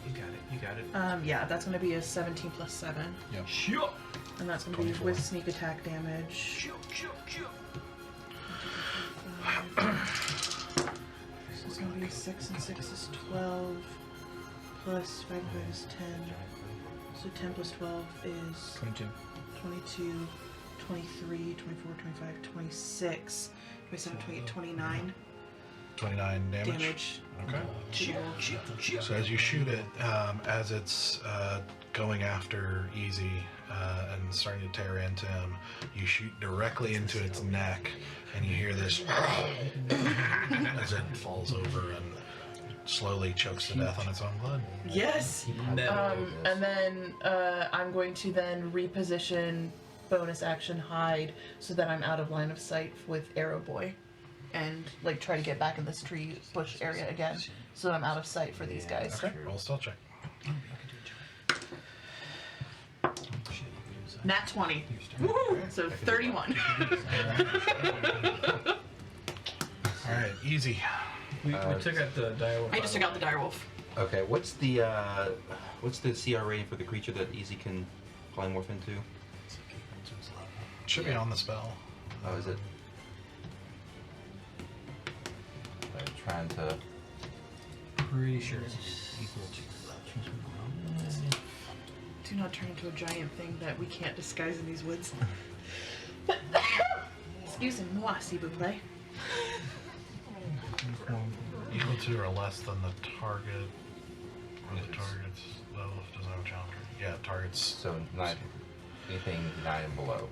S6: You got it. You got it.
S2: Yeah, that's going to be a 17 plus 7.
S1: Yep.
S6: Shoot!
S2: And that's going to be
S1: 24.
S2: with sneak attack damage.
S6: Shoot!
S2: So it's going to be 6 and 6 is 12. Plus 5 and 5 is 10. So 10 plus 12 is
S6: 22.
S2: 22, 23, 24, 25, 26, 27, 28, 29
S1: 29 damage.
S2: damage.
S1: Okay.
S2: To the wolf.
S1: So as you shoot it, as it's going after Easy and starting to tear into him, you shoot directly into its neck, and you hear this as it falls over and slowly chokes to death on its own blood.
S2: Yes. And then I'm going to then reposition bonus action hide so that I'm out of line of sight with Arrow Boy, and like try to get back in this tree bush area again so that I'm out of sight for these guys.
S1: Okay, roll stealth check.
S2: Nat 20. Woo! So 31.
S1: All right, Easy.
S6: We took out the direwolf.
S2: I just took out the direwolf.
S3: Okay, what's the CR rating for the creature that Easy can polymorph into?
S1: Should be on the spell.
S3: Oh, is it? I'm trying to.
S6: Pretty sure.
S2: Do not turn into a giant thing that we can't disguise in these woods. Excusez-moi, s'il vous plaît.
S1: Equal to or less than the target. Or the target's level if it doesn't have a challenge. Yeah, target's.
S3: So not anything 9 and below.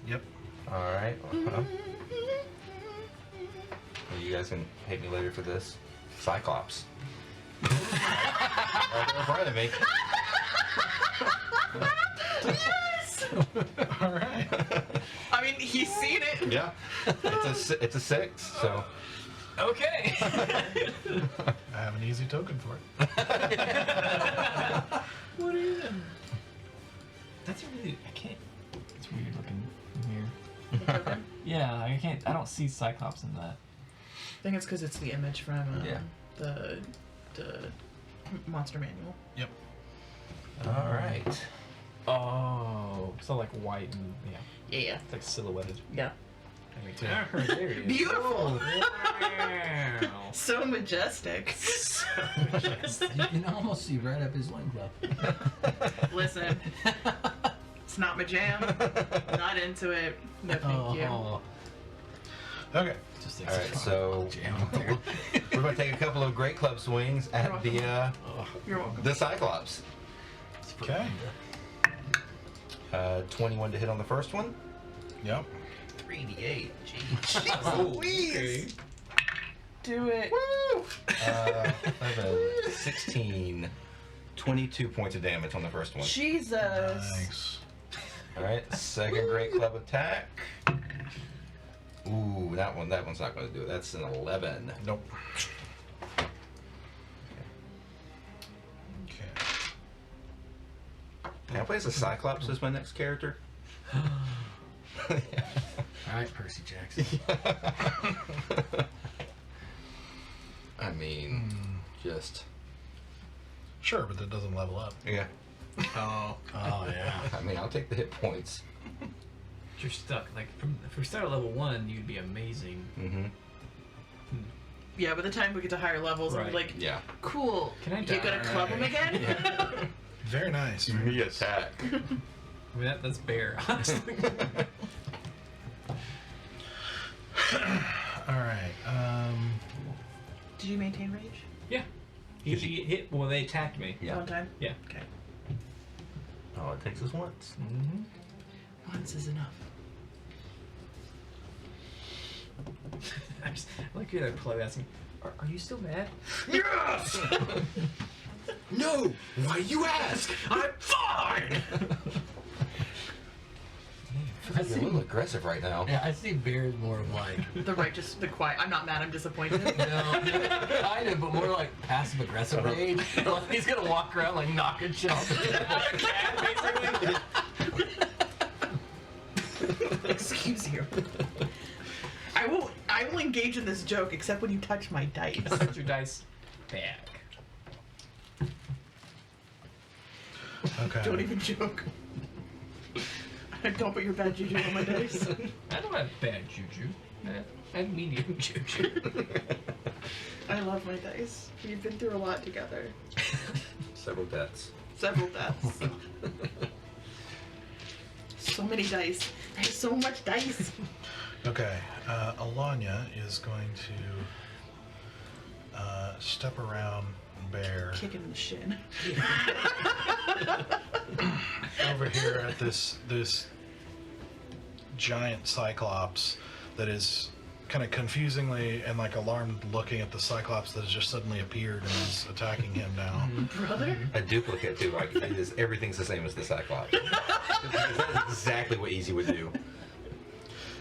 S1: Yep.
S3: All right. Well, you guys can hate me later for this. Cyclops. Right there in front of me.
S2: Yes!
S1: All right.
S2: I mean, he's seen it.
S3: Yeah. It's a 6. So.
S6: Okay.
S1: I have an easy token for it.
S2: What are you doing?
S6: That's a really. I can't. It's weird looking from here.
S2: Okay.
S6: Yeah, I can't. I don't see Cyclops in that.
S2: I think it's because it's the image from
S3: Yeah.
S2: the monster manual.
S1: Yep.
S3: All right.
S6: Oh, so like white and yeah,
S2: Yeah.
S6: it's like silhouetted.
S2: Yeah.
S1: Yeah.
S6: There he is.
S2: Beautiful.
S6: Wow.
S2: So majestic.
S5: You can almost see right up his loincloth.
S2: Listen, it's not my jam. Not into it. No, thank you.
S5: Oh,
S1: Okay.
S5: just
S3: All right. So we're going to take a couple of great club swings at the
S2: You're welcome.
S3: the Cyclops.
S1: Okay.
S3: 21 to hit on the first one.
S1: Yep.
S3: 3d8.
S2: Please. Do it.
S3: Woo! 11, 16, 22 points of damage on the first one.
S2: Jesus.
S1: Nice.
S3: All right, second great club attack. Ooh, that one's not going to do it. That's an 11.
S1: Nope. Okay.
S3: Can I play as a Cyclops as my next character?
S5: All right, Percy Jackson.
S4: I mean, just
S1: Sure, but that doesn't level up.
S4: yeah.
S5: Oh yeah.
S4: I mean, I'll take the hit points.
S6: You're stuck. Like, if we start at level 1, you'd be amazing.
S4: Mm-hmm.
S2: Yeah, by the time we get to higher levels, I'm
S6: Right.
S2: like,
S4: Yeah.
S2: cool.
S6: Can I
S2: You gonna club him again?
S1: Very nice. Very
S4: Me
S1: nice.
S4: attack.
S6: I mean, that's bear, honestly.
S1: All right.
S2: Did you maintain rage?
S6: Yeah. He hit. Well, they attacked me.
S4: Yeah.
S2: One time?
S6: Yeah.
S2: Okay.
S4: All it takes is once.
S6: Mm-hmm.
S2: Once is enough.
S6: I like you that politely asking, are you still mad?
S4: Yes! No! Why you ask?
S6: I'm fine!
S4: You're a little aggressive right now.
S5: Yeah, I see Bear as more of like
S2: The righteous, the quiet. I'm not mad, I'm disappointed.
S5: no, kind of, but more like passive aggressive rage. Like, he's gonna walk around like knocking shit off the table.
S6: Basically.
S2: Excuse you. I will engage in this joke except when you touch my dice.
S6: Put your dice back.
S1: Okay.
S2: Don't even joke. Don't put your bad juju on my dice.
S6: I don't have bad juju. I have medium juju.
S2: I love my dice. We've been through a lot together.
S4: Several deaths.
S2: Several deaths. So many dice. There's so much dice.
S1: Okay. Alanya is going to step around Bear
S2: Kick it in the shin.
S1: over here at this giant cyclops that is kind of confusingly and like alarmed looking at the cyclops that has just suddenly appeared and is attacking him now.
S2: Brother?
S4: A duplicate too. Like it is, everything's the same as the Cyclops. That's exactly what Easy would do.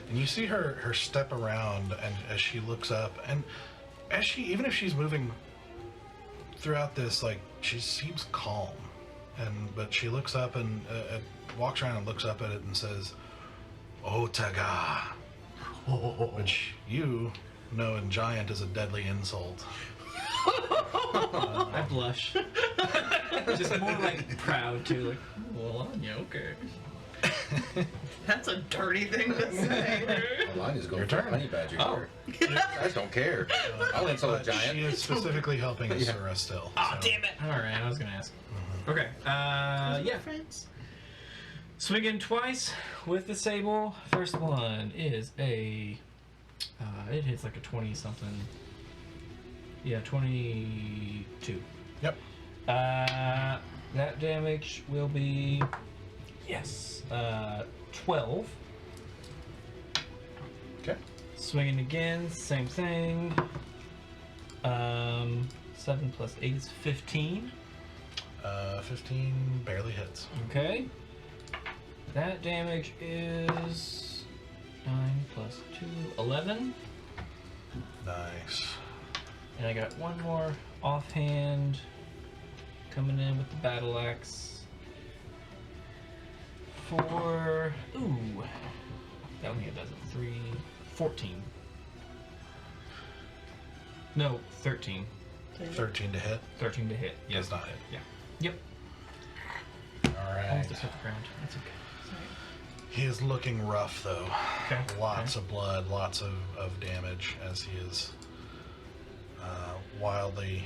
S1: And you see her step around, and as she looks up, and as she, even if she's moving throughout this, like, she seems calm, but she looks up and walks around and looks up at it and says, "Otaga," which you know in Giant is a deadly insult.
S6: I blush. Just more like proud too. Like, well, yeah, okay.
S2: That's a dirty thing to say.
S4: Mine is going
S1: Your
S4: for
S1: turn.
S4: honey badger.
S1: Oh.
S4: Here. I don't care. I'll insult a
S1: But she
S4: giant.
S1: is specifically helping
S4: Yeah.
S1: Asura still.
S6: Oh,
S1: so-
S6: damn it! All right, I was gonna ask. Okay. Yeah.
S2: Friends.
S6: Swing in twice with the sable. First one is a. It hits like a 20 something. Yeah, 22.
S1: Yep.
S6: That damage will be. Yes. 12.
S1: Okay.
S6: Swinging again, same thing. 7 plus 8 is 15.
S1: 15 barely hits.
S6: Okay. That damage is 9 plus 2, 11.
S1: Nice.
S6: And I got one more offhand coming in with the battle axe. For. Ooh. That one here does it. 3. 14. No, 13.
S1: 13 to hit.
S6: 13 to hit.
S1: Does not hit.
S6: Yeah. Yep.
S1: All right.
S6: Almost hit the ground. That's okay.
S1: He is looking rough, though.
S6: Okay.
S1: Lots of blood, lots of damage as he is wildly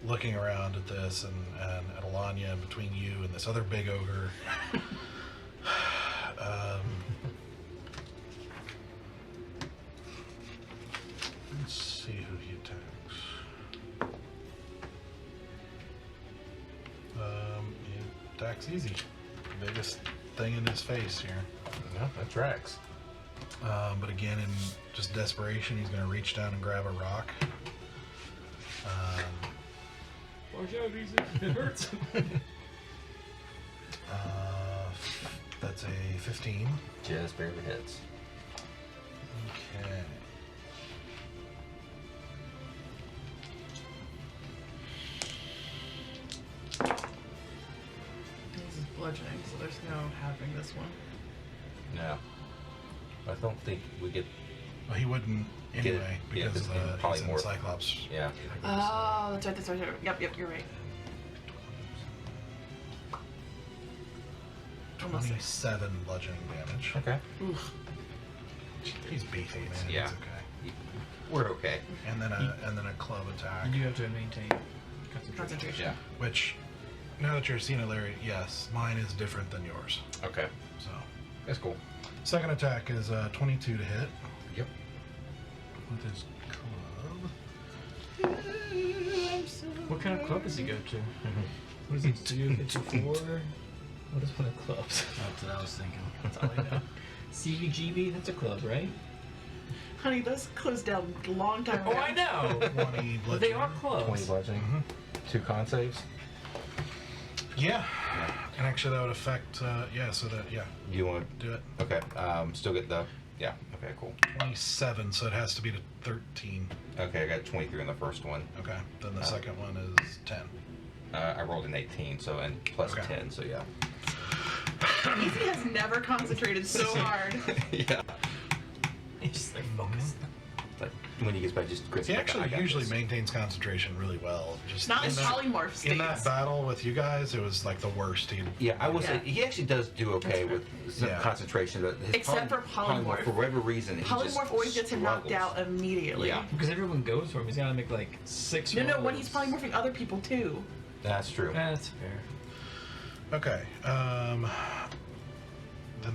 S1: looking around at this and at Alanya and between you and this other big ogre. Let's see who he attacks. He attacks easy. Biggest thing in his face here.
S4: No, that tracks.
S1: But again, in just desperation, he's going to reach down and grab a rock.
S6: Watch out, easy. It hurts.
S1: That's a 15.
S4: Just barely hits.
S1: Okay.
S2: This is bludgeoning, so there's no halving this one.
S3: No. I don't think we get.
S1: Well, he wouldn't
S3: Get it.
S1: anyway
S3: Yeah,
S1: because
S3: it's in
S1: he's in
S3: polymorph.
S1: Cyclops.
S3: Yeah.
S2: Oh, that's right, that's right. Yep, you're right. Almost there.
S1: 27 bludgeoning damage.
S3: Okay.
S2: Oof.
S1: He's beefy, man.
S3: Yeah.
S1: It's okay.
S3: We're okay.
S1: And then a club attack.
S6: You do have to maintain concentration.
S2: Concentration.
S3: Yeah.
S1: Which, now that you're seeing it, Larry, yes, mine is different than yours.
S3: Okay.
S1: So,
S3: That's cool.
S1: second attack is 22 to hit
S3: Yep.
S1: with his club.
S6: What kind of club does he go to? What does he do? It's a 4? What is one of clubs?
S5: That's what I was thinking.
S6: That's all I know. CBGB? That's a club, right?
S2: Honey, those closed down a long time ago.
S6: Oh, I know!
S1: 20
S6: But they
S1: bludgeoning.
S6: are clubs.
S3: 20 bludgeoning.
S1: Mhm.
S3: 2 con saves.
S1: Yeah. And actually, that would affect, yeah.
S3: Do you want
S1: Do it.
S3: to? Okay. Still get the. Yeah. Okay. Cool.
S1: 27, so it has to be to 13.
S3: Okay. I got 23 on the first one.
S1: Okay. Then the second one is 10.
S3: I rolled an 18, so and plus
S1: Okay.
S3: 10, so yeah.
S2: Easy has never concentrated so hard.
S3: Yeah.
S6: He's just like focused.
S3: Like when he gets back, just grits
S1: He
S3: like,
S1: actually
S3: I got
S1: usually
S3: this.
S1: maintains concentration really well. Just
S2: Not
S1: in
S2: in
S1: that-
S2: polymorph states.
S1: In that battle with you guys, it was like the worst.
S3: Yeah, I will
S2: Yeah.
S3: say he actually does do okay
S2: That's
S3: with some
S1: Yeah.
S3: concentration, but his
S2: Except for polymorph.
S3: for whatever reason, he just
S2: Polymorph always gets him knocked
S3: struggles.
S2: out immediately.
S3: Yeah.
S6: Because everyone goes for him. He's got to make like 6
S2: No,
S6: rolls.
S2: when he's polymorphing other people too.
S3: That's true.
S6: That's fair.
S1: Okay. Then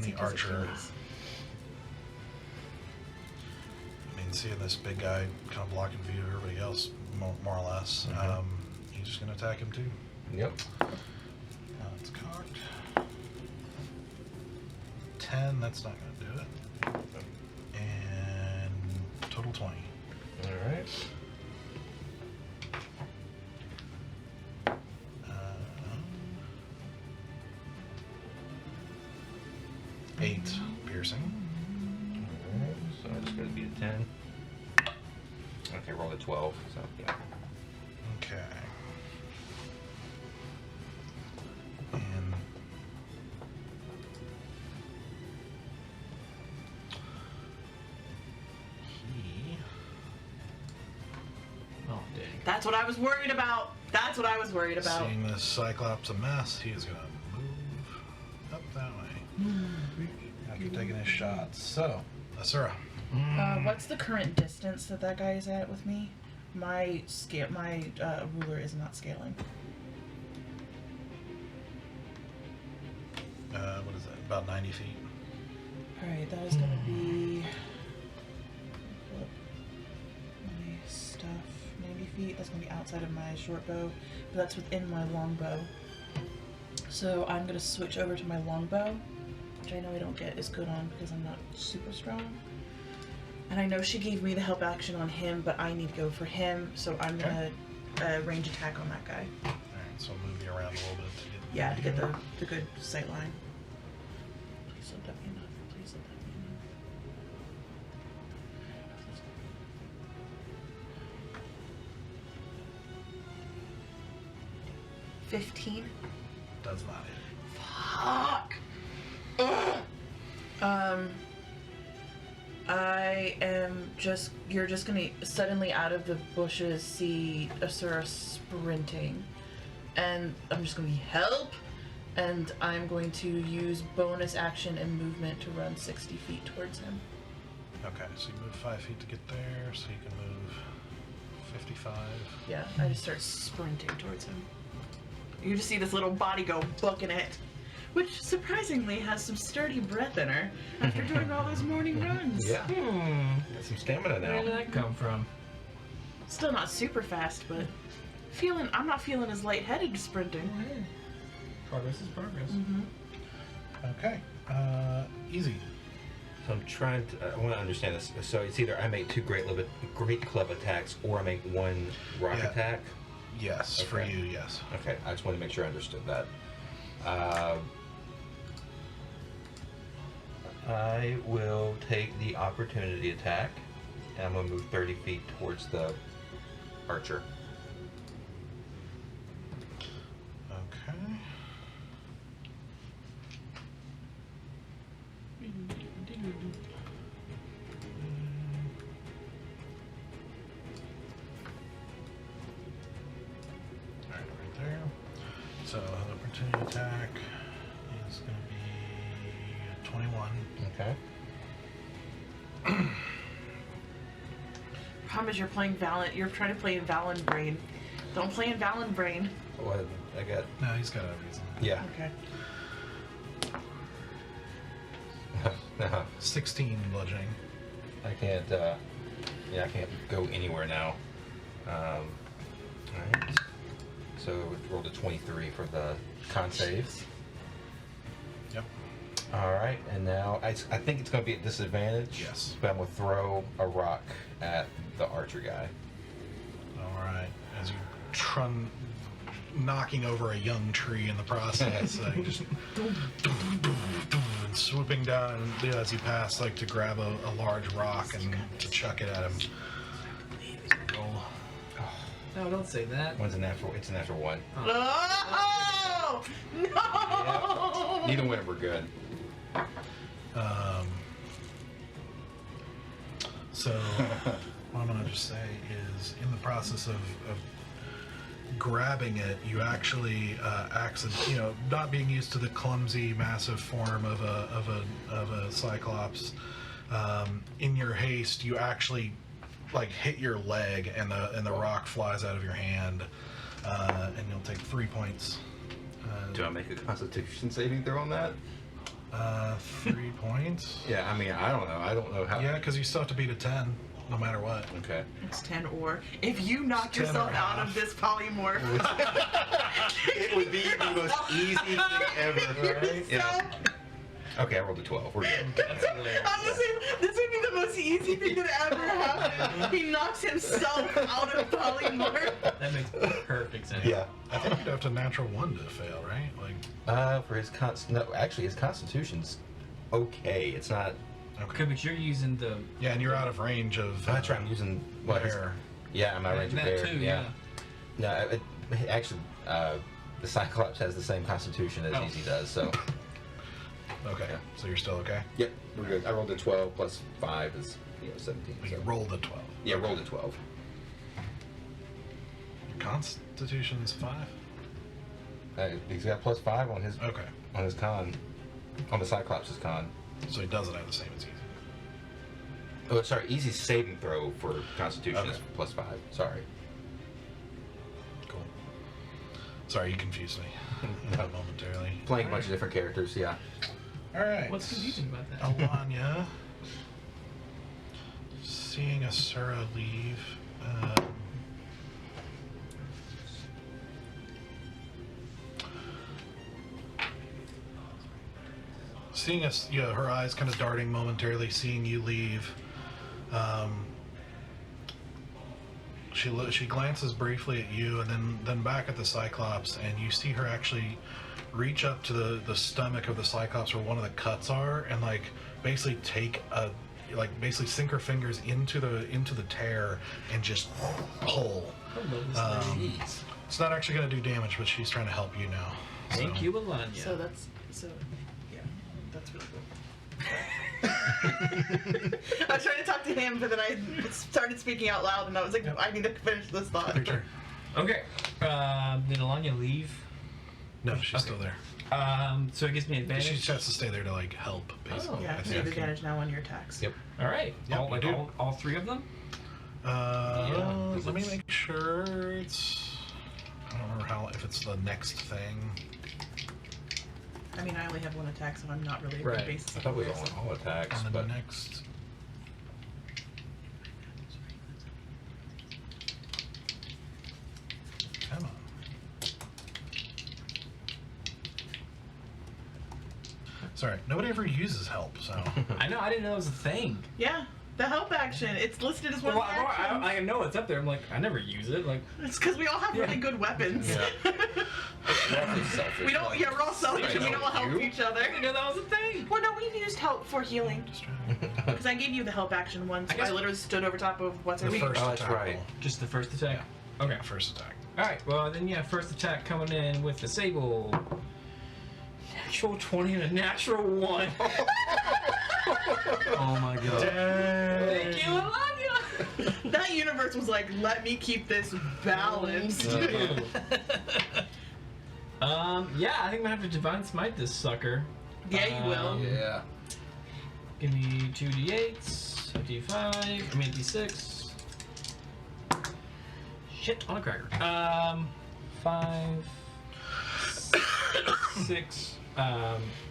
S1: the
S2: Because
S1: archer.
S2: Achilles.
S1: I mean, seeing this big guy kind of blocking view of everybody else, more or less, he's just going to attack him too.
S3: Yep.
S1: It's cocked. 10, that's not going to do it. And total 20.
S3: All right.
S1: 8 piercing.
S3: All right. So I just got to beat a 10. Okay, roll a 12. So yeah.
S1: Okay. And he
S6: Oh, dang.
S2: That's what I was worried about. That's what I was worried about.
S1: seeing this Cyclops a mess, he is going to move up that way after taking his shots. So, Asura.
S2: What's the current distance that that guy is at with me? My ruler is not scaling.
S1: What is that? About 90 feet.
S2: Alright, that is gonna be pull up my stuff. 90 feet. That's gonna be outside of my short bow, but that's within my longbow. So I'm gonna switch over to my longbow, which I know I don't get as good on because I'm not super strong. And I know she gave me the help action on him, but I need to go for him, so I'm gonna range attack on that guy.
S1: Alright, so I'll move you around a little bit to get.
S2: Yeah, to get the good sight line. Please let that be enough. Please let that be enough. 15.
S1: Does not hit.
S2: Fuck. Ugh. You're just gonna suddenly out of the bushes see Asura sprinting. And I'm just gonna be help. And I'm going to use bonus action and movement to run 60 feet towards him.
S1: Okay, so you move 5 feet to get there, so you can move 55.
S2: Yeah, I just start sprinting towards him. You just see this little body go booking it, which surprisingly has some sturdy breath in her after doing all those morning runs.
S3: Yeah. Got some stamina
S6: Where did
S3: now.
S6: that come from?
S2: Still not super fast, but I'm not feeling as lightheaded sprinting.
S6: Progress is progress.
S1: Okay, easy.
S3: So I'm trying to. I want to understand this. So it's either I make 2 great club attacks, or I make 1 rock
S1: Yeah.
S3: attack.
S1: Yes, for
S3: Okay.
S1: you, yes.
S3: Okay, I just want to make sure I understood that. I will take the opportunity attack, and I'm going to move 30 feet towards the archer.
S1: Okay. The attack is going to be 21.
S3: Okay.
S2: Problem is you're playing Valen. You're trying to play in Valen Brain. Don't play in Valen Brain.
S3: What I got?
S1: No, he's got a reason.
S3: Yeah.
S2: Okay.
S3: No,
S1: 16 bludgeoning.
S3: I can't. I can't go anywhere now. All right. So we rolled a 23 for the con save.
S1: Yep.
S3: All right, and now I think it's going to be at disadvantage.
S1: Yes.
S3: But I'm going to throw a rock at the archer guy.
S1: All right. As you knocking over a young tree in the process, like just and swooping down and as you pass, like to grab a large rock and to chuck it at him. Roll.
S6: No, don't say that.
S3: One's a natural. It's a natural one.
S2: Oh no!
S3: Neither one of them are good.
S1: So what I'm gonna just say is, in the process of grabbing it, you actually not being used to the clumsy, massive form of a cyclops. In your haste, you actually like hit your leg, and the rock flies out of your hand, and you'll take 3 points.
S4: Do I make a Constitution saving throw on that?
S1: 3 points.
S4: Yeah, I mean, I don't know. I don't know how.
S1: Yeah, because you still have to beat a 10, no matter what.
S4: Okay.
S2: It's 10 or. If you knock
S1: It's 10
S2: yourself
S1: or
S2: out
S1: half.
S2: of this polymorph.
S4: It would be the most easy thing ever.
S1: Right?
S4: Yeah. Okay, I rolled a 12. We're good.
S6: That's hilarious.
S2: I'm just saying, this would be the most easy thing that ever happened. He knocks himself out of polymorph.
S6: That makes perfect sense.
S3: Yeah.
S1: I think you'd have to natural 1 to fail, right? Like,
S3: For his his Constitution's okay. It's not.
S6: Okay, but you're using the.
S1: yeah, and you're out of range of.
S3: That's right. I'm using what?
S1: Bear.
S3: Yeah, I'm out of range of
S6: That
S3: bear.
S6: too,
S3: yeah. No, actually, the Cyclops has the same Constitution as
S6: Oh.
S3: Easy does. So.
S1: Okay,
S3: Yeah.
S1: so you're still okay.
S3: Yep, we're good. I rolled a 12 plus 5 is 17.
S1: But
S3: So.
S1: you rolled a 12.
S3: Yeah, rolled a 12.
S1: Your Constitution's 5.
S3: He's got plus 5 on his
S1: Okay,
S3: con, on the Cyclops' con.
S1: so he doesn't have the same as Easy.
S3: Oh, sorry. Easy saving throw for Constitution is
S1: Okay.
S3: plus 5. Sorry.
S1: Cool. Sorry, you confused me momentarily.
S3: Playing a bunch of different characters. Yeah.
S1: All right.
S6: What's confusing about that?
S1: Alanya, seeing Asura leave. Seeing us, her eyes kind of darting momentarily, seeing you leave. She glances briefly at you, and then back at the Cyclops, and you see her actually reach up to the stomach of the Cyclops where one of the cuts are, and like basically basically sink her fingers into the tear and just pull.
S3: Jeez.
S1: It's not actually going to do damage, but she's trying to help you now.
S6: Thank you, Alanya.
S2: So yeah, that's really cool. I was trying to talk to him, but then I started speaking out loud, and I was like,
S1: Yep.
S2: I need to finish this thought.
S1: Your turn.
S6: Okay. Did Alanya leave?
S1: No, she's still there.
S6: So it gives me
S1: She
S6: advantage.
S1: just has to stay there to like help, basically.
S2: Yeah,
S1: I
S2: you have
S1: think.
S2: advantage now on your attacks.
S3: Yep.
S6: All right.
S1: Yep,
S6: all,
S1: you do.
S6: all 3 of them.
S1: Let me
S3: it's-
S1: make sure it's. I don't remember if it's the next thing.
S2: I mean, I only have 1 attack, so I'm not really a
S6: Right.
S2: good basis
S3: I
S2: of
S3: thought we were
S2: comparison.
S3: on all attacks,
S1: And then
S3: but
S1: the next. Come on. Sorry, nobody ever uses help, so.
S6: I know. I didn't know it was a thing.
S2: Yeah, the help action. It's listed as one
S6: Well,
S2: of the actions.
S6: I know it's up there. I'm like, I never use it. Like,
S2: It's because we all have really good weapons.
S1: Yeah.
S2: We don't. Yeah, we're all selfish.
S3: Right.
S2: We don't help
S3: You?
S2: each other.
S6: I didn't know that was a thing.
S2: Well, no, we've used help for healing.
S1: Just trying to.
S2: Because I gave you the help action once.
S6: I guess-
S2: I literally stood over top of what's her
S1: The
S2: name.
S1: first
S3: Oh, that's
S1: attack
S3: right.
S1: roll.
S6: Just the first attack.
S1: Yeah.
S6: Okay.
S1: First attack.
S6: All right. Well, then first attack coming in with the sable. Natural 20 and a natural 1.
S3: oh my god.
S6: Thank you, Alanya.
S2: That universe was like, let me keep this balanced.
S6: Yeah, I think I'm gonna have to divine smite this sucker.
S2: Yeah, you will.
S4: Yeah.
S6: Give me 2d8s, a d5, I mean a d6. Shit, on a cracker. 5, 6.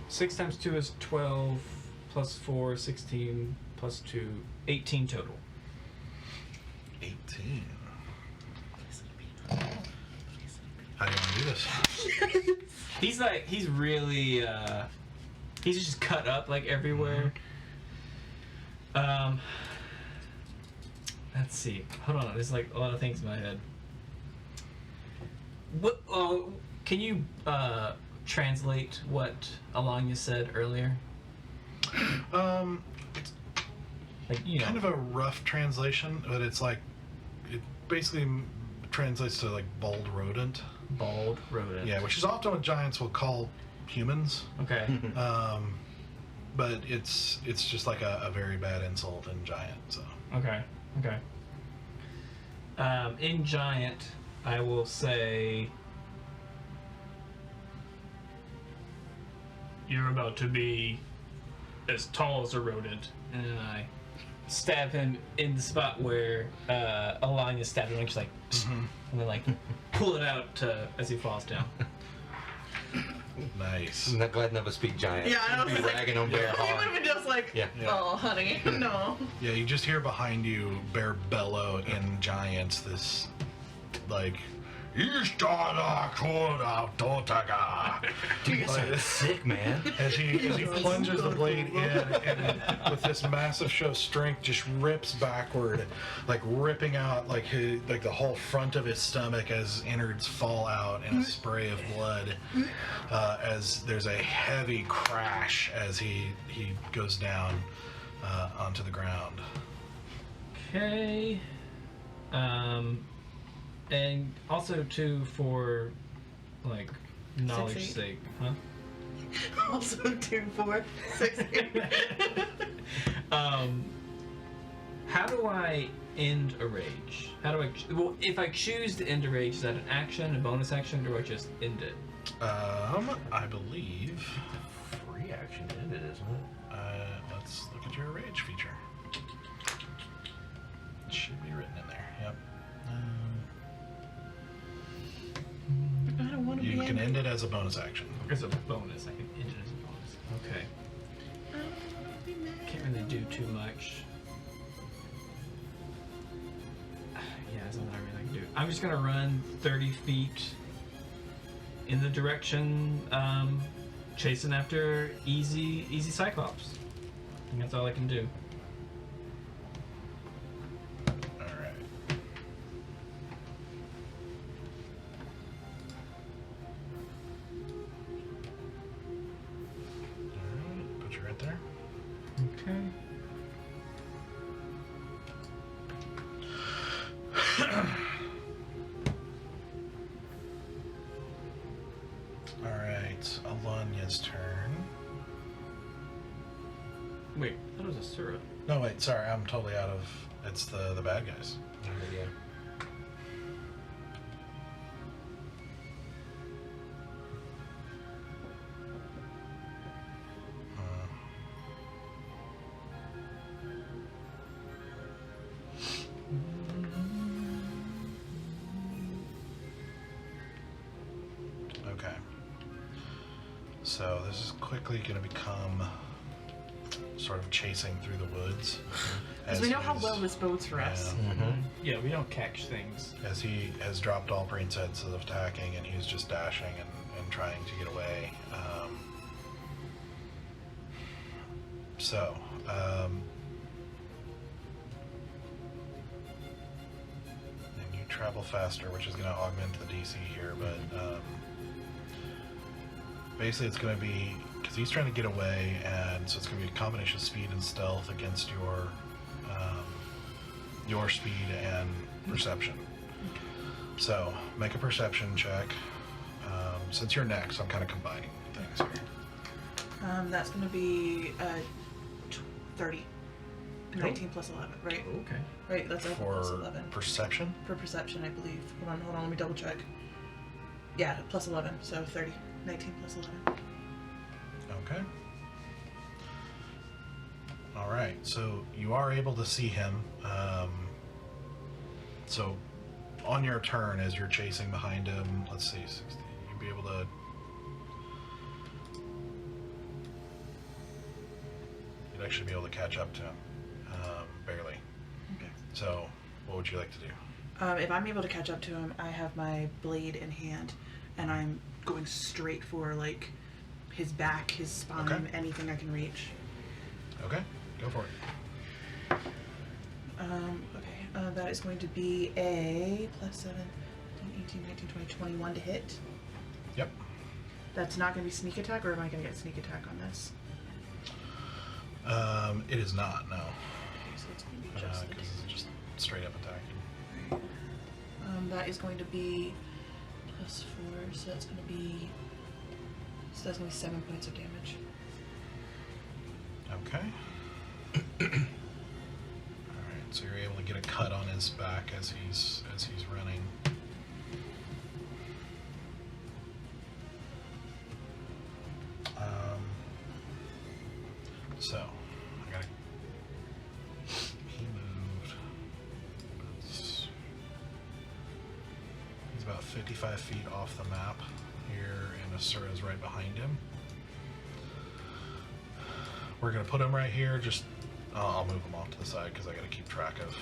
S6: 6 times 2 is 12, plus 4, 16, plus 2, 18 total.
S1: 18. How do you want to do this?
S6: He's really, he's just cut up like everywhere. Let's see. Hold on, there's like a lot of things in my head. What? Can you translate what Alanya said earlier?
S1: It's
S6: Like, you know,
S1: kind of a rough translation, but it's like it basically translates to like bald rodent.
S6: bald rodent.
S1: Yeah, which is often what giants will call humans.
S6: Okay.
S1: But it's just like a very bad insult in giant. So
S6: Okay. In giant, I will say you're about to be as tall as a rodent, and then I stab him in the spot where Alanya stabbed him, and just like, and then like pull it out as he falls down.
S1: nice.
S3: I'm not glad none of us speak giant.
S2: Yeah, I was
S3: Be
S2: like-
S3: ragging on Bear
S2: He would
S3: hard.
S2: have been just like,
S3: Yeah.
S2: oh, honey, no.
S1: Yeah, you just hear behind you Bear bellow in giants this like Ishtada Koda Totaga.
S3: Dude, you sound sick, man.
S1: As he plunges the blade in and with this massive show of strength just rips backward, like ripping out like the whole front of his stomach as innards fall out in a spray of blood. As there's a heavy crash as he goes down onto the ground.
S6: Okay. And also too for like knowledge
S2: 6, 8.
S6: sake, huh?
S2: Also 2, 4, 6, 8.
S6: How do I end a rage? How do I? Well, if I choose to end a rage, is that an action, a bonus action, or do I just end it?
S1: I believe.
S5: Free action to end it, isn't it?
S1: Let's look at your rage feature. It should be written in there. Yep.
S2: I don't want to be
S1: You can
S2: angry.
S1: end it as a bonus action.
S6: As a bonus, I can end it as a bonus. Okay.
S2: I don't wanna be mad.
S6: Can't really do too much. Yeah, that's not what I really can do. I'm just gonna run 30 feet in the direction, chasing after easy Cyclops. I think that's all I can do.
S1: Alright. Alright, put you right there.
S6: Okay.
S1: Alright, Alanya's turn.
S6: Wait, I thought it was a Sura.
S1: No, wait, sorry, I'm totally out of... It's the bad guys.
S3: Yeah.
S1: Okay. So this is quickly going to become sort of chasing through the woods.
S2: Because we know how well this bodes for us.
S6: Yeah, we don't catch things.
S1: As he has dropped all pretenses of attacking and he's just dashing and trying to get away. And you travel faster, which is going to augment the DC here, but basically it's going to be, because he's trying to get away, and so it's going to be a combination of speed and stealth against your speed and perception. So make a perception check. Since you're next, I'm kind of combining things here.
S2: That's going to be 30. 19 plus 11, right?
S6: Okay.
S2: Right, that's 11 plus
S1: For
S2: 11.
S1: perception?
S2: For perception, I believe. Hold on, let me double check. Yeah, plus 11, so 30. 19 plus 11.
S1: Okay. All right, so you are able to see him. So on your turn, as you're chasing behind him, let's see, 60, you'd be able to... You'd actually be able to catch up to him, barely.
S2: Okay.
S1: So what would you like to do?
S2: If I'm able to catch up to him, I have my blade in hand, and I'm going straight for, like, his back, his spine,
S1: Okay.
S2: anything I can reach.
S1: Okay, go for it.
S2: Okay, that is going to be a plus 7, 18, 19, 20, 21 to hit.
S1: Yep.
S2: That's not going to be sneak attack, or am I going to get sneak attack on this?
S1: It is not, no.
S2: Okay, so it's going to be just...
S1: Because it's just straight up attacking.
S2: That is going to be plus 4, so that's going to be... So that's going to be 7 points of damage.
S1: Okay. Alright, so you're able to get a cut on his back as he's running. So I gotta... He moved... He's about 55 feet off the map here, and Asura's right behind him. We're gonna put him right here. Just I'll move him off to the side because I gotta keep track of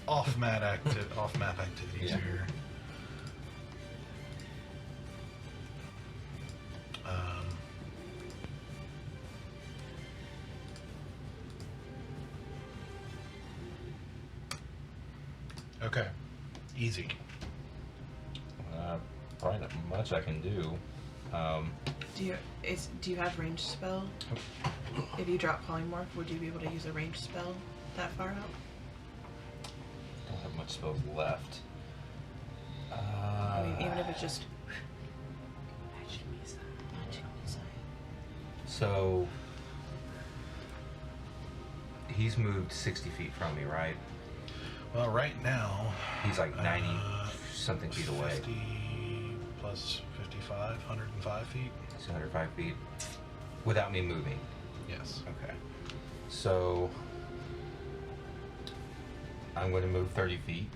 S1: off-map activities
S3: Yeah.
S1: here. Okay, easy.
S3: Probably not much I can do.
S2: Do you have ranged spell? If you drop polymorph, would you be able to use a ranged spell that far out?
S3: Don't have much spells left.
S2: I mean, even if it's just...
S3: So he's moved 60 feet from me, right?
S1: Well, right now
S3: He's like 90 something feet away.
S1: 50 plus 55, 105 feet.
S3: 205 feet. Without me moving.
S1: Yes.
S3: Okay. So I'm going to move 30 feet.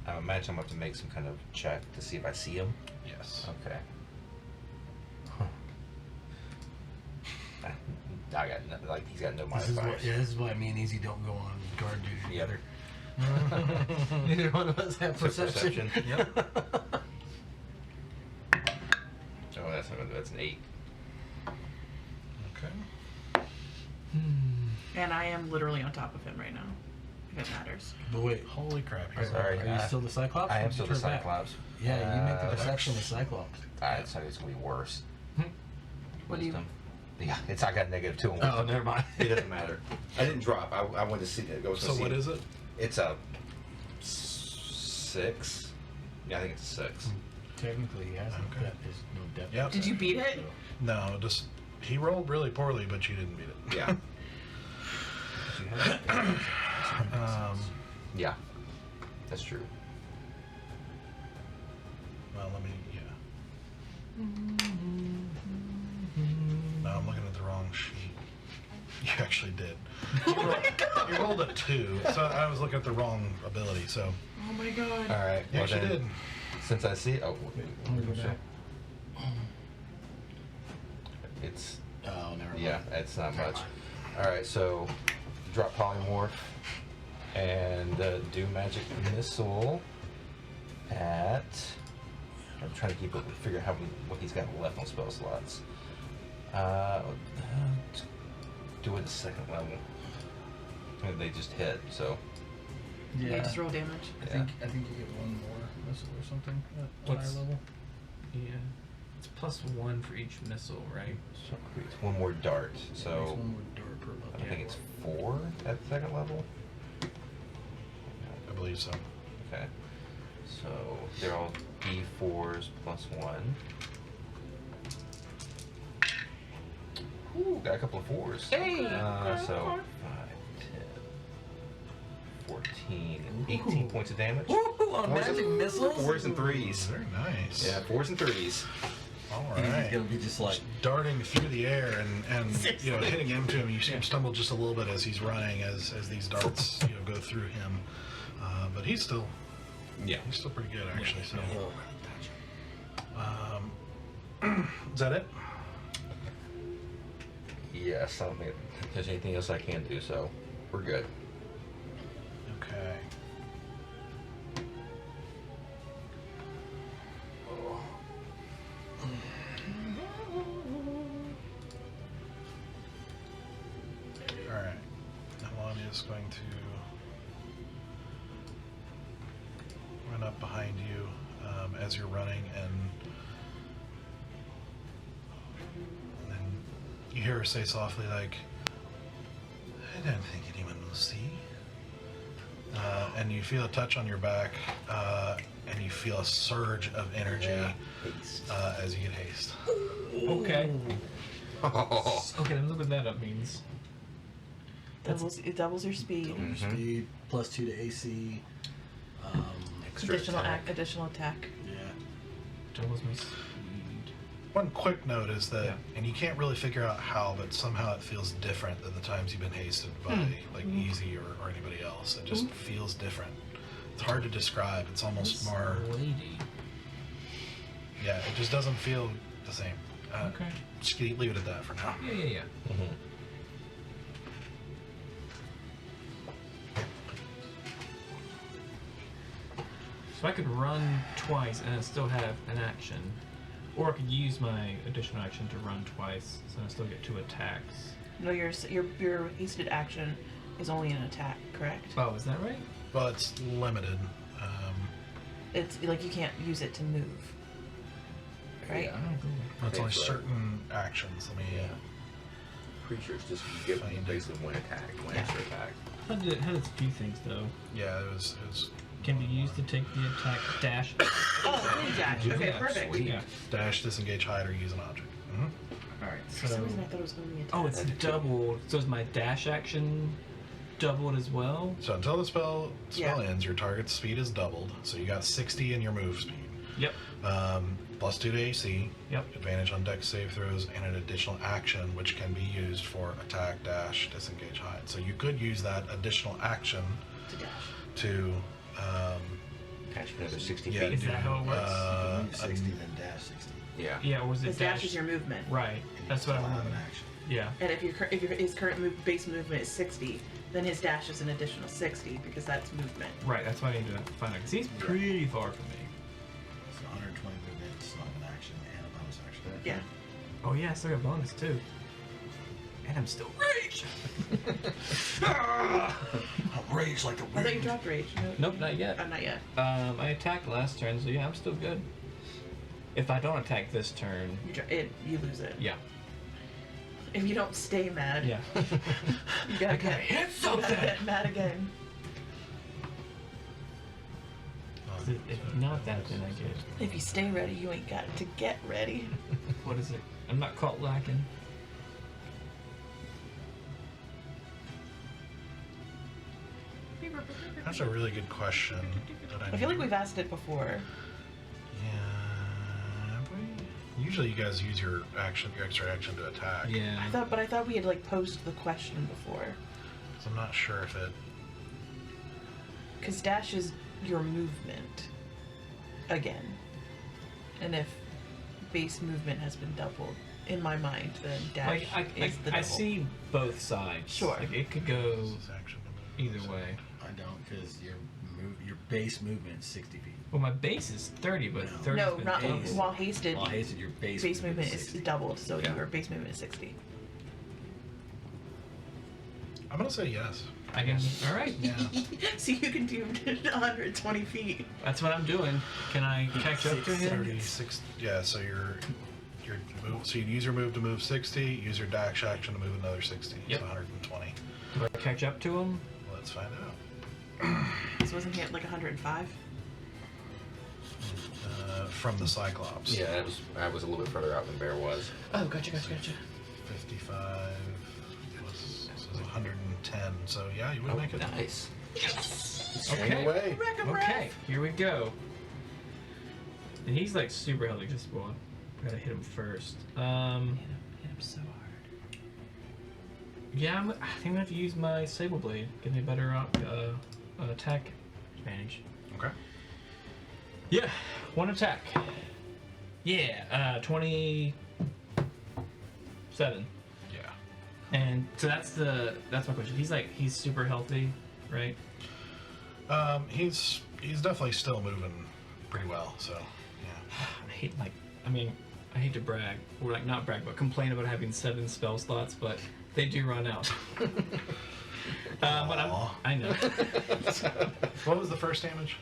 S3: I imagine I'm going to have to make some kind of check to see if I see him.
S1: Yes.
S3: Okay. I got no, like he's got no modifiers.
S5: This is why me and Easy don't go on guard duty
S3: Yep.
S5: together. Neither one of us have
S3: So
S5: perception.
S1: Yep.
S3: Oh, that's an 8.
S1: Okay.
S2: And I am literally on top of him right now, if it matters.
S5: But wait,
S1: Holy crap.
S5: are,
S1: He's
S3: Sorry.
S5: are you still the Cyclops?
S3: I
S5: or
S3: am
S5: did
S3: still
S5: you
S3: the
S5: turn back?
S3: Cyclops.
S5: Yeah, you make the
S3: that's-
S5: perception of Cyclops.
S3: It's going to be worse.
S2: What do you...
S3: Wisdom. Yeah, I got -2 on wisdom.
S5: Oh, never mind.
S3: It doesn't matter. I didn't drop. I wanted to see it.
S1: So what is it?
S3: It's a 6. Yeah, I think it's a 6.
S5: Technically, he has
S1: Okay.
S5: there's no depth.
S1: Yep.
S2: Did you beat it?
S5: So,
S1: No, just he rolled really poorly, but you didn't beat it.
S3: Yeah.
S5: you have
S3: Yeah. That's true.
S1: Well, let me. No, I'm looking at the wrong sheet. You actually did. You rolled a 2, so I was looking at the wrong ability. So
S2: Oh my god.
S3: All right.
S1: you actually did.
S3: Since I see,
S5: Let me go back.
S3: it's
S5: Oh, never mind.
S3: yeah, it's not
S5: Never
S3: much.
S5: mind.
S3: All right, so drop polymorph and do magic missile at. I'm trying to keep up, figure out what he's got left on spell slots. Do it at 2nd level. And they just hit, so
S2: Yeah.
S5: Yeah.
S2: Just roll damage.
S5: I think you get one more missile or something at
S6: What's-
S5: higher level.
S6: Yeah. It's +1 for each missile, right?
S3: so it's one more dart.
S5: There's
S3: So
S5: one more dart per level.
S3: I think it's 4 at 2nd level.
S1: I believe so.
S3: Okay. So they're all D4s +1. Ooh, got a couple of 4s.
S2: Hey!
S3: So 5, 10, 14, 18 points of damage.
S2: Woohoo!
S6: Ooh, on magic missiles?
S3: 4s and 3s.
S1: Very nice.
S3: Yeah, 4s and 3s.
S1: All
S7: He's
S1: right.
S7: gonna be just like,
S1: Darting through the air and hitting into him. You see him stumble just a little bit as he's running, as these darts go through him. But he's still pretty good actually. So, is that it?
S3: Yes, I don't think there's anything else I can do, so we're good.
S1: Okay. All right. Melania's going to run up behind you as you're running, and then you hear her say softly, like, "I don't think anyone will see." And you feel a touch on your back, and you feel a surge of energy as you get haste.
S6: Okay. Okay, let me look what that means.
S2: It doubles your speed.
S7: speed, +2 to AC.
S3: Extra attack.
S2: Additional attack.
S7: Yeah.
S6: Doubles my speed.
S1: One quick note is that, and you can't really figure out how, but somehow it feels different than the times you've been hasted by like Easy or anybody else. It just feels different. It's hard to describe. It's almost more.
S5: Lady.
S1: Yeah, it just doesn't feel the same.
S6: Okay.
S1: Just leave it at that for now.
S6: Yeah. So I could run twice and I still have an action. Or I could use my additional action to run twice, so I still get 2 attacks.
S2: No, your hasted action is only an attack, correct?
S6: Oh, is that right?
S1: Well, it's limited.
S2: It's like you can't use it to move. Right?
S3: Yeah.
S1: It's only
S3: That's right.
S1: certain actions. Let me.
S3: Pretty sure it's just you get
S1: Find it.
S3: basically one attack, one
S2: Yeah.
S3: extra attack.
S6: It had its few things though.
S1: Yeah, it was.
S6: Can be used to take the attack dash.
S2: Oh, mid dash. Okay,
S6: Yeah,
S2: perfect.
S3: sweet.
S6: Yeah.
S1: Dash, disengage, hide, or use an object.
S6: Alright,
S2: For some reason I thought it was only attack.
S6: oh, it's doubled. So is my dash action doubled as well?
S1: So until the spell
S2: Yeah.
S1: ends, your target's speed is doubled. So you got 60 in your move speed.
S6: Yep.
S1: +2 to AC.
S6: Yep.
S1: Advantage on dex save throws, and an additional action which can be used for attack, dash, disengage, hide. So you could use that additional action
S2: To dash.
S1: to
S3: Catch another 60
S1: Yeah,
S3: feet.
S6: Is that how it works?
S7: Move 60, then dash 60.
S3: Yeah.
S6: Yeah, or was it
S2: Because dash is your movement.
S6: Right.
S7: And
S6: That's
S7: you
S6: what I
S7: still have an
S6: remember.
S7: action.
S6: Yeah.
S2: And if his current base movement is 60, then his dash is an additional 60 because that's movement.
S6: Right, that's why I need to find out. Because he's pretty far from me.
S7: So 120 movement, it's not an action and a bonus action.
S2: Yeah.
S6: Oh yeah, I still got bonus too. And I'm still rage!
S7: I'm raged like the
S2: I thought you dropped rage. No,
S6: Nope, not yet.
S2: not yet.
S6: I attacked last turn, so yeah, I'm still good. If I don't attack this turn,
S2: You lose it.
S6: yeah.
S2: If you don't stay mad,
S6: Yeah.
S2: you gotta
S6: I gotta hit
S2: you gotta
S6: something!
S2: get mad again.
S6: If not that, then I get.
S2: If you stay ready, you ain't got to get ready.
S6: What is it? I'm not caught lacking.
S1: That's a really good question.
S2: I feel like we've asked it before.
S1: Yeah. have we? Usually, you guys use your extra action to attack.
S6: Yeah.
S2: I thought we had like posed the question before.
S1: So I'm not sure if it.
S2: Because dash is your movement again, and if base movement has been doubled, in my mind, then dash
S6: Like,
S2: is the double.
S6: I see both sides.
S2: Sure.
S6: Like, it could go
S1: This is action to move.
S6: either way.
S7: I don't, because your base movement is 60 feet.
S6: Well, my base is 30, but
S7: No.
S6: 30's
S2: No,
S6: been
S2: not
S6: doubled.
S2: while hasted.
S7: While hasted, your base
S2: Movement is
S7: 60.
S2: doubled, so
S6: Yeah.
S2: your base movement is 60.
S1: I'm gonna say yes.
S6: I can. All right.
S1: Yeah.
S2: So you can do 120 feet.
S6: That's what I'm doing. Can I catch up to him?
S1: 36. Yeah. So your move. So you use your move to move 60. Use your dash action to move another 60.
S6: Yep.
S1: So 120.
S6: Do I catch up to him?
S1: Let's find out.
S2: This wasn't he at like 105?
S1: From the Cyclops.
S3: Yeah, I was a little bit further out than Bear was.
S2: Oh, gotcha.
S1: 55 plus so it's 110. So yeah, you would make it.
S3: Nice.
S1: Swing away.
S2: Wreck 'em,
S6: Okay,
S2: Raph.
S6: here we go. And he's like super healthy. Just well, I gotta hit him first.
S2: Hit him so hard.
S6: Yeah, I think I'm gonna have to use my Sable Blade. Give me a better attack advantage.
S1: Okay.
S6: Yeah, one attack. Yeah, 27.
S1: Yeah.
S6: And so that's my question. He's super healthy, right?
S1: He's definitely still moving pretty well. So yeah.
S6: I hate I hate to brag, or like not brag, but complain about having 7 spell slots, but they do run out. But
S1: Aw.
S6: I know.
S1: What was the first damage?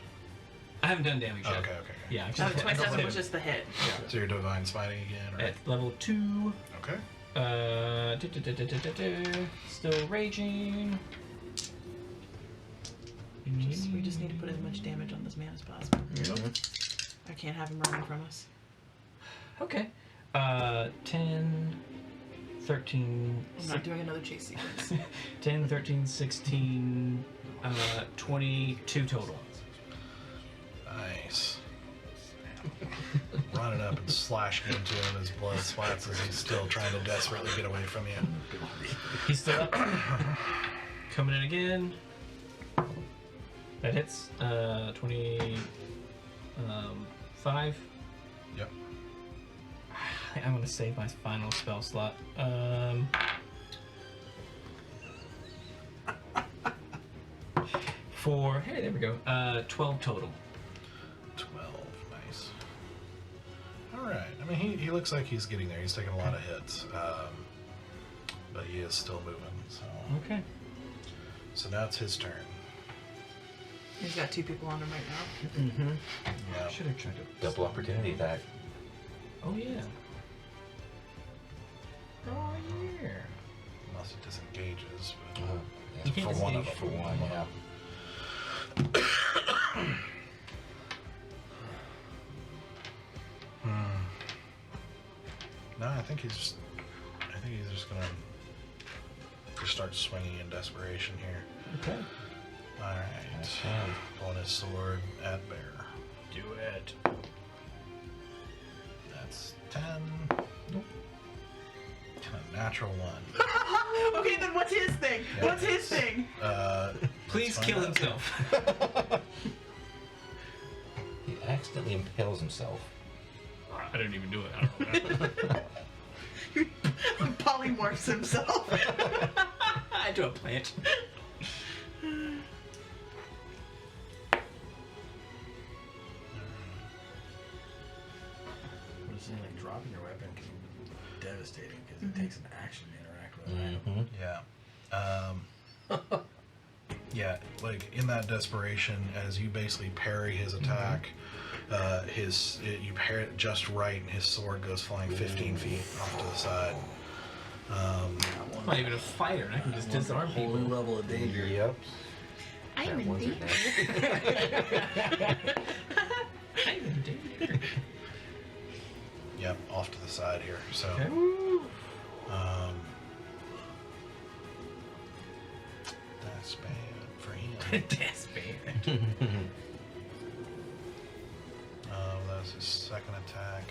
S6: I haven't done damage
S1: Oh,
S6: yet.
S1: okay.
S6: Yeah, I
S2: Oh,
S6: just
S2: 27 was just the hit.
S1: So you're divine smiting again, right?
S6: at level 2.
S1: Okay.
S6: Still raging.
S2: We just need to put as much damage on this man as possible. I can't have him running from us.
S6: Okay. 10, 13,
S2: I'm not doing another chase sequence.
S6: 10, 13, 16, 22 total.
S1: Nice. Running up and slashing into him as blood splats as he's still trying to desperately get away from you.
S6: He's still up. Coming in again. That hits. 25.
S1: Yep.
S6: I think I'm gonna save my final spell slot. Hey, there we go. 12 total.
S1: 12. Nice. Alright. I mean, he looks like he's getting there. He's taking a lot of hits. But he is still moving.
S6: Okay.
S1: So now it's his turn.
S2: He's got 2 people on him right now.
S3: Mm-hmm.
S1: Yeah.
S6: Should have tried to
S3: Double opportunity attack.
S6: Oh yeah. Oh yeah.
S1: Unless it disengages. But
S6: You can't
S1: for one of
S6: disengage.
S1: them.
S3: For one, yeah.
S1: No, I think he's just gonna start swinging in desperation here.
S6: Okay.
S1: All right.
S3: Okay.
S1: Pulling his sword at bear.
S6: Do it.
S1: That's 10.
S6: Nope.
S1: A natural 1.
S2: Okay, then what's his thing?
S1: Yeah.
S2: What's his thing?
S6: Please
S1: let's
S6: kill
S1: find out.
S6: himself.
S3: He accidentally impales himself.
S6: I didn't even do it. I don't know.
S2: Polymorphs himself.
S6: I do a plant.
S7: I'm just saying, like, dropping your weapon can be devastating because it takes an action to interact with it.
S3: Mm-hmm.
S1: Yeah. Yeah, like in that desperation, as you basically parry his attack, you parry it just right, and his sword goes flying 15 feet off to the side.
S6: I'm not even a fighter, and I can just disarm
S7: Whole
S6: people.
S7: new level of danger.
S3: Yep.
S2: I'm
S3: That
S2: in
S3: one's
S2: danger.
S6: I'm in danger.
S1: Yep, off to the side here. So,
S6: Okay.
S1: that's bad for him.
S6: That's bad.
S1: That's his second attack.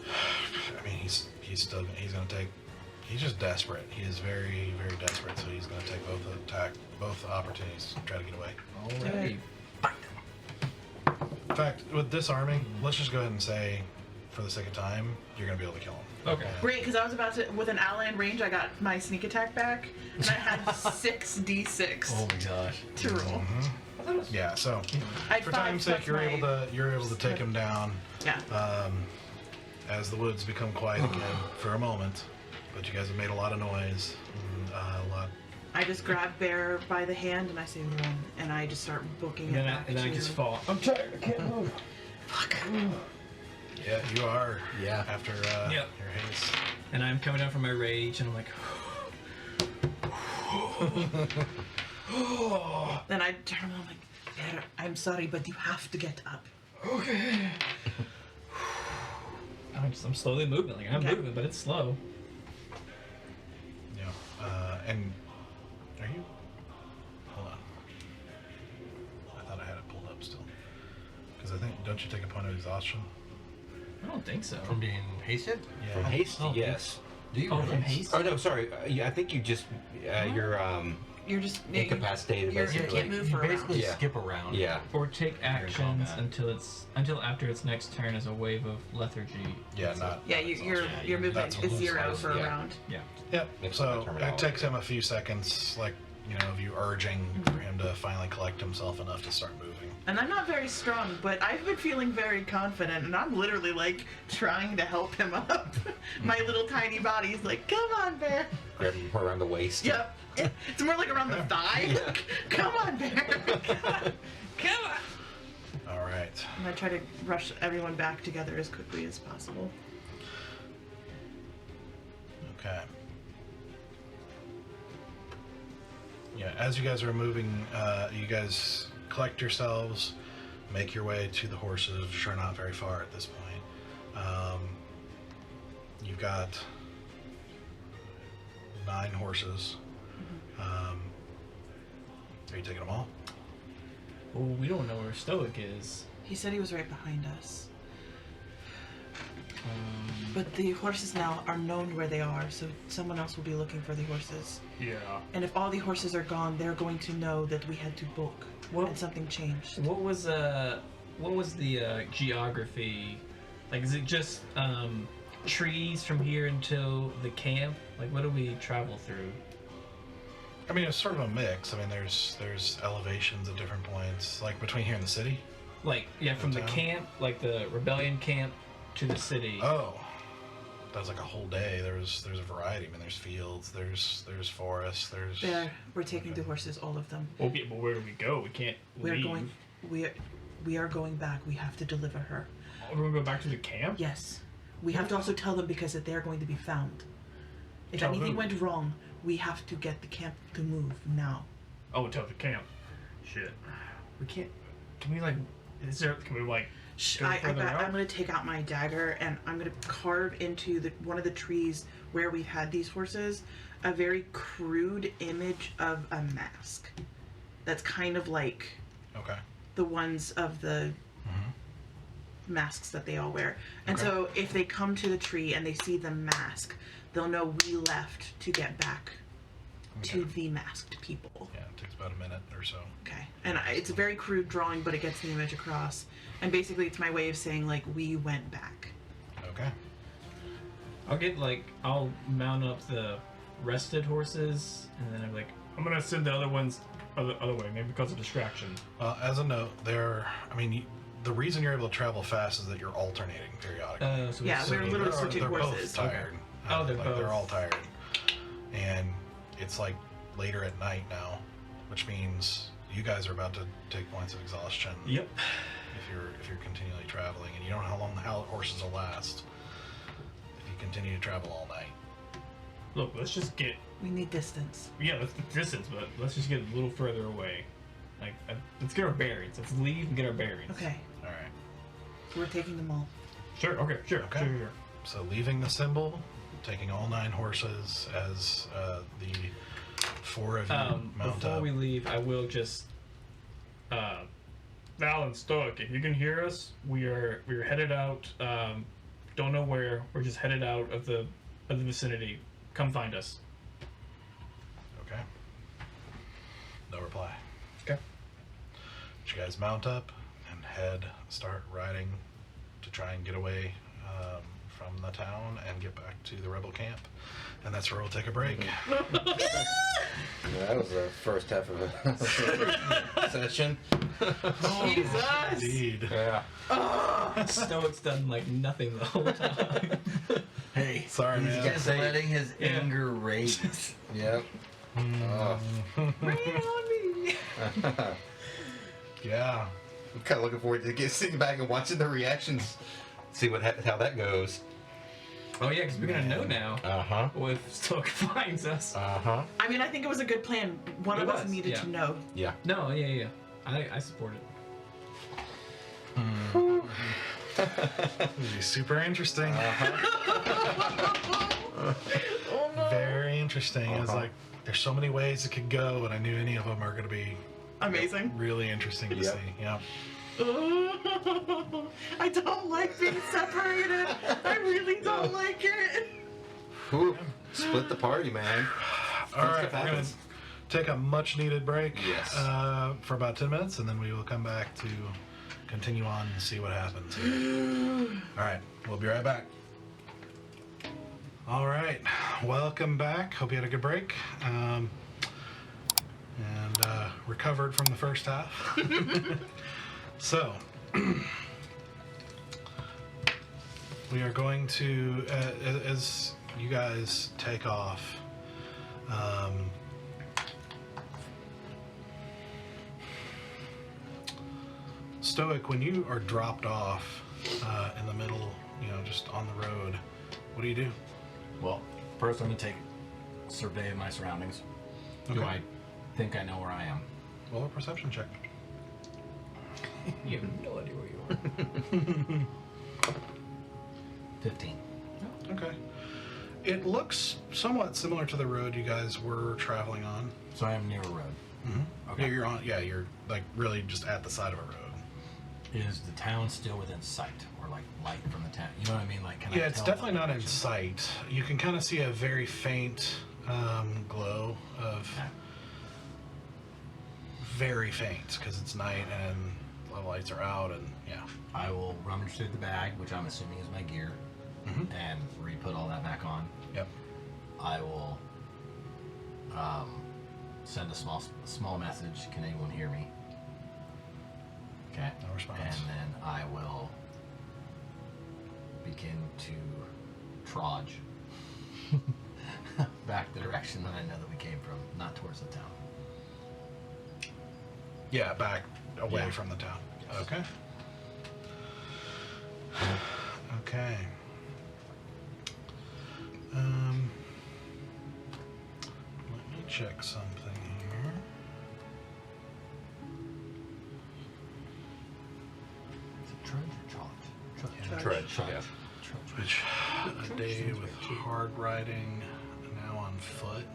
S1: I mean, he's just desperate. He is very, very desperate. So he's gonna take both opportunities to try to get away.
S6: Alright.
S1: In fact, with disarming, let's just go ahead and say, for the sake of time, you're gonna be able to kill him.
S6: Okay.
S2: Great, because I was about to, with an ally in range, I got my sneak attack back, and I had 6d6
S7: Oh my gosh.
S2: to roll.
S1: Yeah. So,
S2: I had
S1: for
S2: 5
S1: time's sake,
S2: plus
S1: you're
S2: my-
S1: able to take him down.
S2: Yeah.
S1: As the woods become quiet again for a moment, but you guys have made a lot of noise. And, a lot.
S2: I just grab Bear by the hand and I say 1, and I just start booking it back
S6: And then I
S2: to-
S6: just fall. I'm tired. I can't move.
S1: Yeah, you are.
S7: Yeah.
S1: After
S6: Yep.
S1: your haste.
S6: And I'm coming down from my rage, and I'm like,
S2: Then I turn around, I'm like, Bear, I'm sorry, but you have to get up.
S6: okay. I'm slowly moving. Like I'm
S2: Okay.
S6: moving, but it's slow.
S1: Yeah. And are you? Don't you take a point of exhaustion?
S6: I don't think so.
S7: From being hasted?
S1: Yeah.
S3: From haste,
S6: Oh,
S3: yes.
S7: Do you
S6: Oh,
S7: really?
S6: from haste?
S3: Oh no, sorry. Yeah, I think you just
S2: You're just
S3: incapacitated.
S2: you
S3: basically.
S2: can't move
S7: You
S2: for a
S7: basically
S3: Yeah.
S7: skip around.
S3: Yeah.
S6: Or take actions
S7: combat.
S6: until after its next turn as a wave of lethargy.
S1: Yeah, not.
S2: Yeah,
S1: not
S2: your
S1: exhaustion.
S2: movement
S1: That's
S2: is
S1: what
S2: 0
S1: loses.
S2: for a
S3: Yeah.
S2: round.
S6: Yeah.
S1: Yep.
S4: It's
S1: So
S4: not terminology.
S1: it takes him a few seconds, like, you know, of you urging for him to finally collect himself enough to start moving.
S2: And I'm not very strong, but I've been feeling very confident, and I'm literally like trying to help him up. My little tiny body's like, come on, bear.
S3: Grab him around the waist.
S2: Yep. It's more like around the thigh. Come on, bear. Come on.
S1: All right.
S2: And I try to rush everyone back together as quickly as possible.
S1: Okay. Yeah, as you guys are moving, you guys collect yourselves, make your way to the horses, which are not very far at this point. You've got 9 horses. Are you taking them all?
S6: Well, we don't know where Stoic is.
S2: He said he was right behind us. But the horses now are known where they are, so someone else will be looking for the horses.
S6: Yeah.
S2: And if all the horses are gone, they're going to know that we had to book
S6: Well-
S2: and something changed.
S6: What was the geography? Like, is it just trees from here until the camp? Like, what do we travel through?
S1: I mean, it's sort of a mix. I mean, there's elevations at different points, like between here and the city.
S6: Like, yeah, from the
S1: Downtown?
S6: camp, like the rebellion camp, to the city.
S1: Oh, that was like a whole day. There's a variety. I mean, there's fields, there's forests, there's.
S2: There, we're taking the horses, all of them.
S6: Okay, but where do we go? We can't
S2: We're
S6: leave.
S2: going. We are going back. We have to deliver her.
S6: Oh, we're gonna go back to the camp?
S2: Yes. We have to also tell them because that they're going to be found. If
S6: Tell
S2: anything
S6: who?
S2: went wrong, we have to get the camp to move now.
S6: Oh, tell the camp. Shit. We can't. Can we, like. Can we, like. Go further out?
S2: I'm going to take out my dagger and I'm going to carve into one of the trees where we've had these horses a very crude image of a mask. That's kind of like
S1: Okay.
S2: the ones of the masks that they all wear. And
S1: Okay.
S2: so if they come to the tree and they see the mask, they'll know we left to get back to
S1: Okay.
S2: the masked people.
S1: Yeah, it takes about a minute or so.
S2: Okay. And it's a very crude drawing, but it gets the image across. And basically it's my way of saying, like, we went back.
S1: Okay.
S6: I'll mount up the rested horses, and then I'm like, I'm gonna send the other ones other way, maybe because of distraction.
S1: Well, as a note, the reason you're able to travel fast is that you're alternating periodically.
S6: So
S2: Yeah, we're literally
S1: they're-
S2: switching
S1: they're
S2: horses.
S1: both tired.
S6: Oh, they're
S1: like,
S6: both.
S1: They're all tired, and it's like later at night now, which means you guys are about to take points of exhaustion.
S6: Yep.
S1: If you're continually traveling, and you don't know how long the horses will last. If you continue to travel all night.
S6: Look, let's just get.
S2: We need distance.
S6: Yeah, let's get distance, but let's just get a little further away. Like, let's get our bearings. Let's leave and get our bearings.
S2: Okay.
S1: All right.
S2: We're taking them all.
S6: Sure. Okay. Sure.
S1: Okay.
S6: Sure.
S1: So leaving the symbol, taking all 9 horses as the 4 of you mount
S6: Before
S1: up.
S6: we leave, I will just. Val and Stoic, if you can hear us, we're headed out. Don't know where. We're just headed out of the vicinity. Come find us.
S1: Okay. No reply.
S6: Okay.
S1: But you guys mount up and start riding to try and get away from the town and get back to the rebel camp. And that's where we'll take a break.
S4: Yeah, that was the first half of a session.
S2: Jesus!
S1: Indeed.
S4: Yeah.
S6: Stoic's done like nothing the whole time.
S7: Hey,
S1: Sorry,
S7: he's
S1: man.
S7: just letting his
S6: Yeah.
S7: anger rage.
S4: Yep. Oh.
S2: Rain on me!
S1: Yeah.
S4: I'm kind of looking forward to sitting back and watching the reactions. See how that goes.
S6: Oh yeah, because we're gonna know now.
S4: Uh-huh.
S6: If Stoic finds us.
S4: Uh-huh.
S2: I mean, I think it was a good plan. One
S6: It
S2: of us
S6: was,
S2: needed
S6: yeah.
S2: to know.
S4: Yeah.
S6: No, yeah. I support it.
S1: It'll be super interesting.
S2: Oh no!
S1: Very interesting. It's
S4: Uh-huh.
S1: like there's so many ways it could go, and I knew any of them are going to be
S2: Amazing.
S1: really interesting to
S4: Yep.
S1: see. Yeah.
S2: I don't like being separated. I really don't like it.
S4: Whew. Split the party, man.
S1: All right,
S4: stuff
S1: we're gonna
S4: happens.
S1: take a much-needed break.
S4: Yes.
S1: For about 10 minutes, and then we will come back to continue on and see what happens. All right, we'll be right back. All right, welcome back. Hope you had a good break. And recovered from the first half. So, we are going to, as you guys take off, Stoic, when you are dropped off in the middle, just on the road, what do you do?
S5: Well, first I'm gonna take a survey of my surroundings. Do
S1: Okay.
S5: I think I know where I am?
S1: Roll a perception check.
S5: You have no idea where you are. 15.
S1: Okay. It looks somewhat similar to the road you guys were traveling on.
S5: So I am near a road.
S1: Mm-hmm.
S5: Okay.
S1: Yeah, you're like really just at the side of a road.
S5: Is the town still within sight, or like light from the town? You know what I mean? Like, can I
S1: Yeah, it's
S5: tell
S1: definitely
S5: what
S1: not in
S5: direction?
S1: sight. You can kind of see a very faint glow of
S5: Okay.
S1: very faint because it's night and the lights are out, and yeah.
S5: I will rummage through the bag, which I'm assuming is my gear,
S1: Mm-hmm.
S5: and re-put all that back on.
S1: Yep.
S5: I will send a small message. Can anyone hear me? Okay.
S1: No response.
S5: And then I will begin to trudge back the direction that I know that we came from, not towards the town.
S1: Yeah, back away
S5: Yeah.
S1: from the town.
S5: Yes.
S1: Okay. Okay. Let me check something here.
S5: Is it trudge or trudge?
S1: Yeah,
S4: Trudge.
S5: Trudge.
S4: Yeah.
S5: Trudge.
S1: Which a day with hard riding, now on foot.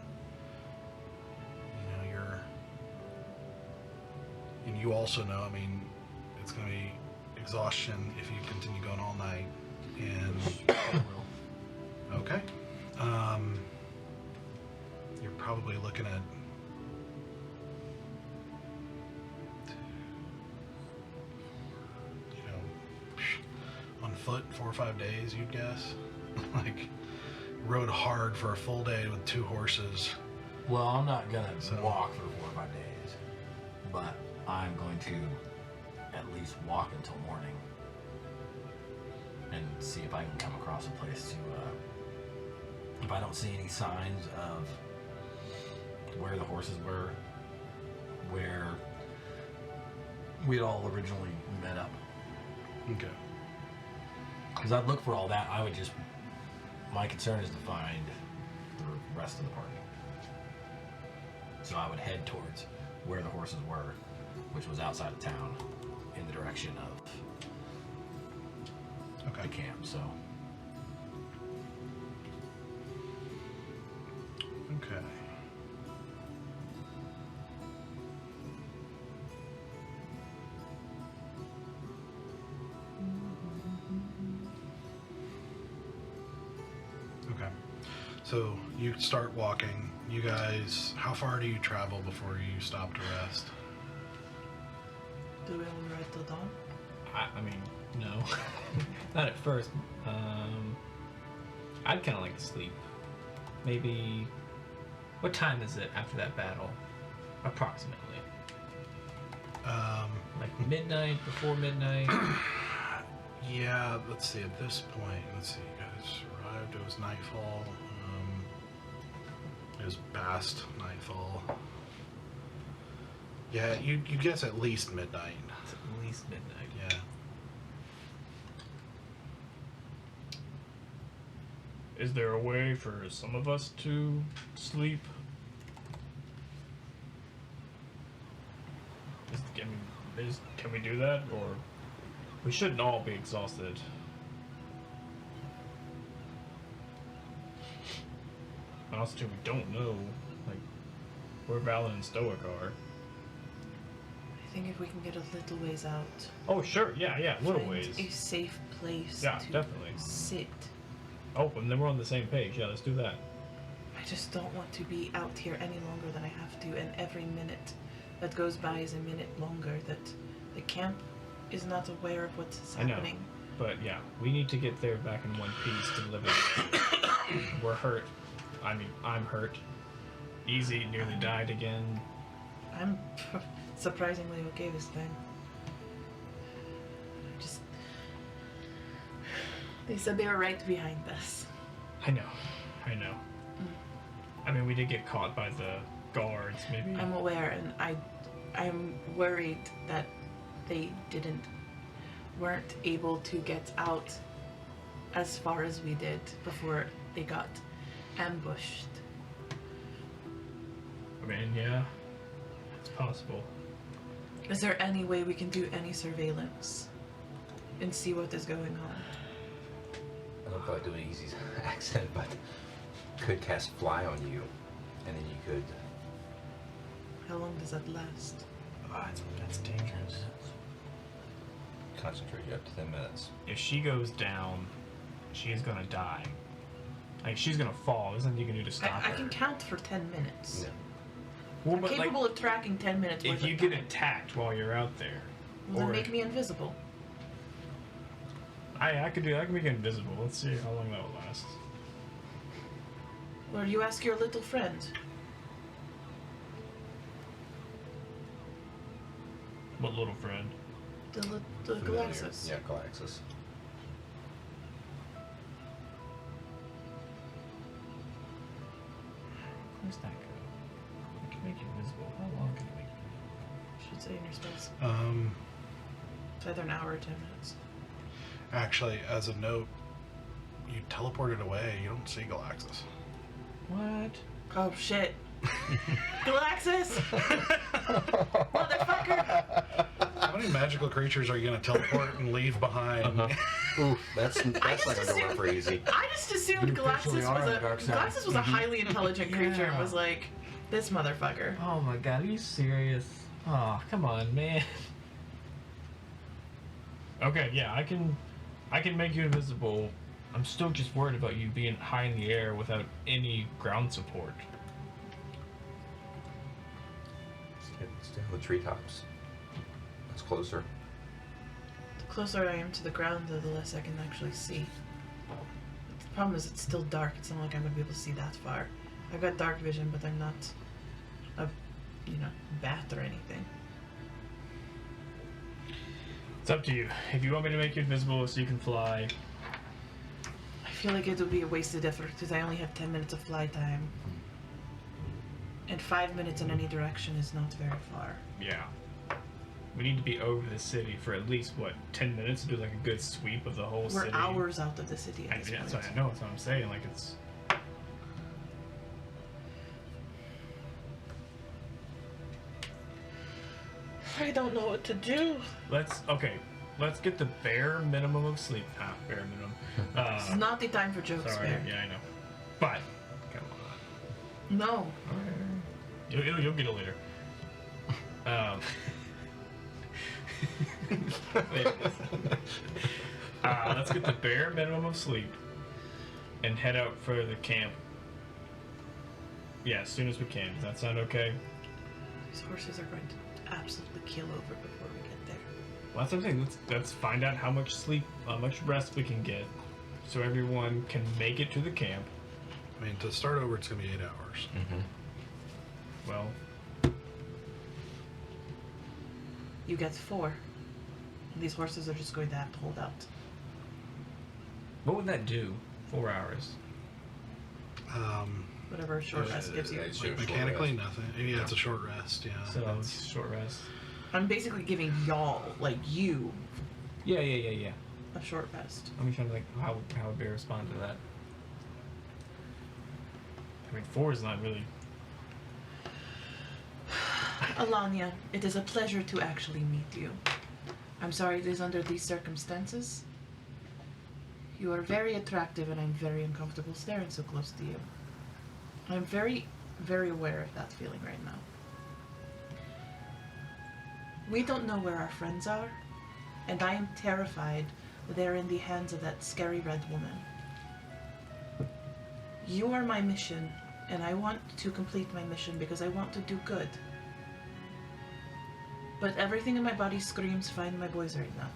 S1: And you also know, I mean, it's going to be exhaustion if you continue going all night. And okay, you're probably looking at on foot 4 or 5 days, you'd guess. Like, rode hard for a full day with 2 horses.
S5: Well, I'm not gonna
S1: So-
S5: walk for 4 or 5 days, but I'm going to at least walk until morning and see if I can come across a place to. If I don't see any signs of where the horses were, where we'd all originally met up,
S1: Okay.
S5: because I'd look for all that. I would just. My concern is to find the rest of the party. So I would head towards where the horses were, which was outside of town, in the direction of the
S1: Okay.
S5: camp. So
S1: Okay. Okay. So you start walking. You guys, how far do you travel before you stop to rest?
S2: Do we all ride till dawn?
S6: I mean, no. Not at first. I'd kind of like to sleep. Maybe. What time is it after that battle? Approximately. Like midnight, before midnight?
S1: Yeah, let's see, at this point, let's see, you guys arrived, it was nightfall. It was past nightfall. Yeah, you guess at least midnight.
S6: It's at least midnight.
S1: Yeah.
S8: Is there a way for some of us to sleep? Can we do that? Or we shouldn't all be exhausted. And also, too, we don't know, like, where Valen and Stoic are.
S2: I think if we can get a little ways out,
S8: Oh, sure. Yeah. Little
S2: find
S8: ways.
S2: a safe place
S8: Yeah,
S2: to
S8: definitely.
S2: sit.
S8: Oh, and then we're on the same page. Yeah, let's do that.
S2: I just don't want to be out here any longer than I have to, and every minute that goes by is a minute longer that the camp is not aware of what's
S8: I know.
S2: happening.
S8: But yeah, we need to get there back in one piece to live it. We're hurt. I mean, I'm hurt. Easy nearly died again.
S2: I'm surprisingly okay this time. Just. They said they were right behind us.
S8: I know. I mean, we did get caught by the guards, maybe.
S2: I'm aware, and I'm worried that they weren't able to get out as far as we did before they got ambushed.
S8: I mean, yeah, it's possible.
S2: Is there any way we can do any surveillance and see what is going on?
S3: I don't know if I do an easy accent, but could cast fly on you, and then you could.
S2: How long does that last?
S8: That's dangerous.
S3: Concentrate you up to 10 minutes.
S8: If she goes down, she's gonna die. Like, she's gonna fall. There's nothing you can do to stop
S2: I
S8: her.
S2: can count for 10 minutes.
S3: Yeah.
S8: Well,
S2: I'm
S8: but
S2: capable
S8: like,
S2: of tracking 10 minutes worth
S8: if you
S2: of
S8: get
S2: time.
S8: attacked while you're out there,
S2: Well, then
S8: or
S2: make me invisible.
S8: I could make it invisible. Let's see how long that will last.
S2: Or you ask your little friend.
S8: What little friend?
S2: The
S3: Familiar.
S2: Galaxus.
S3: Yeah, Galaxus.
S8: Where's that go? I can make you invisible. How long can I make you?
S2: Should say in your space.
S1: Um,
S2: It's either an hour or 10 minutes.
S1: actually, as a note, you teleported away. You don't see Galaxus.
S8: What?
S2: Oh shit. Galaxus! Motherfucker!
S1: How many magical creatures are you going to teleport and leave behind?
S3: Oof, that's
S2: I
S3: not
S2: just
S3: gonna work
S2: assumed,
S3: for easy.
S2: I just assumed
S7: You officially
S2: Galaxus
S7: are
S2: was
S7: on the dark side.
S2: Galaxus was a highly intelligent creature and
S6: Yeah.
S2: was like, this motherfucker.
S6: Oh my god, are you serious? Oh, come on, man.
S8: Okay, yeah, I can make you invisible. I'm still just worried about you being high in the air without any ground support.
S3: Stay on the treetops. That's closer.
S2: The closer I am to the ground, the less I can actually see. The problem is it's still dark. It's not like I'm going to be able to see that far. I've got dark vision, but I'm not a, bat or anything.
S8: It's up to you. If you want me to make you invisible so you can fly,
S2: I feel like it would be a wasted effort because I only have 10 minutes of fly time. And 5 minutes in any direction is not very far.
S8: yeah. We need to be over the city for at least, 10 minutes to do like a good sweep of the whole
S2: We're
S8: city.
S2: hours out of the city at this
S8: Yeah,
S2: point.
S8: that's what I know. That's what I'm saying. Like, it's.
S2: I don't know what to do.
S8: Let's get the bare minimum of sleep. Bare minimum.
S2: It's not the time for jokes,
S8: Sorry.
S2: Bear.
S8: Yeah, I know. But come on.
S2: No.
S8: You'll get it later. Let's get the bare minimum of sleep and head out for the camp. Yeah, as soon as we can. Does that sound okay?
S2: These horses are going to absolutely keel over before we get there.
S8: Well, that's what I'm saying. Let's find out how much sleep, how much rest we can get, so everyone can make it to the camp.
S1: I mean, to start over, it's going to be 8 hours.
S3: Mm-hmm.
S8: Well,
S2: You get 4. And these horses are just going to have to hold out.
S6: What would that do? 4 hours.
S2: Whatever a short rest gives you.
S4: It's short
S1: Mechanically,
S4: rest.
S1: nothing. Yeah, it's a short rest. Yeah.
S8: so
S1: that's-
S8: short rest.
S2: I'm basically giving y'all, like you,
S6: Yeah.
S2: a short rest.
S6: I'm trying to think how would Bear respond to that.
S8: I mean, 4 is not really.
S2: Alanya, it is a pleasure to actually meet you. I'm sorry it is under these circumstances. You are very attractive and I'm very uncomfortable staring so close to you. I'm very, very aware of that feeling right now. We don't know where our friends are, and I am terrified they're in the hands of that scary red woman. You are my mission, and I want to complete my mission because I want to do good. But everything in my body screams, find my boys right now.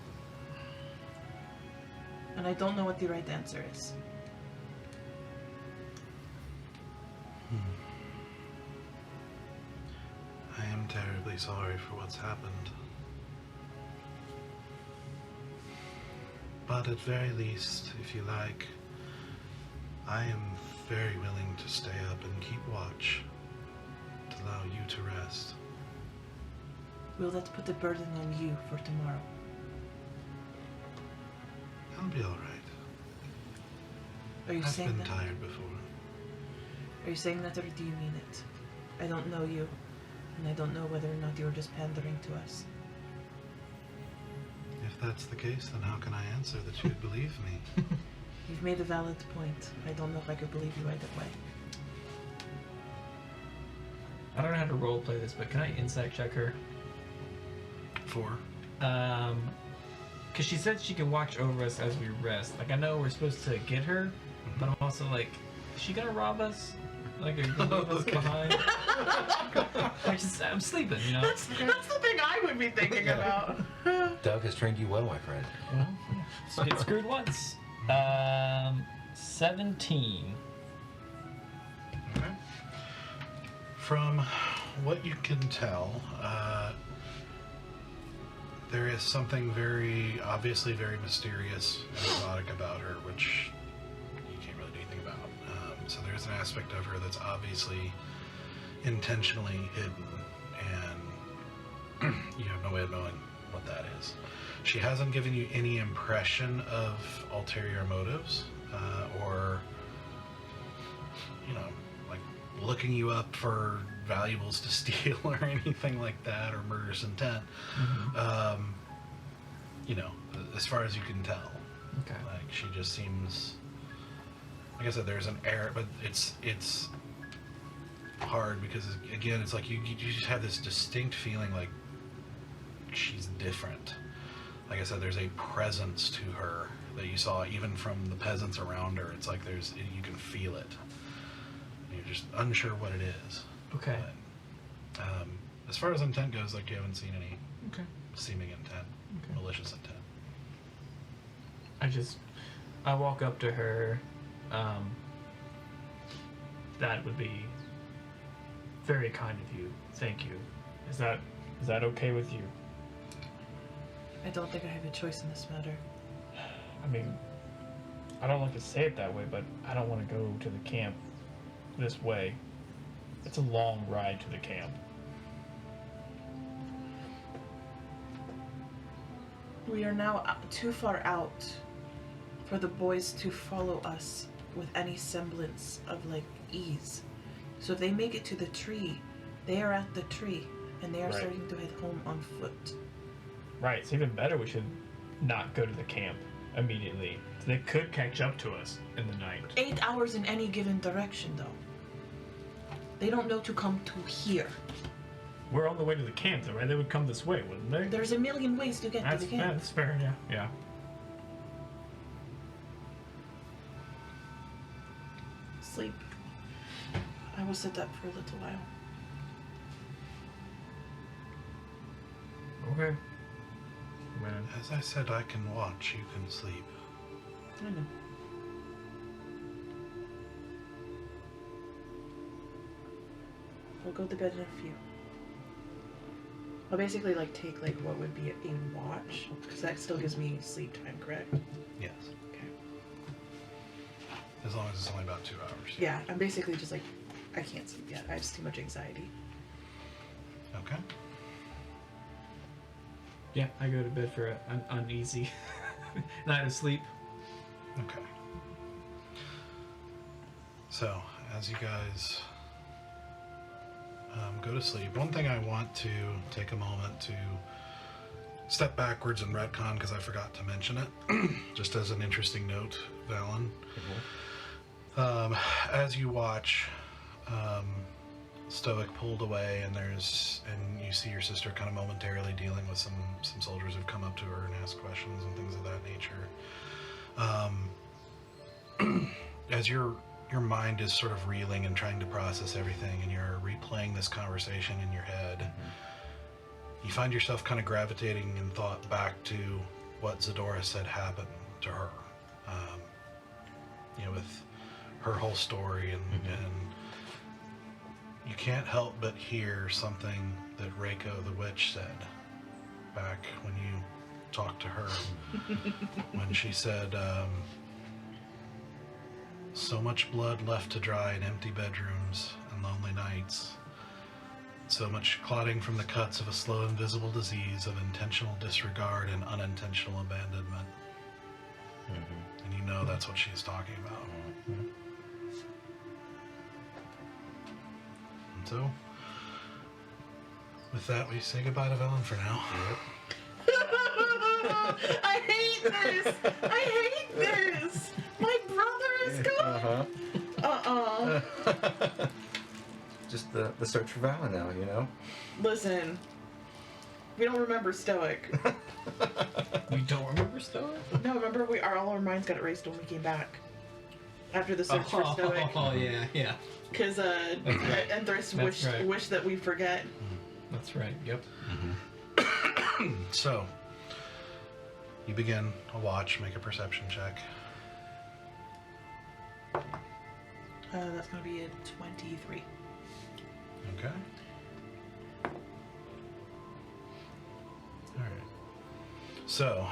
S2: And I don't know what the right answer is.
S1: I am terribly sorry for what's happened. But at very least, if you like, I am very willing to stay up and keep watch to allow you to rest.
S2: Will that put the burden on you for tomorrow?
S1: I'll be alright.
S2: Are you
S1: I've
S2: saying
S1: been
S2: that?
S1: tired before.
S2: Are you saying that, or do you mean it? I don't know you, and I don't know whether or not you're just pandering to us.
S1: If that's the case, then how can I answer that you'd believe me?
S2: You've made a valid point. I don't know if I could believe you either way.
S6: I don't know how to roleplay this, but can I insight check her?
S1: 4.
S6: Because she said she can watch over us as we rest. Like, I know we're supposed to get her, but I'm also like, is she gonna rob us? Like, or gonna leave us behind? I'm sleeping, you know?
S2: That's the thing I would be thinking about.
S3: Doug has trained you well, my friend.
S6: Well, yeah. Get screwed once. 17.
S1: Okay. From what you can tell, there is something obviously very mysterious and exotic about her, which you can't really do anything about. So there's an aspect of her that's obviously intentionally hidden, and you have no way of knowing what that is. She hasn't given you any impression of ulterior motives, or, like looking you up for valuables to steal or anything like that, or murderous intent.
S6: Mm-hmm.
S1: As far as you can tell.
S6: Okay.
S1: Like, she just seems, like I said, there's an air, but it's hard because, again, it's like you just have this distinct feeling like she's different. Like I said, there's a presence to her that you saw even from the peasants around her. It's like you can feel it. You're just unsure what it is.
S6: Okay.
S1: But, as far as intent goes, like, you haven't seen any
S6: Okay.
S1: seeming intent, malicious intent.
S6: I walk up to her. That would be very kind of you. Thank you. Is that okay with you?
S2: I don't think I have a choice in this matter.
S8: I mean, I don't like to say it that way, but I don't want to go to the camp this way. It's a long ride to the camp.
S2: We are now too far out for the boys to follow us with any semblance of, like, ease. So if they make it to the tree, they are at the tree, and they are
S8: Right.
S2: starting to head home on foot.
S8: Right, it's even better we should not go to the camp immediately. They could catch up to us in the night.
S2: 8 hours in any given direction, though. They don't know to come to here.
S8: We're on the way to the camp, though, right? They would come this way, wouldn't they?
S2: There's a million ways to get to the camp.
S8: That's fair, yeah. Yeah.
S2: Sleep. I will sit up for a little while.
S8: Okay. Man.
S1: As I said, I can watch, you can sleep.
S2: I know. We'll go to bed in a few. I'll basically, like, take, like, what would be a watch, because that still gives me sleep time, correct?
S1: Yes.
S2: Okay.
S1: As long as it's only about 2 hours.
S2: Yeah, I'm basically just like, I can't sleep yet. I have just too much anxiety.
S1: Okay.
S6: Yeah, I go to bed for an uneasy night of sleep.
S1: Okay. So, as you guys go to sleep, one thing I want to take a moment to step backwards and retcon, because I forgot to mention it, just as an interesting note, Valen. As you watch, Stoic pulled away, and you see your sister kind of momentarily dealing with some soldiers who've come up to her and asked questions and things of that nature. As your mind is sort of reeling and trying to process everything, and you're replaying this conversation in your head, you find yourself kind of gravitating in thought back to what Zadora said happened to her. With her whole story, and you can't help but hear something that Reiko the witch said back when you talked to her. When she said, so much blood left to dry in empty bedrooms and lonely nights. So much clotting from the cuts of a slow invisible disease of intentional disregard and unintentional abandonment. And you know that's what she's talking about. And so, with that, we say goodbye to Velen for now.
S2: I hate this! I hate this! My brother is gone!
S4: Just the search for Valen now, you know?
S2: Listen, we don't remember Stoic.
S6: We don't remember Stoic?
S2: No, remember all our minds got erased when we came back. After the search for Stoic.
S6: Oh, yeah.
S2: Because Endress wished that we forget.
S6: That's right, yep.
S1: So, you begin a watch, make a perception check.
S2: That's going to be a 23.
S1: Okay. Alright. So,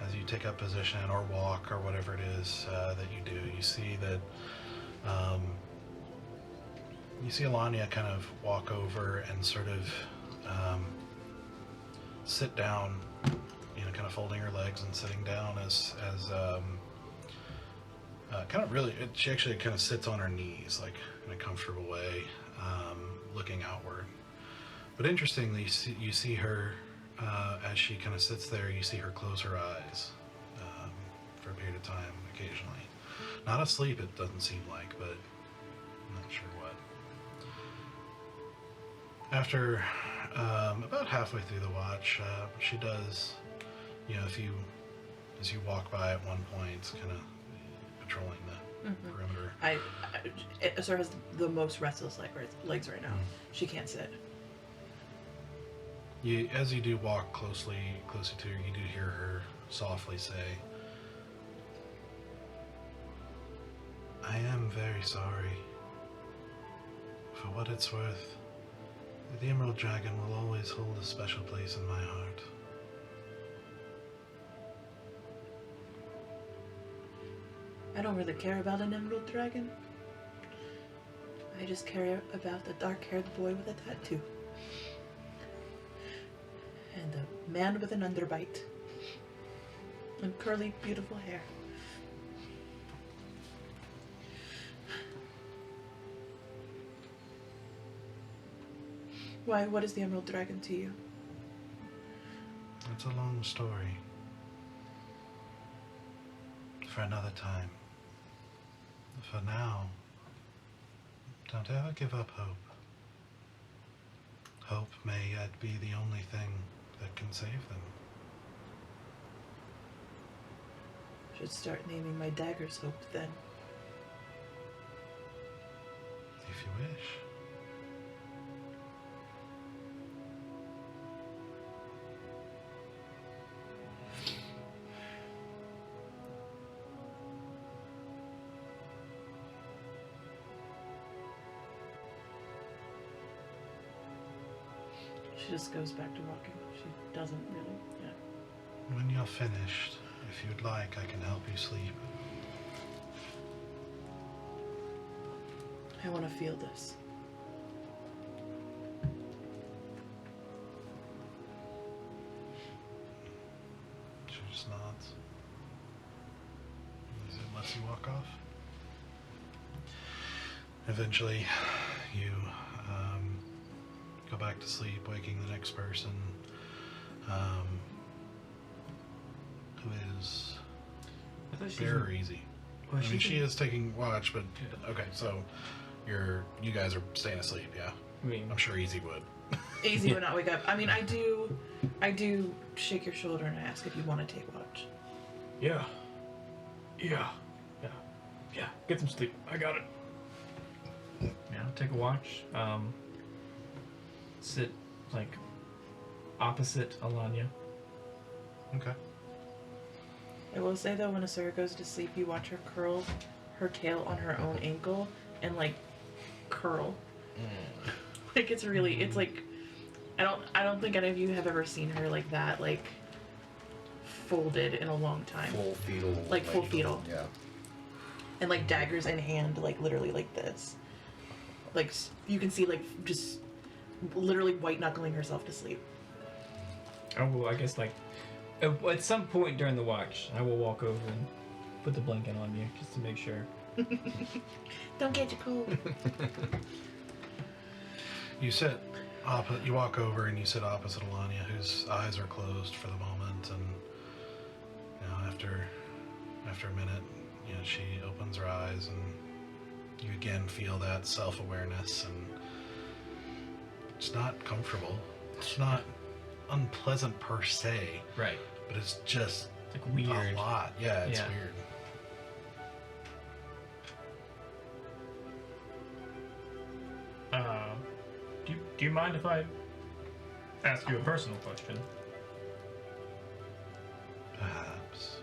S1: as you take up position or walk or whatever it is that you do, you see that you see Alania kind of walk over and sort of sit down, kind of folding her legs and sitting down as kind of really, she actually kind of sits on her knees, like in a comfortable way, looking outward. But interestingly, you see her, as she kind of sits there, you see her close her eyes for a period of time occasionally. Not asleep, it doesn't seem like, but I'm not sure what. After about halfway through the watch, she does, as you walk by at one point, kind of patrolling the perimeter.
S2: Azura has the most restless legs right now. She can't sit.
S1: As you do walk closer to her, you do hear her softly say, I am very sorry. For what it's worth, the Emerald Dragon will always hold a special place in my heart.
S2: I don't really care about an Emerald Dragon. I just care about the dark-haired boy with a tattoo. And a man with an underbite. And curly, beautiful hair. Why, what is the Emerald Dragon to you?
S1: It's a long story. For another time. For now, don't ever give up hope. Hope may yet be the only thing that can save them.
S2: Should start naming my daggers Hope then.
S1: If you wish.
S2: She just goes back to walking. She doesn't really,
S1: When you're finished, if you'd like, I can help you sleep.
S2: I want to feel this.
S1: She just nods. Unless you walk off. Eventually, you go back to sleep, waking the next person, who is very easy.
S6: Well,
S1: I mean, she is taking watch, but okay, so you guys are staying asleep, yeah?
S6: I mean,
S1: I'm sure Easy would.
S2: Easy would not wake up. I mean, I do shake your shoulder and ask if you want to take watch.
S8: Yeah. Get some sleep. I got it.
S6: yeah, take a watch. Sit like opposite Alanya.
S1: Okay.
S2: I will say though, when Asura goes to sleep, you watch her curl her tail on her own ankle and like curl. Like it's like I don't think any of you have ever seen her like that, like folded in a long time.
S4: Full fetal.
S2: Like full fetal.
S4: Yeah.
S2: And like daggers in hand, like literally like this. Like you can see like just literally white knuckling herself to sleep.
S6: Oh, well, I guess like at some point during the watch, I will walk over and put the blanket on you just to make sure.
S2: Don't get you cold.
S1: You walk over and you sit opposite Alanya, whose eyes are closed for the moment, and after a minute, she opens her eyes, and you again feel that self-awareness, and it's not comfortable. It's not unpleasant per se,
S6: Right.
S1: but it's just
S6: It's like weird.
S1: a lot. Yeah, it's
S6: Yeah.
S1: weird.
S8: Do you mind if I ask you a personal question?
S1: Perhaps.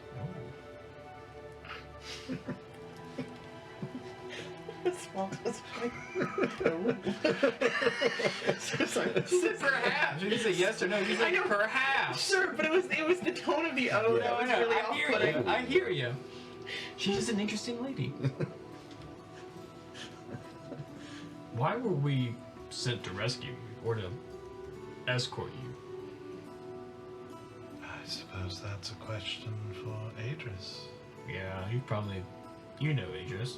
S6: Perhaps. You can say yes or no. You
S2: I
S6: say
S2: know.
S6: perhaps.
S2: Sure, but it was the tone of the O that was really
S6: I hear
S2: off-putting.
S6: you. I hear you. She's just an interesting lady.
S8: Why were we sent to rescue you or to escort you?
S1: I suppose that's a question for Adris.
S8: Yeah, you know Adris.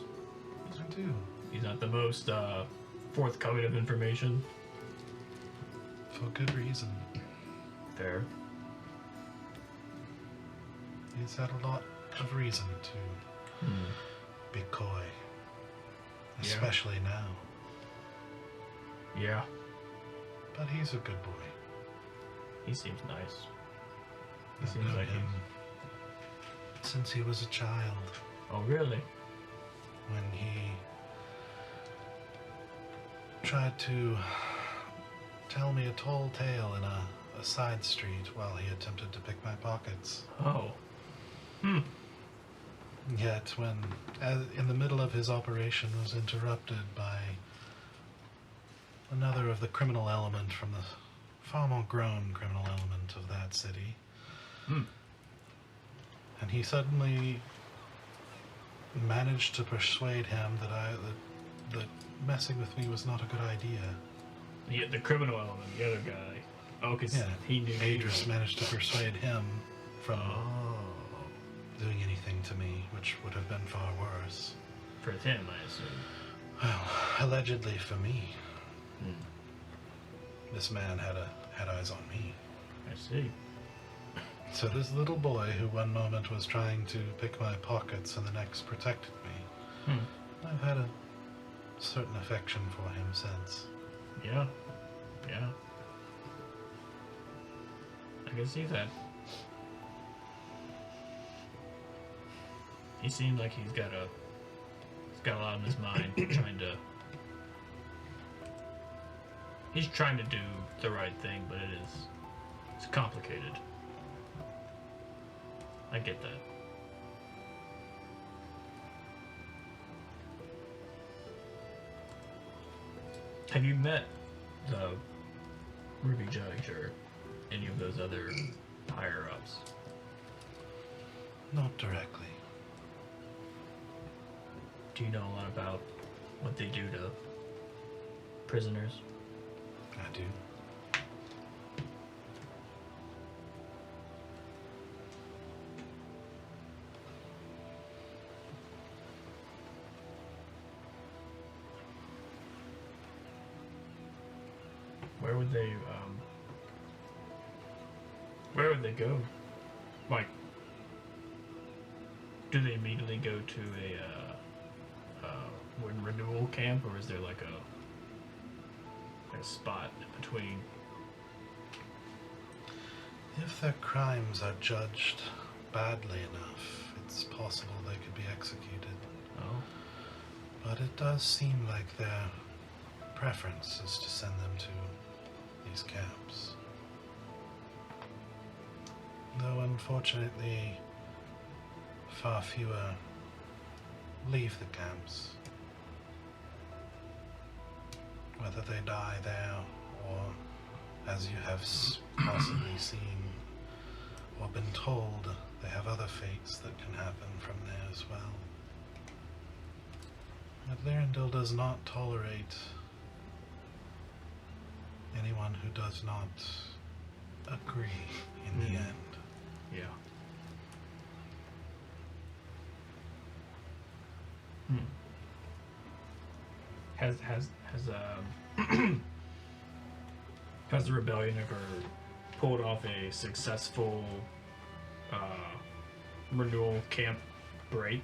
S1: I do.
S8: He's not the most forthcoming of information.
S1: For good reason.
S8: Fair.
S1: He's had a lot of reason to be coy.
S8: Yeah.
S1: Especially now.
S8: Yeah,
S1: But he's a good boy.
S8: he seems nice. He
S1: I've
S8: seems
S1: known
S8: like
S1: him since he was a child.
S8: Oh, really?
S1: When he tried to tell me a tall tale in a side street while he attempted to pick my pockets.
S8: Oh.
S1: Yet when, in the middle of his operation, was interrupted by another of the criminal element from the far more grown criminal element of that city. And he suddenly managed to persuade him that messing with me was not a good idea.
S8: The criminal element, the other guy. Oh, because
S1: Yeah,
S8: he knew.
S1: Adris managed to persuade him from doing anything to me, which would have been far worse.
S8: For him, I assume.
S1: Well, allegedly for me. This man had eyes on me.
S8: I see.
S1: So this little boy, who one moment was trying to pick my pockets and the next protected me, I've had a certain affection for him since.
S8: Yeah. I can see that. He seems like he's got a lot on his mind. He's trying to do the right thing, but it's complicated. I get that. Have you met the Ruby Judge or any of those other higher ups?
S1: Not directly.
S8: Do you know a lot about what they do to prisoners?
S1: I do.
S8: Where would they go? Like, Do they immediately go to a renewal camp, or is there like a spot in between?
S1: If their crimes are judged badly enough, it's possible they could be executed.
S8: Oh.
S1: But it does seem like their preference is to send them to these camps. Though unfortunately, far fewer leave the camps. Whether they die there or, as you have possibly seen or been told, they have other fates that can happen from there as well. But Lyrindil does not tolerate anyone who does not agree in the end.
S8: Yeah. Has the rebellion ever pulled off a successful renewal camp break?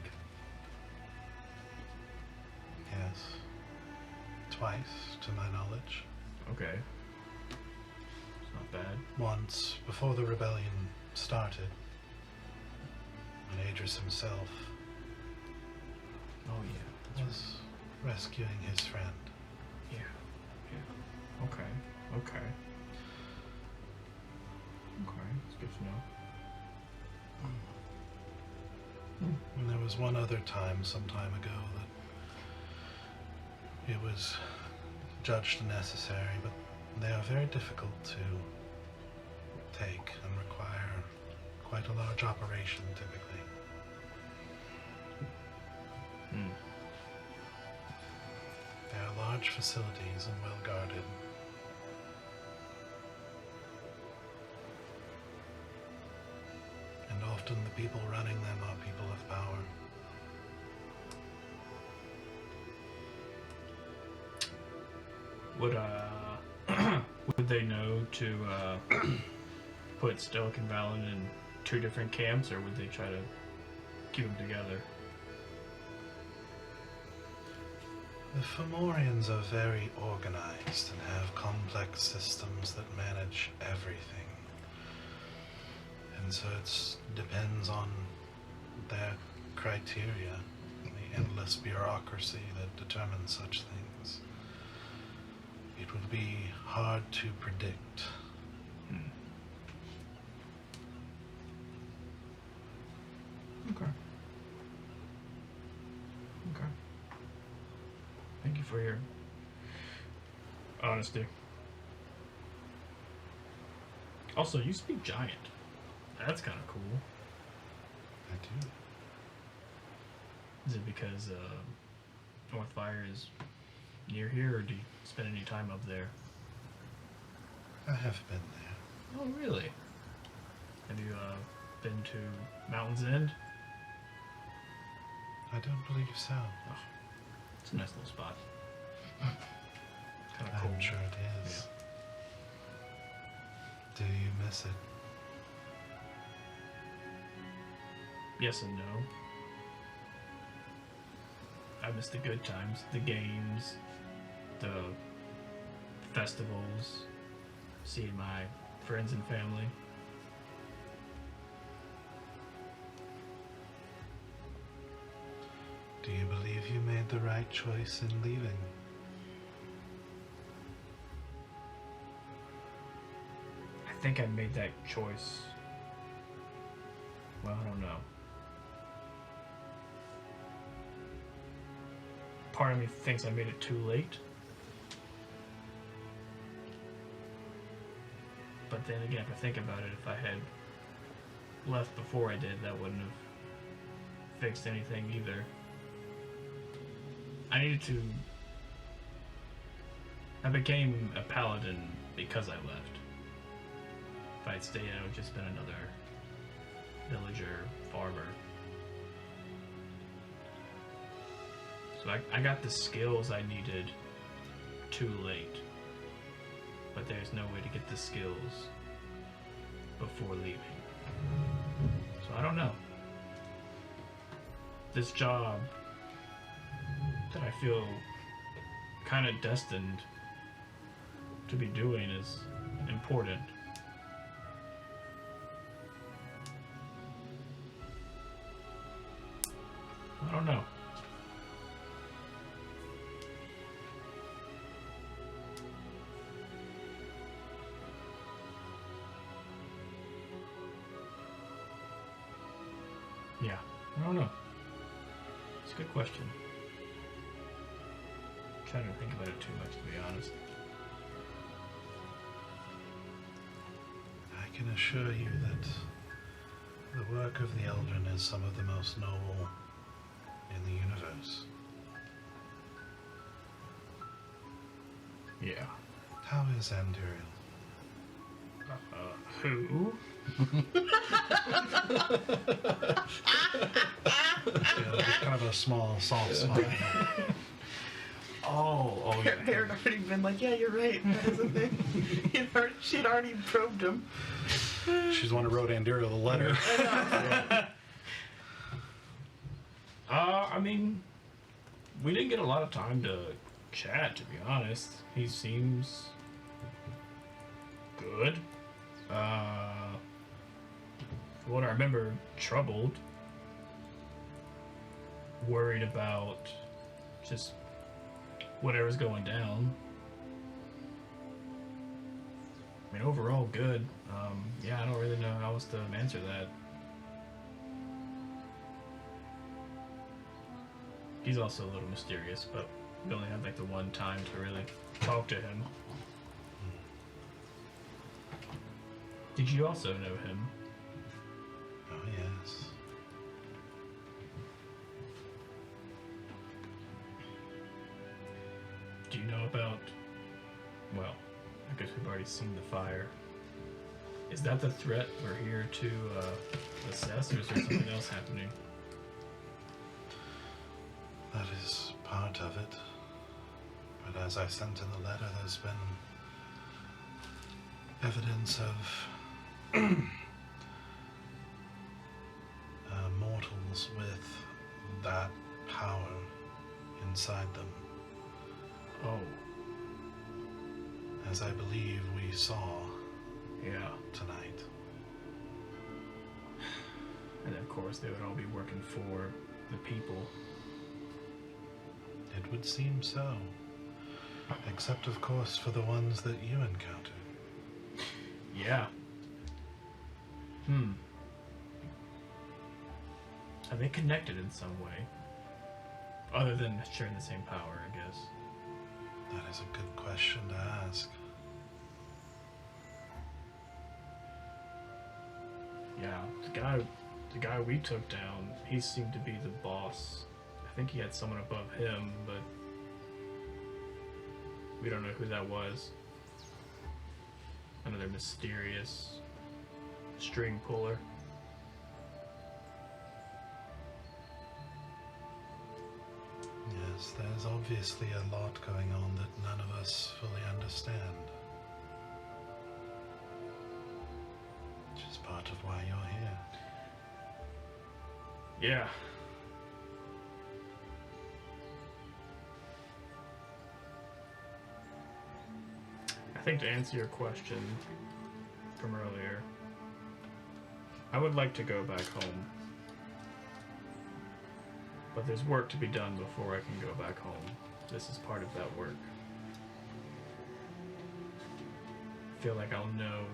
S1: Yes. Twice, to my knowledge.
S8: Okay. It's not bad.
S1: Once, before the rebellion started, when Adris himself
S8: Oh yeah.
S1: was rescuing his friend.
S8: Yeah. Yeah. Okay. Okay. Okay. That's good to know.
S1: And there was one other time, some time ago, that it was judged necessary, but they are very difficult to take and require quite a large operation, typically. They are large facilities and well guarded. And often the people running them are people of power.
S8: Would they know to put Stoic and Valen in two different camps, or would they try to keep them together?
S1: The Fomorians are very organized and have complex systems that manage everything. And so it depends on their criteria, the endless bureaucracy that determines such things. It would be hard to predict.
S8: Okay. Okay. Thank you for your honesty. Also, you speak giant. That's kind of cool.
S1: I do.
S8: Is it because Northfire is near here, or do you spend any time up there?
S1: I have been there.
S8: Oh, really? Have you been to Mountain's End?
S1: I don't believe so.
S8: Oh, it's a nice little spot. Kind of cool.
S1: I'm sure it is. Do you miss it?
S8: Yes and no. I miss the good times, the games, the festivals, seeing my friends and family.
S1: Do you believe you made the right choice in leaving?
S8: I think I made that choice. Well, I don't know. Part of me thinks I made it too late. But then again, if I think about it, if I had left before I did, that wouldn't have fixed anything either. I became a paladin because I left. If I had stayed, I would have just been another villager, farmer. So I got the skills I needed too late. But there's no way to get the skills before leaving. So I don't know. this job that I feel kind of destined to be doing is important. I don't know. Yeah, I don't know. It's a good question. I'm trying to think about it too much, to be honest.
S1: I can assure you that the work of the Eldrin is some of the most noble in the universe.
S8: Yeah.
S1: How is Anduriel?
S8: Who?
S1: Yeah, kind of a small, soft smile.
S8: Oh, yeah.
S2: Aaron had already been like, yeah, you're right. That is a thing. She'd already probed him.
S1: She's the one who wrote Anduriel the letter.
S8: I mean, we didn't get a lot of time to chat, to be honest. He seems good. From what I remember, troubled. Worried about just whatever's going down. I mean, overall, good. Yeah, I don't really know how else to answer that. He's also a little mysterious, but we only had like the one time to really talk to him. Did you also know him?
S1: Oh, yes.
S8: Do you know about... Well, I guess we've already seen the fire. Is that the threat we're here to assess, or is there something else happening?
S1: That is part of it. But as I sent in the letter, there's been evidence of mortals with that power inside them,
S8: Oh,
S1: as I believe we saw
S8: yeah.
S1: tonight.
S8: And of course, they would all be working for the people.
S1: It would seem so. Except, of course, for the ones that you encountered.
S8: Yeah. Are they connected in some way? Other than sharing the same power, I guess.
S1: That is a good question to ask.
S8: Yeah, the guy we took down, he seemed to be the boss. I think he had someone above him, but we don't know who that was. Another mysterious string puller.
S1: Yes, there's obviously a lot going on that none of us fully understand. Which is part of why you're here.
S8: Yeah. I think to answer your question from earlier, I would like to go back home. But there's work to be done before I can go back home. This is part of that work. I feel like I'll know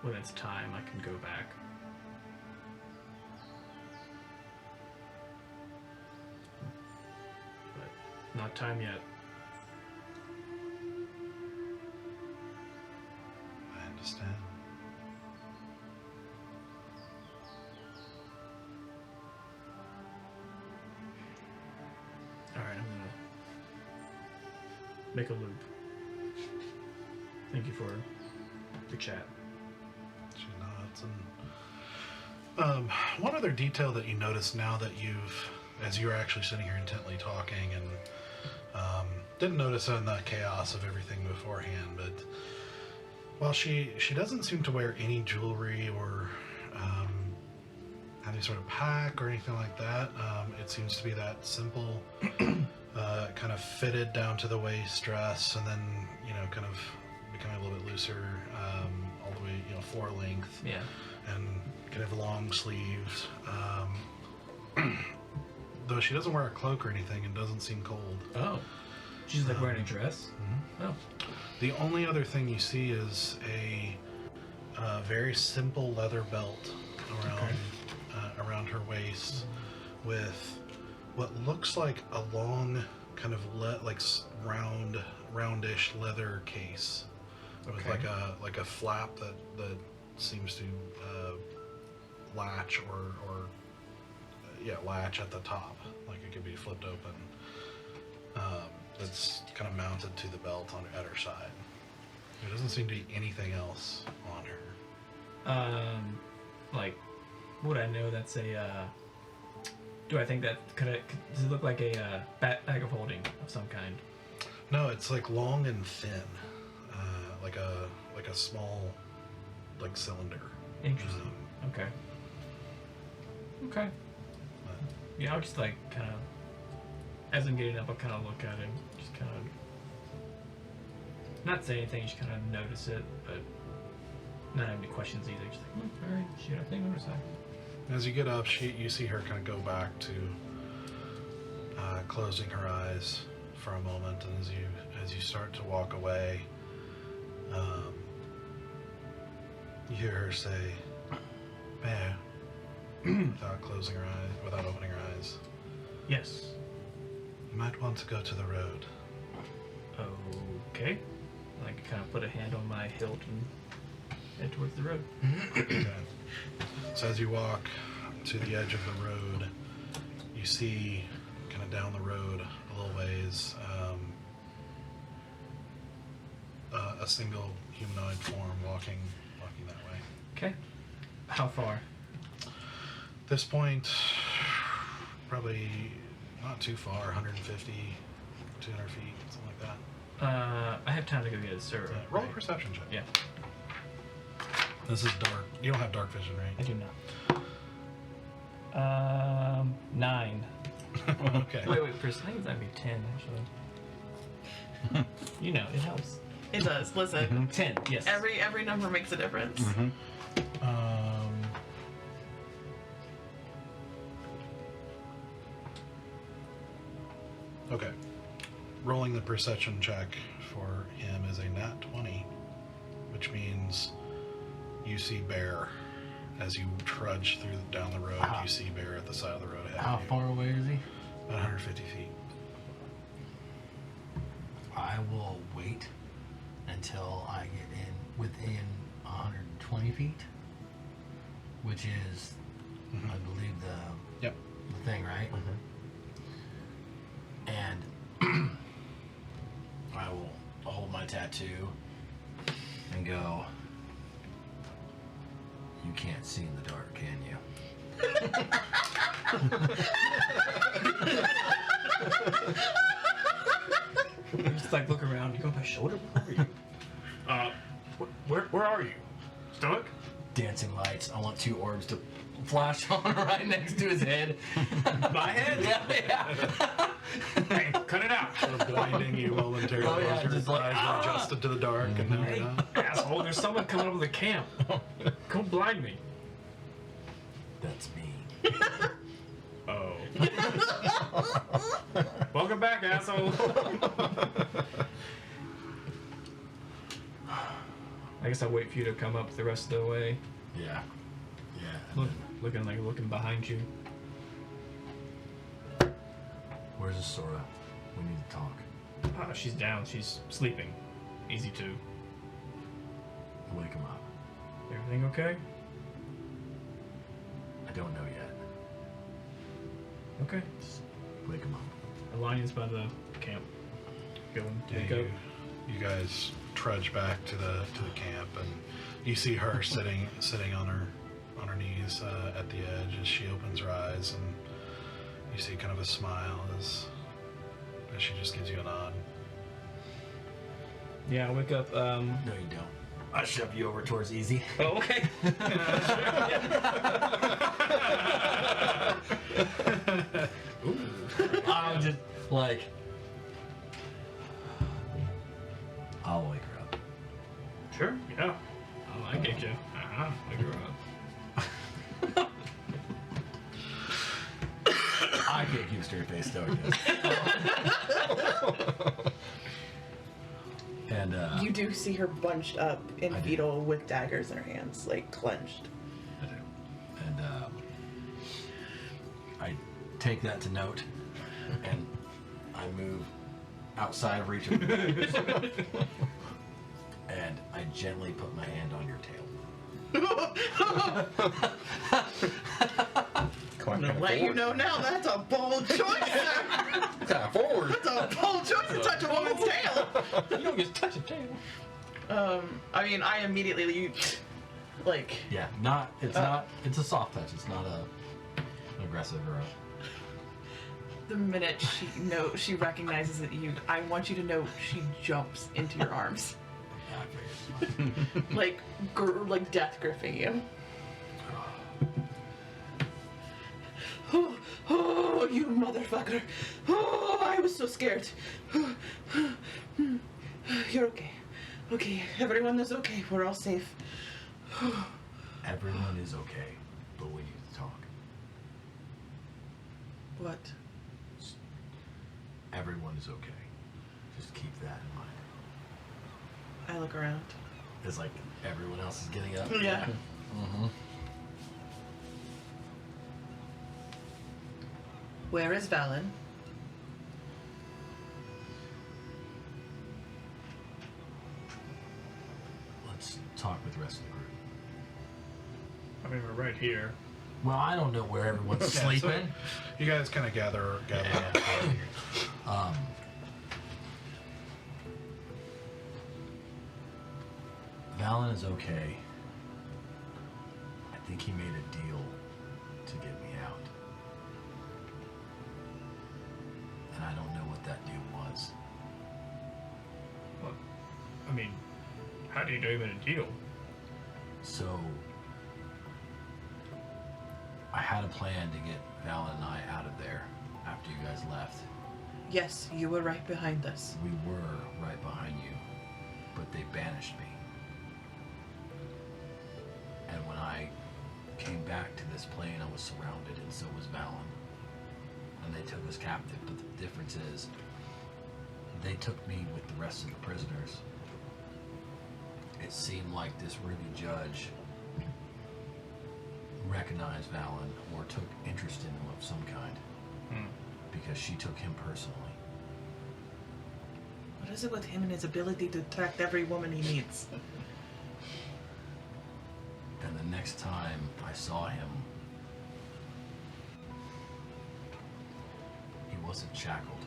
S8: when it's time I can go back. But not time yet.
S1: I understand.
S8: Alright, I'm gonna make a loop. Thank you for the chat.
S1: She nods. And one other detail that you notice now that as you're actually sitting here intently talking, and didn't notice in the chaos of everything beforehand, but while she doesn't seem to wear any jewelry or any sort of pack or anything like that. It seems to be that simple, kind of fitted down to the waist dress, and then kind of becoming a little bit looser, all the way floor length.
S6: Yeah.
S1: And kind of long sleeves. Though she doesn't wear a cloak or anything and doesn't seem cold.
S6: Oh. She's like wearing a dress?
S1: Mm-hmm.
S6: Oh.
S1: The only other thing you see is a very simple leather belt around her waist with what looks like a long kind of roundish leather case with like a flap that seems to latch or latch at the top, like it could be flipped open. That's kind of mounted to the belt at her side. There doesn't seem to be anything else on her.
S6: Like, would I know that's a? Do I think that does it look like a bag of holding of some kind?
S1: No, it's like long and thin, like a small, like cylinder.
S6: Interesting. Okay. Yeah, I'll just like kind of, as I'm getting up, I'll kind of look at it, just kind of, not say anything, just kind of notice it, but not have any questions either. Just like, all right, she got a thing on her side.
S1: As you get up, you see her kind of go back to closing her eyes for a moment, and as you start to walk away, you hear her say, "Bear," without opening her eyes.
S6: Yes.
S1: You might want to go to the road.
S6: Okay. Like, kind of put a hand on my hilt and head towards the road.
S1: Okay. So as you walk to the edge of the road, you see kind of down the road a little ways a single humanoid form walking that way.
S6: Okay. How far?
S1: At this point, probably not too far, 150, 200 feet, something like that.
S6: I have time to go get a server.
S1: Roll a
S6: right?
S1: perception check.
S6: Yeah.
S1: This is dark. You don't have dark vision,
S6: I
S1: right?
S6: do not. 9.
S1: Okay.
S6: Wait, I think that'd be 10, actually. It helps.
S2: It does. Listen,
S6: 10, yes.
S2: every number makes a difference.
S1: Okay. Rolling the perception check for him is a nat 20, which means you see Bear as you trudge down the road. You see Bear at the side of the road ahead
S5: How
S1: of you.
S5: far away is he?
S1: About 150 feet.
S5: I will wait until I get within 120 feet, which is, I believe, the thing, right? And I will hold my tattoo and go, "You can't see in the dark, can you?"
S6: You just like look around. You go on my shoulder. Where are you?
S8: Where are you? Stoic?
S5: Dancing lights. I want 2 orbs to flash on right next to his head.
S8: My head?
S5: Yeah.
S8: Hey, cut it out.
S1: Sort of blinding you momentarily.
S5: Oh, yeah,
S1: as your
S5: just like,
S1: eyes are adjusted to the dark, and now you're not.
S8: Asshole, there's someone coming over the camp. Don't blind me.
S5: That's me.
S8: Oh. Welcome back, asshole.
S6: I guess I'll wait for you to come up the rest of the way.
S5: Yeah. Yeah.
S6: Looking behind you.
S5: Where's Sora? We need to talk.
S6: She's down. She's sleeping. Easy to.
S5: Wake him up.
S6: Everything okay?
S5: I don't know yet.
S6: Okay.
S5: Just wake him up.
S6: Alliance by the camp. Going to
S1: Yeah,
S6: go.
S1: you guys trudge back to the camp, and you see her sitting on her knees at the edge as she opens her eyes, and you see kind of a smile as she just gives you a nod.
S6: Yeah, I wake up.
S5: No, you don't. I shove you over towards easy.
S6: Oh, okay.
S5: I'm just like, I'll wake her up.
S6: Sure. Yeah. Oh, I get you. I grew up.
S5: I can't keep a straight face, though. And
S2: You do see her bunched up in
S5: I do.
S2: fetal with daggers in her hands, like clenched.
S5: I do. And I take that to note, and I move outside of reach of and I gently put my hand on your tail.
S2: I'm gonna let you know now that's a bold choice, sir.
S4: Kind of forward.
S2: That's a bold choice to touch a woman's tail.
S6: You don't just touch a tail.
S2: I mean, I immediately, like,
S5: Yeah, not. It's not. It's a soft touch. It's not an aggressive or a.
S2: the minute she recognizes it, I want you to know she jumps into your arms,
S5: Yeah, I figured it's fine.
S2: like death gripping you. Oh, you motherfucker! Oh, I was so scared. You're okay. Okay, everyone is okay. We're all safe.
S5: Everyone is okay, but we need to talk.
S2: What?
S5: Everyone is okay. Just keep that in mind.
S2: I look around.
S5: It's like everyone else is getting up.
S2: Yeah.
S5: Mm-hmm.
S2: Where is Valen?
S5: Let's talk with the rest of the group.
S8: I mean, we're right here.
S5: Well, I don't know where everyone's
S1: Yeah, so
S5: sleeping.
S1: you guys kind of gather up.
S5: Valen is okay. I think he made a deal to get me out. And I don't know what that deal was.
S8: Well, I mean, how do you do even a deal?
S5: So I had a plan to get Valen and I out of there after you guys left.
S2: Yes, you were right behind us.
S5: We were right behind you, but they banished me. And when I came back to this plane, I was surrounded, and so was Valen. And they took us captive, but the difference is, they took me with the rest of the prisoners. It seemed like this ruby judge recognized Valen or took interest in him of some kind, because she took him personally.
S2: What is it with him and his ability to attract every woman he meets?
S5: And the next time I saw him, he wasn't shackled.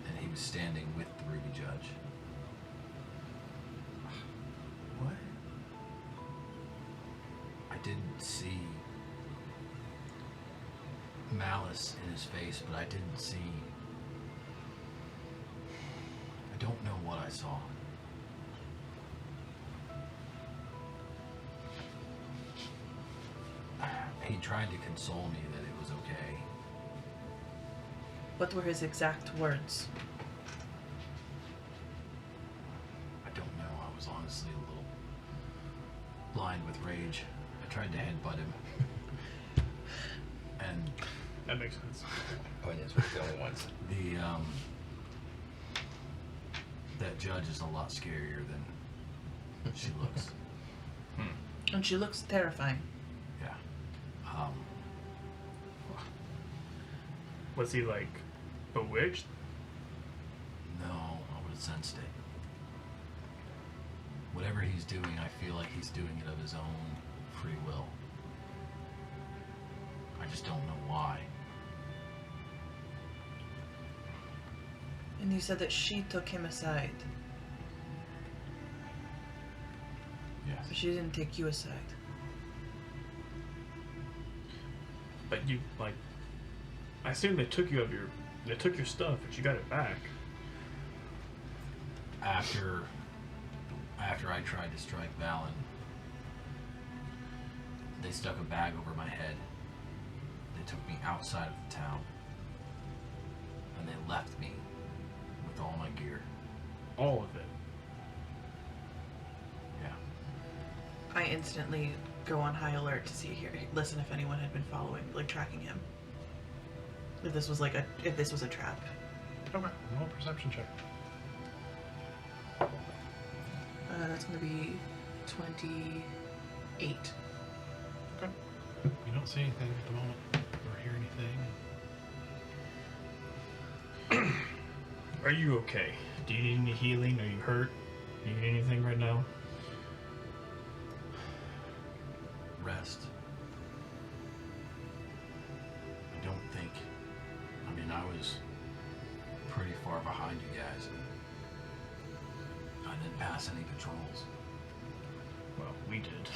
S5: And he was standing with the ruby judge. What? I didn't see malice in his face, but I didn't see... I don't know what I saw. He tried to console me that it was okay.
S2: What were his exact words?
S5: I don't know. I was honestly a little blind with rage. I tried to headbutt him. And
S8: That makes sense.
S3: Oh, yes, we're the only ones.
S5: the that judge is a lot scarier than she looks.
S2: And she looks terrifying.
S5: Yeah.
S8: Was he like bewitched?
S5: No, I would have sensed it. Whatever he's doing, I feel like he's doing it of his own free will. I just don't know why.
S2: And you said that she took him aside,
S5: Yes.
S2: but she didn't take you aside.
S8: But you like, I assume they took your stuff, but you got it back.
S5: after I tried to strike Valen, they stuck a bag over my head. They took me outside of the town, and they left me with all my gear.
S8: All of it.
S5: Yeah.
S2: I instantly go on high alert to see here, listen if anyone had been following, like tracking him. If this was like if this was a trap.
S1: Okay, roll a perception check.
S2: That's gonna be 28.
S1: Okay. You don't see anything at the moment, or hear anything.
S8: Are you okay? Do you need any healing? Are you hurt? Do you need anything right now?
S5: Rest. I don't think. I mean, I was pretty far behind you guys. I didn't pass any patrols.
S8: Well, we did.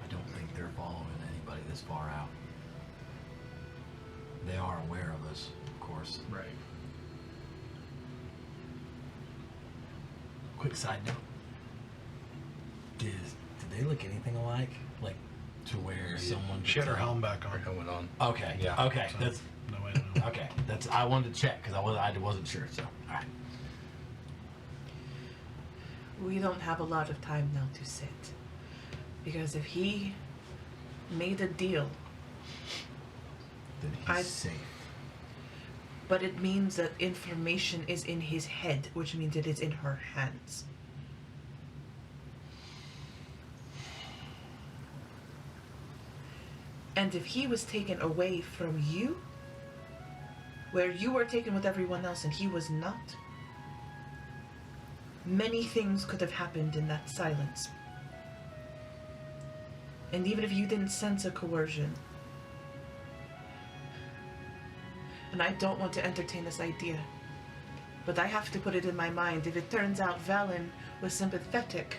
S5: I don't think they're following anybody this far out. They are aware of us, of course.
S8: Right.
S5: Quick side note. Did they look anything alike? Like, to where someone...
S1: She had her helm back
S4: Our
S1: on.
S4: helmet on.
S5: Okay,
S1: Yeah.
S5: okay,
S1: So,
S5: that's...
S1: no way to know.
S5: Okay, that's... I wanted to check, because I wasn't sure, so... Alright.
S2: We don't have a lot of time now to sit. Because if he made a deal,
S5: Then he's
S2: I-
S5: safe.
S2: but it means that information is in his head, which means it is in her hands. And if he was taken away from you, where you were taken with everyone else and he was not, many things could have happened in that silence. And even if you didn't sense a coercion, and I don't want to entertain this idea, but I have to put it in my mind, if it turns out Valen was sympathetic,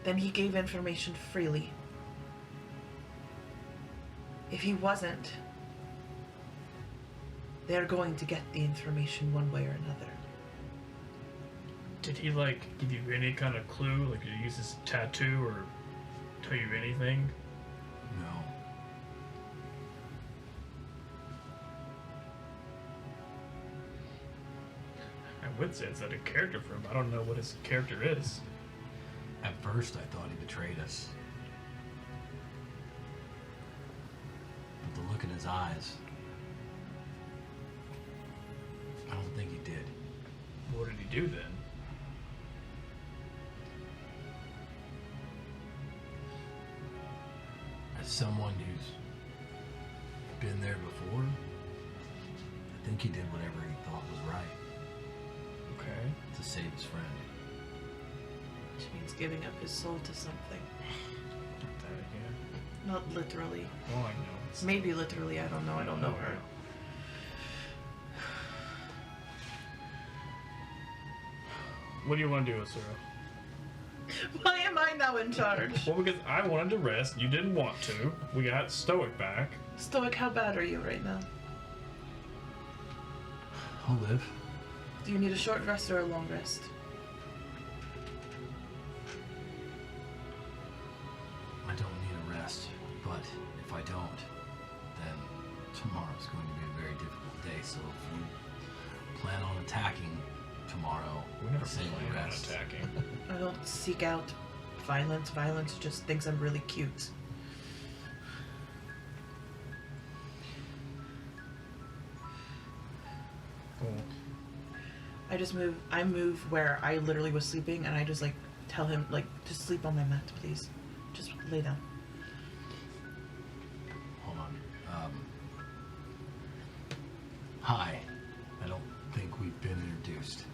S2: then he gave information freely. If he wasn't, they're going to get the information one way or another.
S8: Did he, like, give you any kind of clue? Like, did he use his tattoo or tell you anything?
S5: No.
S8: I would say it's not a character for him. I don't know what his character is.
S5: At first, I thought he betrayed us. But the look in his eyes... I don't think he did.
S8: What did he do then?
S5: As someone who's been there before, I think he did whatever he thought was right
S8: Okay.
S5: to save his friend.
S2: Which means giving up his soul to something.
S8: That again.
S2: Not literally.
S8: Oh, I know. It's
S2: Maybe literally, I don't know. I don't know her.
S8: What do you want to do, Asura?
S2: Why am I now in charge?
S8: Well, because I wanted to rest. You didn't want to. We got Stoic back.
S2: Stoic, how bad are you right now?
S5: I'll live.
S2: Do you need a short rest or a long rest?
S5: I don't need a rest, but if I don't, then tomorrow's going to be a very difficult day. So if you plan on attacking tomorrow,
S8: We never
S5: say you
S8: planned on
S5: rest.
S8: attacking.
S2: I don't seek out violence. Violence just thinks I'm really cute.
S8: Cool.
S2: I move where I literally was sleeping, and I just like tell him, like, just sleep on my mat, please. Just lay down.
S5: Hold on. Hi. I don't think we've been introduced.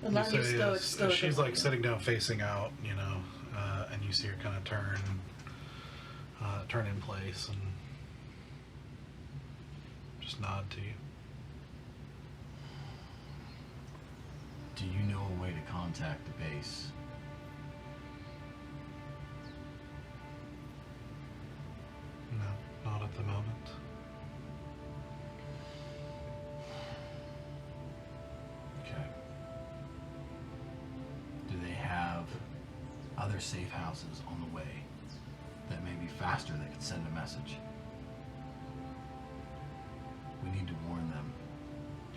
S2: Allow
S1: You
S2: me
S1: say
S2: stoic,
S1: as
S2: stoic.
S1: she's like sitting down facing out, you know, and you see her kind of turn in place and just nod to you.
S5: Do you know a way to contact the base?
S1: No, not at the moment.
S5: other safe houses on the way that may be faster that could send a message. We need to warn them.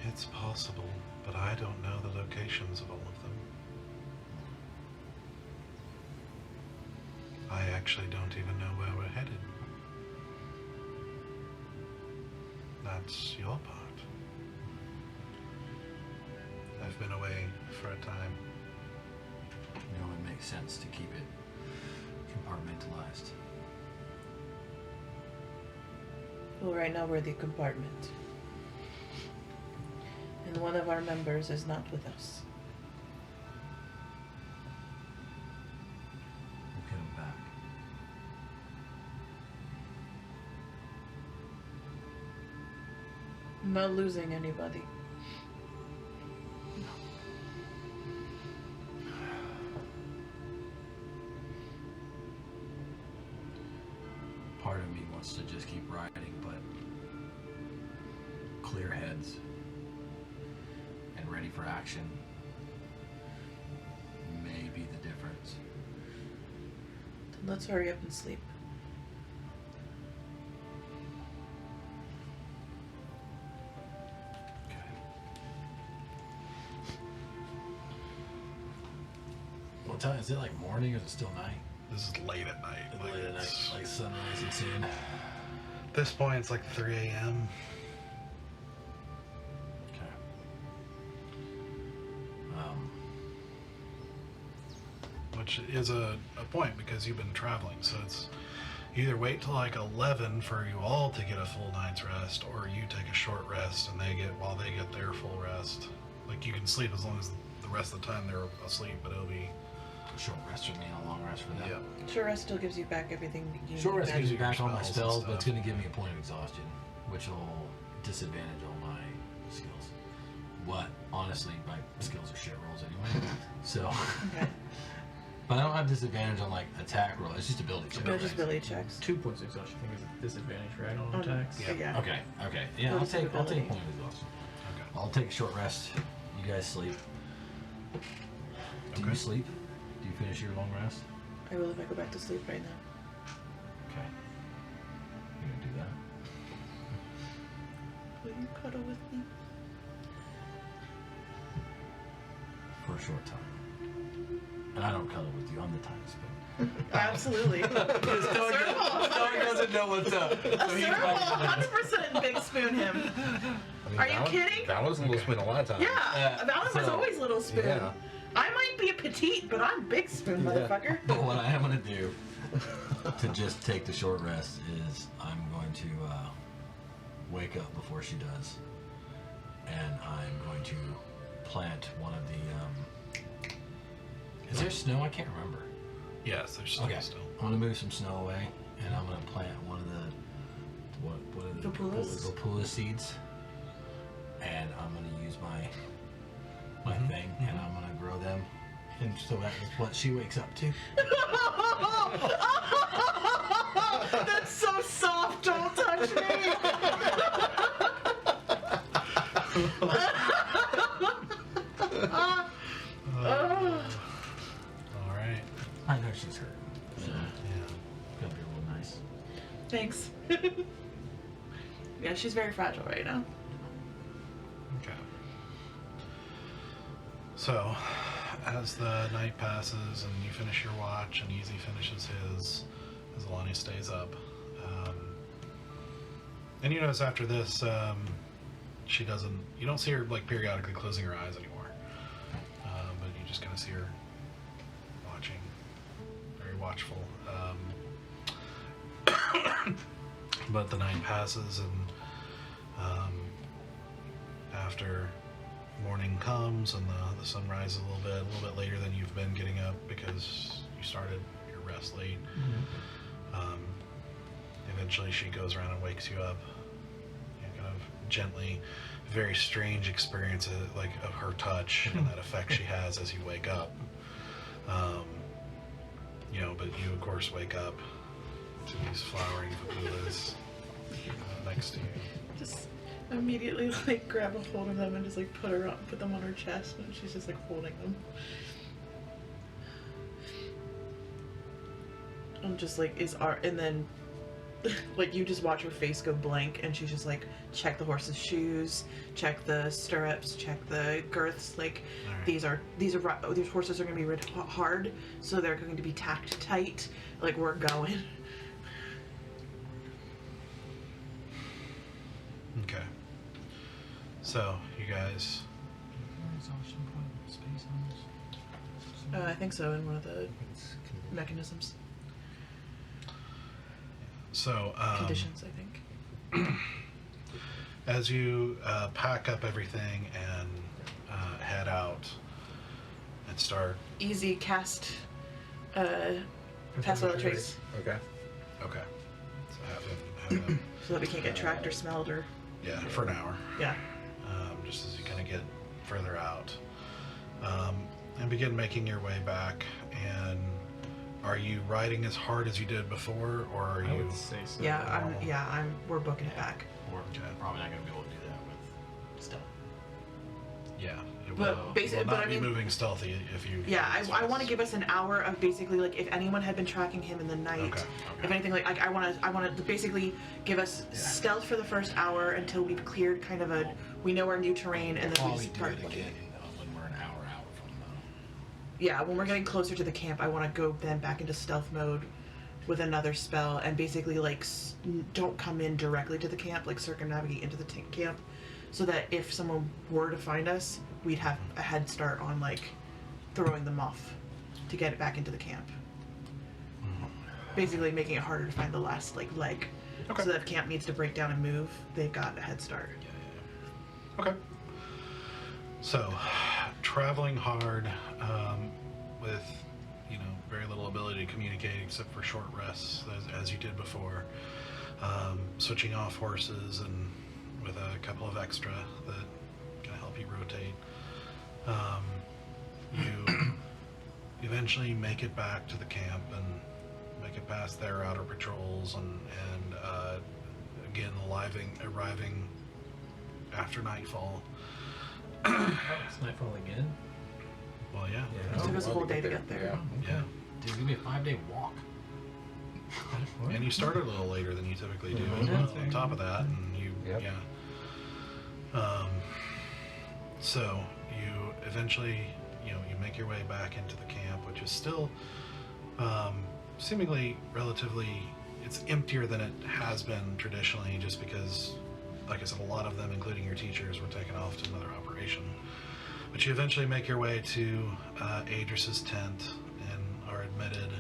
S1: It's possible, but I don't know the locations of all of them. I actually don't even know where we're headed. That's your part. I've been away for a time.
S5: You know, it makes sense to keep it compartmentalized.
S2: Well, right now we're the compartment. And one of our members is not with us.
S5: We'll get them back.
S2: I'm not losing anybody.
S5: Part of me wants to just keep riding, but clear heads and ready for action may be the difference.
S2: Then let's hurry up and sleep.
S5: Okay. What time is it? Like morning or is it still night?
S1: This is late at night.
S5: Late at night,
S1: it's-
S5: like sunrise and soon.
S1: At this point, it's like 3 a.m.
S5: Okay.
S1: Which is a point because you've been traveling. So it's either wait till like 11 for you all to get a full night's rest, or you take a short rest and while they get their full rest. Like you can sleep as long as the rest of the time they're asleep, but it'll be
S5: A short rest for me and a long rest for them.
S1: yeah.
S2: Short rest still gives you back everything you
S5: Short rest
S2: need
S5: gives you
S1: your
S5: back all my
S1: spells and
S5: spells, but it's
S1: stuff.
S5: going to give me a point of exhaustion, which will disadvantage all my skills. But honestly, my skills are shit rolls anyway. So,
S2: Okay.
S5: but I don't have disadvantage on like attack roll. It's just ability check.
S2: No, just ability checks.
S8: 2 points of exhaustion. I think is a disadvantage, right, on
S2: Oh,
S8: attacks?
S1: Yeah.
S5: Okay. Okay. Yeah,
S2: Go
S5: I'll
S2: to
S5: take a
S2: ability.
S5: point of exhaustion.
S1: Okay.
S5: I'll take a short rest. You guys sleep. Do
S1: Okay.
S5: you sleep? Do you finish your long rest?
S2: I will if I go back to sleep right now.
S5: Okay. You gonna do that?
S2: Will you cuddle with me?
S5: For a short time. And I don't cuddle with you. I'm the tiny spoon.
S2: Absolutely.
S5: Because Tony doesn't know what's up. So he's
S2: Circle,
S5: like,
S2: 100% big spoon him. Are you kidding?
S4: Val was a little spoon a lot of times.
S2: Yeah, Valen was
S5: so-
S2: always little spoon.
S4: Yeah.
S2: I might be a petite, but I'm big spoon, motherfucker.
S5: But what I am going to do to just take the short rest is I'm going to wake up before she does. And I'm going to plant one of the... is there snow? I can't remember.
S1: Yes, there's some
S5: Okay.
S1: still.
S5: I'm going to move some snow away, and I'm going to plant one of the... What are the...
S2: Vapulas?
S5: Vapula seeds. And I'm going to use my thing, and I'm going to grow them. And so that is what she wakes up to.
S2: That's so soft, don't touch me.
S1: All right.
S5: I know she's hurt. So
S1: Yeah.
S5: gotta be a little nice.
S2: Thanks. Yeah, she's very fragile right now.
S1: Okay. So, as the night passes and you finish your watch and Easy finishes his, as Alani stays up, and you notice after this, she doesn't. You don't see her like periodically closing her eyes anymore, but you just kind of see her watching, very watchful. But the night passes and. After morning comes and the sun rises a little bit later than you've been getting up because you started your rest late. Eventually she goes around and wakes you up. You kind of gently, very strange experience of her touch and that effect she has as you wake up. But you of course wake up to these flowering vapulas next to you.
S2: Just immediately grab a hold of them and just put them on her chest, and she's just holding them. And just like and then like you just watch her face go blank, and she's just like, check the horse's shoes, check the stirrups, check the girths. Like
S1: Alright.
S2: these horses are going to be rid hard, so they're going to be tacked tight. Like we're going.
S1: Okay. So you guys.
S5: Exhaustion point space on this.
S2: I think so, in one of the mechanisms.
S1: So
S2: Conditions, I think.
S1: as you pack up everything and head out and start.
S2: Easy cast. Pass without trace,
S4: Okay.
S1: Okay. So have him
S2: so that we can't get tracked or smelled or.
S1: yeah, for an hour.
S2: Yeah.
S1: Just as you kind of get further out. And begin making your way back. And are you riding as hard as you did before, or are
S6: I
S1: you?
S6: would say so.
S2: Yeah, we're booking it back.
S5: We're probably not going to be able to do that with stealth.
S1: Yeah. It
S2: But
S1: will,
S2: basi-
S1: you will
S2: but
S1: not
S2: I
S1: be
S2: mean-
S1: moving stealthy if you.
S2: Yeah, I want to give us an hour of basically like if anyone had been tracking him in the night,
S1: Okay.
S2: if anything like I want to basically give us stealth for the first hour until we've cleared kind of we know our new terrain, and then we
S5: Probably
S2: just
S5: do
S2: start
S5: it
S2: looking.
S5: again when we're an hour out from the.
S2: Yeah, when we're getting closer to the camp, I want to go then back into stealth mode with another spell and basically like don't come in directly to the camp, like circumnavigate into the camp, so that if someone were to find us, we'd have a head start on like throwing them off to get it back into the camp. Basically making it harder to find the last like leg.
S1: Okay.
S2: So that if camp needs to break down and move, they've got a head start.
S1: Okay. So, traveling hard with, very little ability to communicate except for short rests, as you did before. Switching off horses and with a couple of extra that can help you rotate. You eventually make it back to the camp and make it past their outer patrols and again arriving after nightfall.
S6: It's nightfall again.
S1: Well, yeah.
S2: It took us a whole day to get there.
S1: Yeah.
S5: Dude, give me a 5-day walk.
S1: And you started a little later than you typically do.
S5: Mhm.
S1: On top of that, and you,
S4: Yep.
S1: yeah. So you eventually, you make your way back into the camp, which is still seemingly relatively. It's emptier than it has been traditionally, just because, like I said, a lot of them, including your teachers, were taken off to another operation. But you eventually make your way to Adris's tent and are admitted.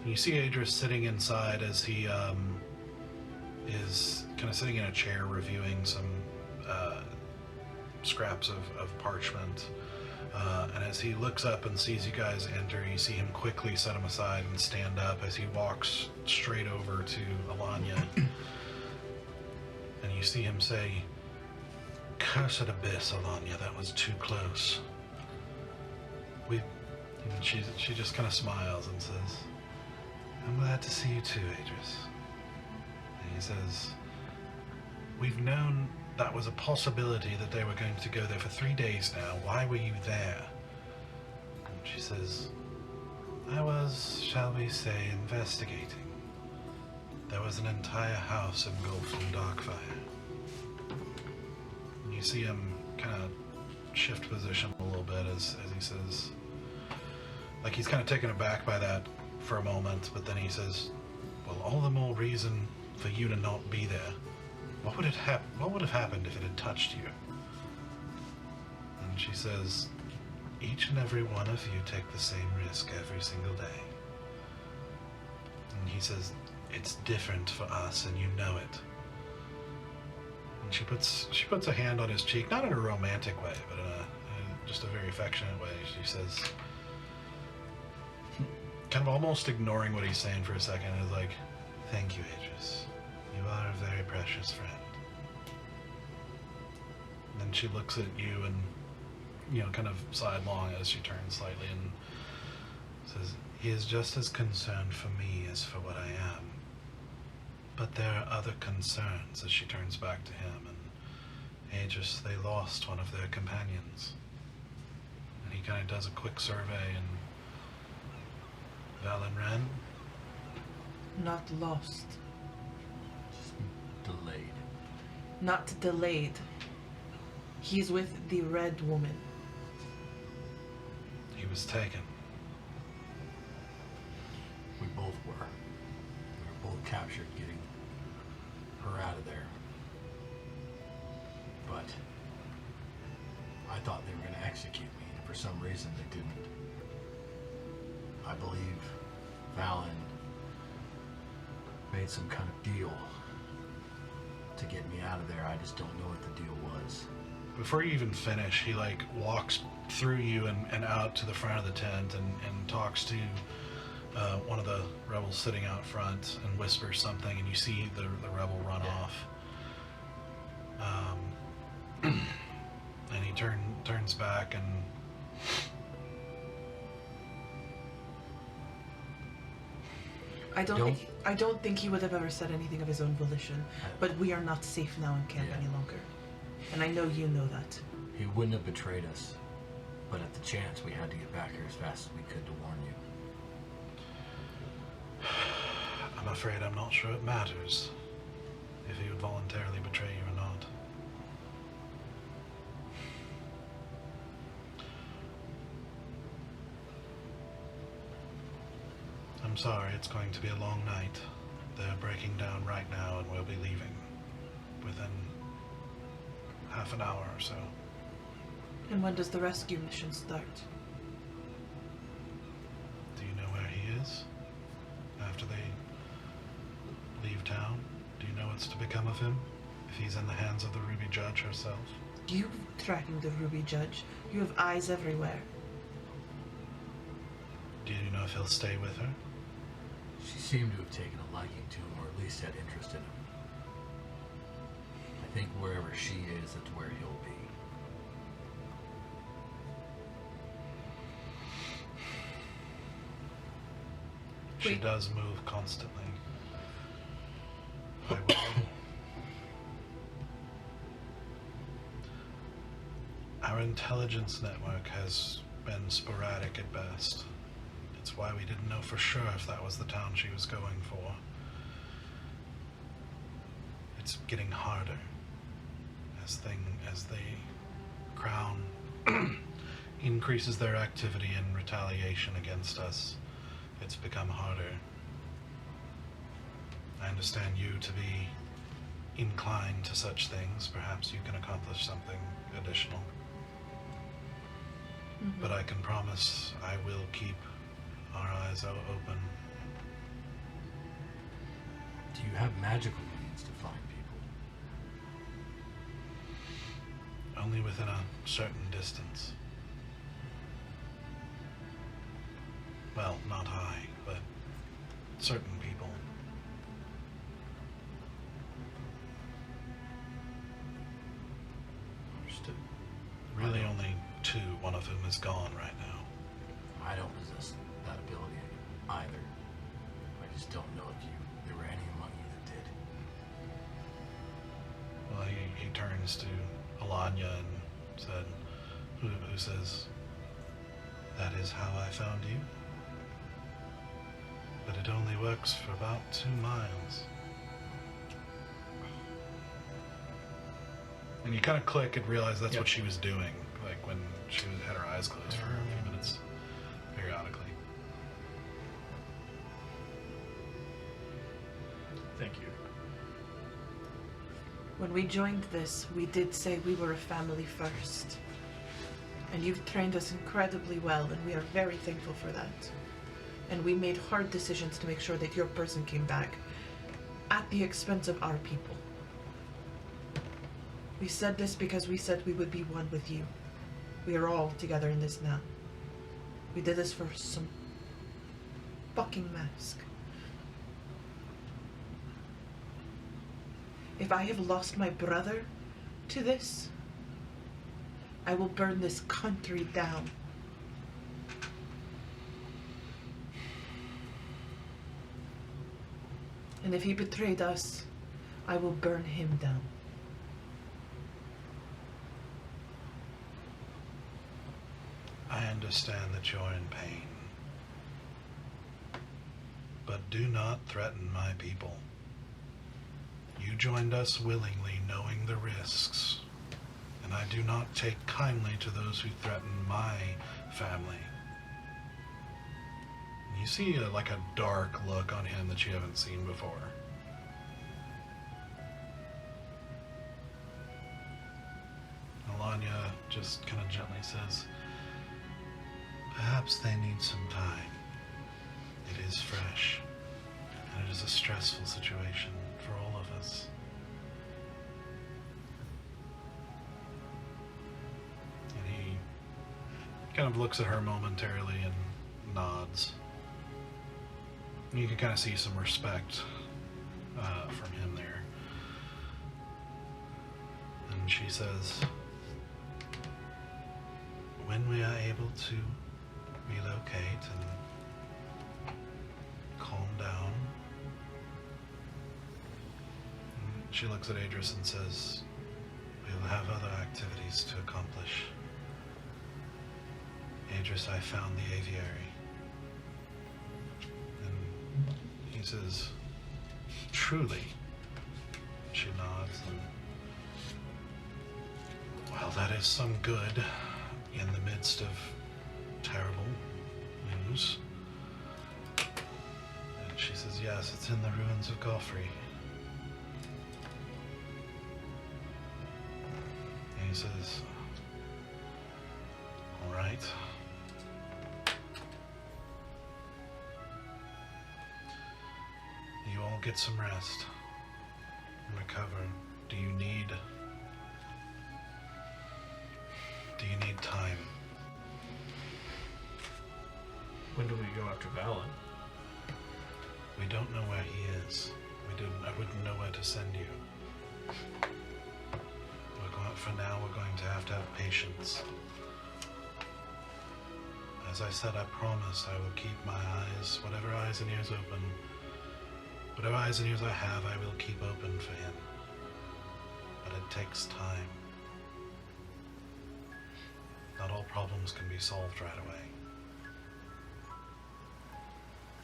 S1: And you see Adris sitting inside as he is kind of sitting in a chair reviewing some scraps of parchment. And as he looks up and sees you guys enter, you see him quickly set him aside and stand up as he walks straight over to Alanya. And you see him say, "Cursed abyss, Alanya, that was too close." And she just kind of smiles and says, "I'm glad to see you too, Adris." And he says, "We've known that was a possibility that they were going to go there for 3 days now. Why were you there?" And she says, "I was, shall we say, investigating. There was an entire house engulfed in dark fire." And you see him kind of shift position a little bit as he says, like he's kind of taken aback by that for a moment, but then he says, "Well, all the more reason for you to not be there. What would have happened if it had touched you?" And she says, "Each and every one of you take the same risk every single day." And he says, "It's different for us, and you know it." And she puts a hand on his cheek, not in a romantic way, but in just a very affectionate way. She says, kind of almost ignoring what he's saying for a second, is like, "Thank you, Adris. You are a very precious friend." And then she looks at you and, kind of sidelong as she turns slightly and says, "He is just as concerned for me as for what I am. But there are other concerns," as she turns back to him, and Adris, they lost one of their companions. And he kind of does a quick survey, and Valenren,
S2: Not lost.
S5: Just delayed.
S2: Not delayed. He's with the red woman.
S1: He was taken.
S5: We both were. We were both captured getting her out of there. But I thought they were going to execute me, and for some reason they didn't. I believe Valen made some kind of deal to get me out of there. I just don't know what the deal was.
S1: Before you even finish, he like walks through you and out to the front of the tent and talks to one of the rebels sitting out front and whispers something, and you see the rebel run off. And he turns back and
S2: I don't think he would have ever said anything of his own volition, but we are not safe now in camp any longer. And I know you know that.
S5: He wouldn't have betrayed us, but at the chance we had to get back here as fast as we could to warn you.
S1: I'm afraid I'm not sure it matters if he would voluntarily betray you or not. I'm sorry, it's going to be a long night. They're breaking down right now and we'll be leaving within half an hour or so.
S2: And when does the rescue mission start?
S1: Do you know where he is? After they leave town? Do you know what's to become of him? If he's in the hands of the Ruby Judge herself?
S2: You tracking the Ruby Judge. You have eyes everywhere.
S1: Do you know if he'll stay with her?
S5: She seemed to have taken a liking to him, or at least had interest in him. I think wherever she is, that's where he'll be.
S1: She
S2: Wait.
S1: does move constantly. I will. Our intelligence network has been sporadic at best. It's why we didn't know for sure if that was the town she was going for. It's getting harder as the Crown increases their activity and retaliation against us. It's become harder. I understand you to be inclined to such things. Perhaps you can accomplish something additional.
S2: Mm-hmm.
S1: But I can promise I will keep our eyes open.
S5: Do you have magical means to find people?
S1: Only within a certain distance. Well, not high, but certain people.
S5: Understood.
S1: Really only two, one of whom is gone right now.
S5: I don't possess that ability either. I just don't know if there were any among you that did.
S1: Well, he turns to Alanya and said, who says, that is how I found you? But it only works for about 2 miles. And you kind of click and realize that's what she was doing, like when she had her eyes closed for a few minutes, periodically.
S8: Thank you.
S2: When we joined this, we did say we were a family first. And you've trained us incredibly well, and we are very thankful for that. And we made hard decisions to make sure that your person came back at the expense of our people. We said this because we said we would be one with you. We are all together in this now. We did this for some fucking mask. If I have lost my brother to this, I will burn this country down. And if he betrayed us, I will burn him down.
S1: I understand that you're in pain. but do not threaten my people. You joined us willingly, knowing the risks, and I do not take kindly to those who threaten my family. You see like a dark look on him that you haven't seen before. Alanya just kind of gently says, perhaps they need some time. It is fresh, and it is a stressful situation for all of us. And he kind of looks at her momentarily and nods. And you can kind of see some respect from him there. And she says, when we are able to relocate and calm down. And she looks at Adris and says, we will have other activities to accomplish. Adris, I found the aviary. And he says, truly. She nods and, well, that is some good in the midst of terrible news. And she says, yes, it's in the ruins of Goffrey. And he says, all right. You all get some rest and recover. Do you need time?
S6: When do we go after Valen?
S1: We don't know where he is. I wouldn't know where to send you. For now, we're going to have patience. As I said, I promise I will keep my eyes, whatever eyes and ears open. Whatever eyes and ears I have, I will keep open for him. But it takes time. Not all problems can be solved right away.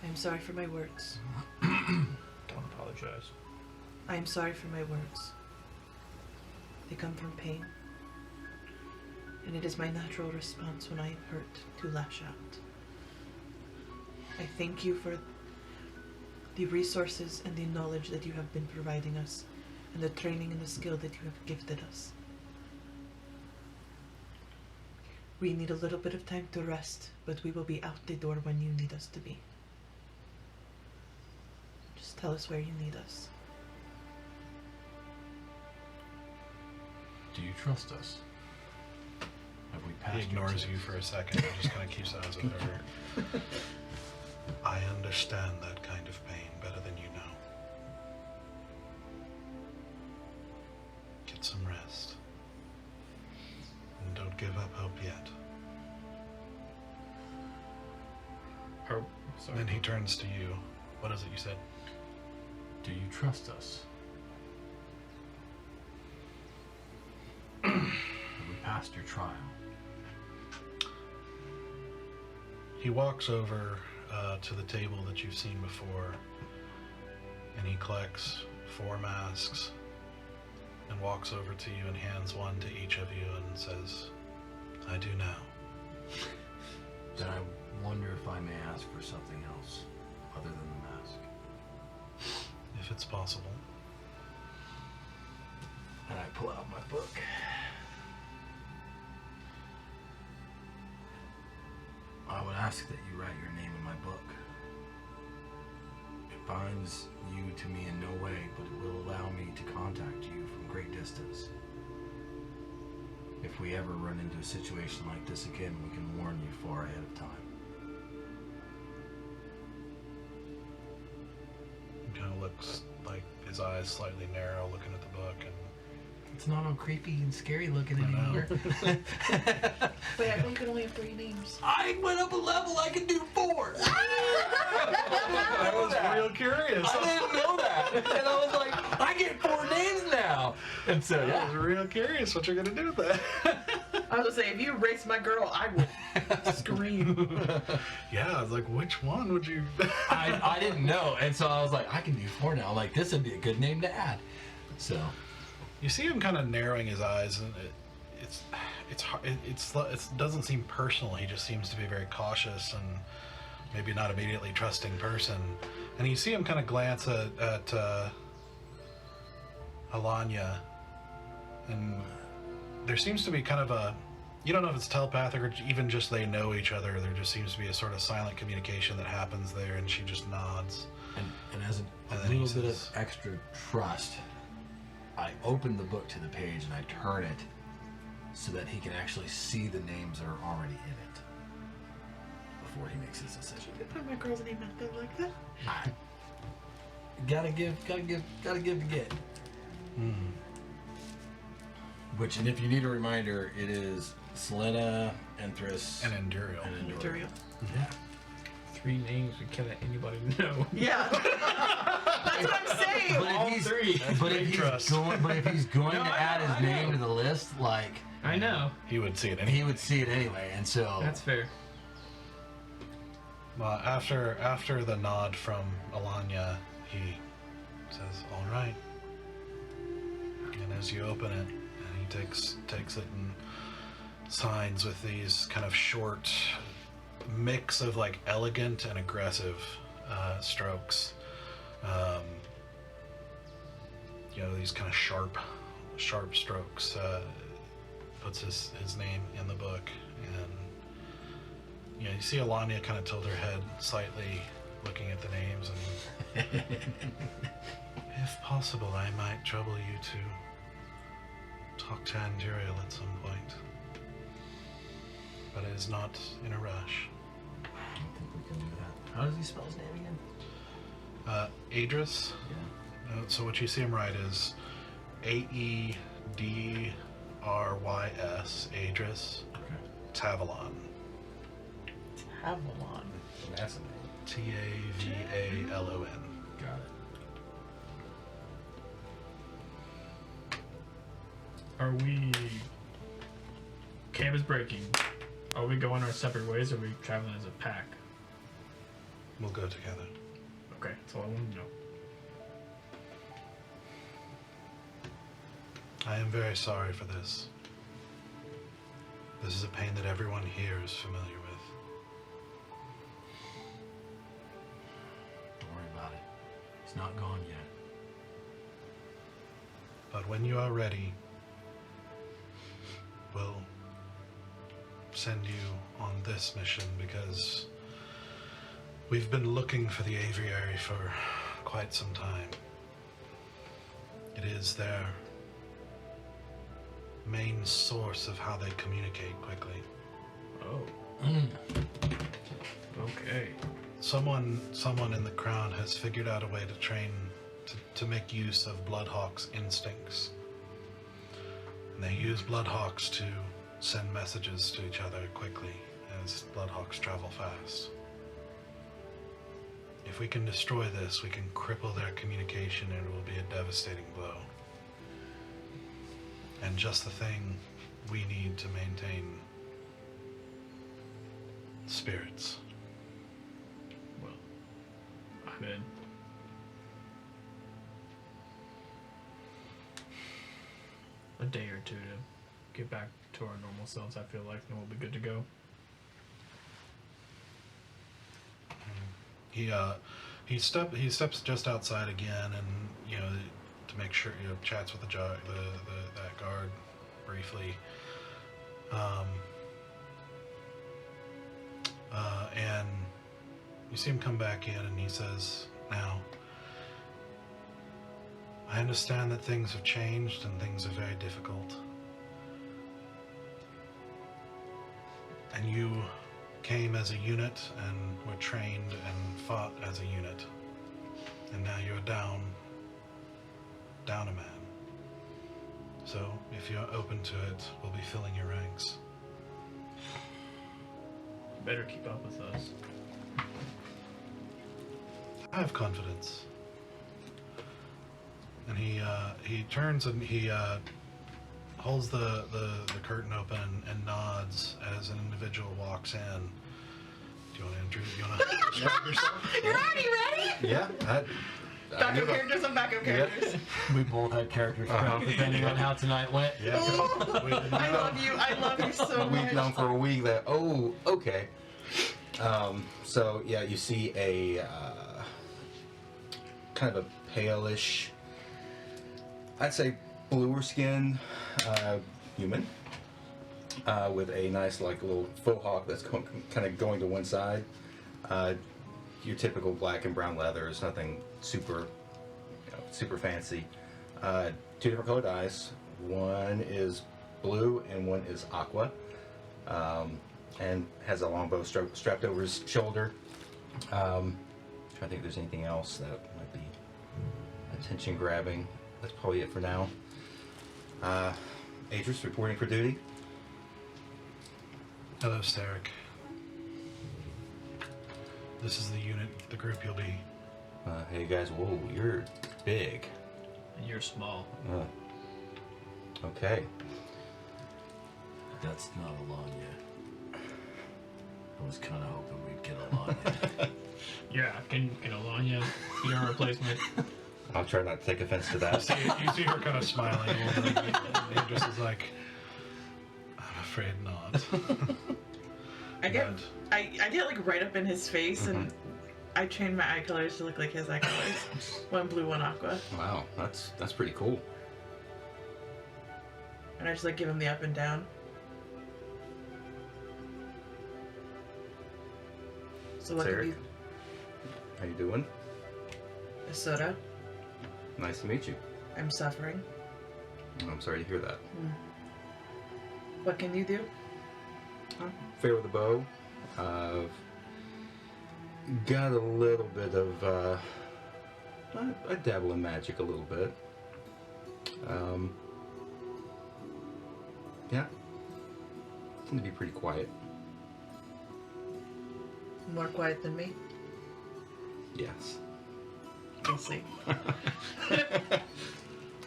S2: I'm sorry for my words.
S8: Don't apologize.
S2: I am sorry for my words. They come from pain. And it is my natural response when I am hurt to lash out. I thank you for the resources and the knowledge that you have been providing us, and the training and the skill that you have gifted us. We need a little bit of time to rest, but we will be out the door when you need us to be. Just tell us where you need us.
S5: Do you trust us? Have we passed?
S1: He ignores you for a second and just kind of keeps eyes on her. I understand that kind of pain better than you know. Get some rest. And don't give up hope yet.
S8: Or, sorry.
S1: Then he turns to you. What is it you said?
S5: Do you trust us? Have we passed your trial?
S1: He walks over to the table that you've seen before, and he collects 4 masks and walks over to you and hands one to each of you and says, I do now.
S5: Then I wonder if I may ask for something else other than the mask.
S1: If it's possible.
S5: And I pull out my book. I would ask that you write your name in my book. It binds you to me in no way, but it will allow me to contact you from great distance. If we ever run into a situation like this again, we can warn you far ahead of time.
S1: He kind of looks like his eyes slightly narrow, looking at the book, and
S5: It's not all creepy and scary looking
S1: I know.
S5: anymore.
S2: Wait, I thought you could only have 3 names.
S5: I went up a level, I can do 4!
S1: I was real curious.
S5: I didn't know that. And I was like, I get 4 names now. And so,
S1: I was real curious what you're gonna do with that.
S2: I was gonna say, if you erase my girl, I would scream.
S1: Yeah, I was like, which one would you?
S5: I didn't know, and so I was like, I can do 4 now. I'm like, this would be a good name to add. So
S1: You see him kind of narrowing his eyes, and it's hard. It doesn't seem personal. He just seems to be a very cautious and maybe not immediately trusting person. And you see him kind of glance at Alanya, and there seems to be kind of a, you don't know if it's telepathic or even just they know each other. There just seems to be a sort of silent communication that happens there, and she just nods.
S5: and as
S1: And
S5: a
S1: then he
S5: little bit of
S1: says-
S5: extra trust, I open the book to the page and I turn it so that he can actually see the names that are already in it before he makes his decision.
S2: You put my girl's name out there like that?
S5: Gotta give to get. Which, and if you need a reminder, it is Selena, Enthris,
S1: And Endurial.
S5: and Endurial.
S2: Material.
S5: Yeah.
S8: 3 names we can't let anybody know.
S2: Yeah. That's what I'm saying.
S5: But
S1: Big trust.
S5: if he's going
S8: No,
S5: to
S8: I
S5: add
S8: know,
S5: his
S8: I
S5: name
S8: know.
S5: to the list, like
S8: I know.
S1: He would see it.
S5: he would see it anyway, and so
S8: That's fair.
S1: Well, after the nod from Alanya, he says, "All right." And as you open it, and he takes it and signs with these kind of short mix of like elegant and aggressive strokes. These kind of sharp strokes. Puts his name in the book, and you see Alanya kind of tilt her head slightly, looking at the names, and if possible, I might trouble you to talk to Anduriel at some point, but it is not in a rush.
S5: I don't think we can do that. How does he spell his name again?
S1: Adris.
S5: Yeah.
S1: So what you see him write is Aedrys, Adris,
S5: Okay.
S1: Tavalon,
S2: Avalon.
S7: That's a name.
S1: Tavalon.
S5: Got it.
S8: Are we... Camp is breaking. Are we going our separate ways, or are we traveling as a pack?
S1: We'll go together.
S8: Okay, that's all I want to know.
S1: I am very sorry for this. This is a pain that everyone here is familiar with.
S5: Don't worry about it. It's not gone yet.
S1: But when you are ready, we'll send you on this mission because we've been looking for the aviary for quite some time. It is their main source of how they communicate quickly.
S8: Oh. Okay.
S1: Someone in the crown has figured out a way to train to make use of Bloodhawk's instincts. And they use Bloodhawks to send messages to each other quickly as Bloodhawks travel fast. If we can destroy this, we can cripple their communication and it will be a devastating blow. And just the thing we need to maintain spirits.
S8: Well, I'm in. A day or two to get back to our normal selves, I feel like, and we'll be good to go.
S1: He steps just outside again, and to make sure chats with that guard briefly, and you see him come back in, and he says, "Now, I understand that things have changed and things are very difficult, and you came as a unit and were trained and fought as a unit, and now you're down a man. So if you're open to it, we'll be filling your ranks."
S8: You better keep up with us.
S1: I have confidence. And he turns and he holds the curtain open and nods as an individual walks in. Do you want to introduce? You want to describe yourself?
S2: You're already ready?
S4: Yeah.
S2: Backup characters and backup characters.
S5: We both had characters depending on how tonight went.
S1: Yeah.
S2: I love you. I love you so
S4: We've
S2: much.
S4: known for a week that, oh, okay. So, yeah, you see a kind of a palish, I'd say bluer skin human with a nice, like, little faux hawk that's kind of going to one side. Your typical black and brown leathers, nothing super, super fancy. 2 different colored eyes. One is blue and one is aqua, and has a longbow strapped over his shoulder. Trying to think if there's anything else that might be attention grabbing. That's probably it for now. Adris reporting for duty.
S1: Hello, Starrick. This is the unit, the group you'll be.
S4: Hey guys, whoa, you're big.
S6: And you're small.
S4: Okay.
S5: That's not along yet. I was kind of hoping we'd get along yet.
S6: Yeah, can Alanya be our replacement?
S4: I'll try not to take offense to that.
S1: You see her kind of smiling a little bit. And Adris is like, I'm afraid not.
S2: I get like right up in his face, and I train my eye colors to look like his eye colors. One blue, one aqua.
S4: Wow, that's pretty cool.
S2: And I just like give him the up and down. So what
S4: Sarek,
S2: could be
S4: how you doing?
S2: a soda?
S4: Nice to meet you.
S2: I'm suffering.
S4: I'm sorry to hear that.
S2: What can you do?
S4: Fair with a bow. Got a little bit of, I dabble in magic a little bit. Yeah. Tend to be pretty quiet.
S2: More quiet than me?
S4: Yes.
S2: We'll see.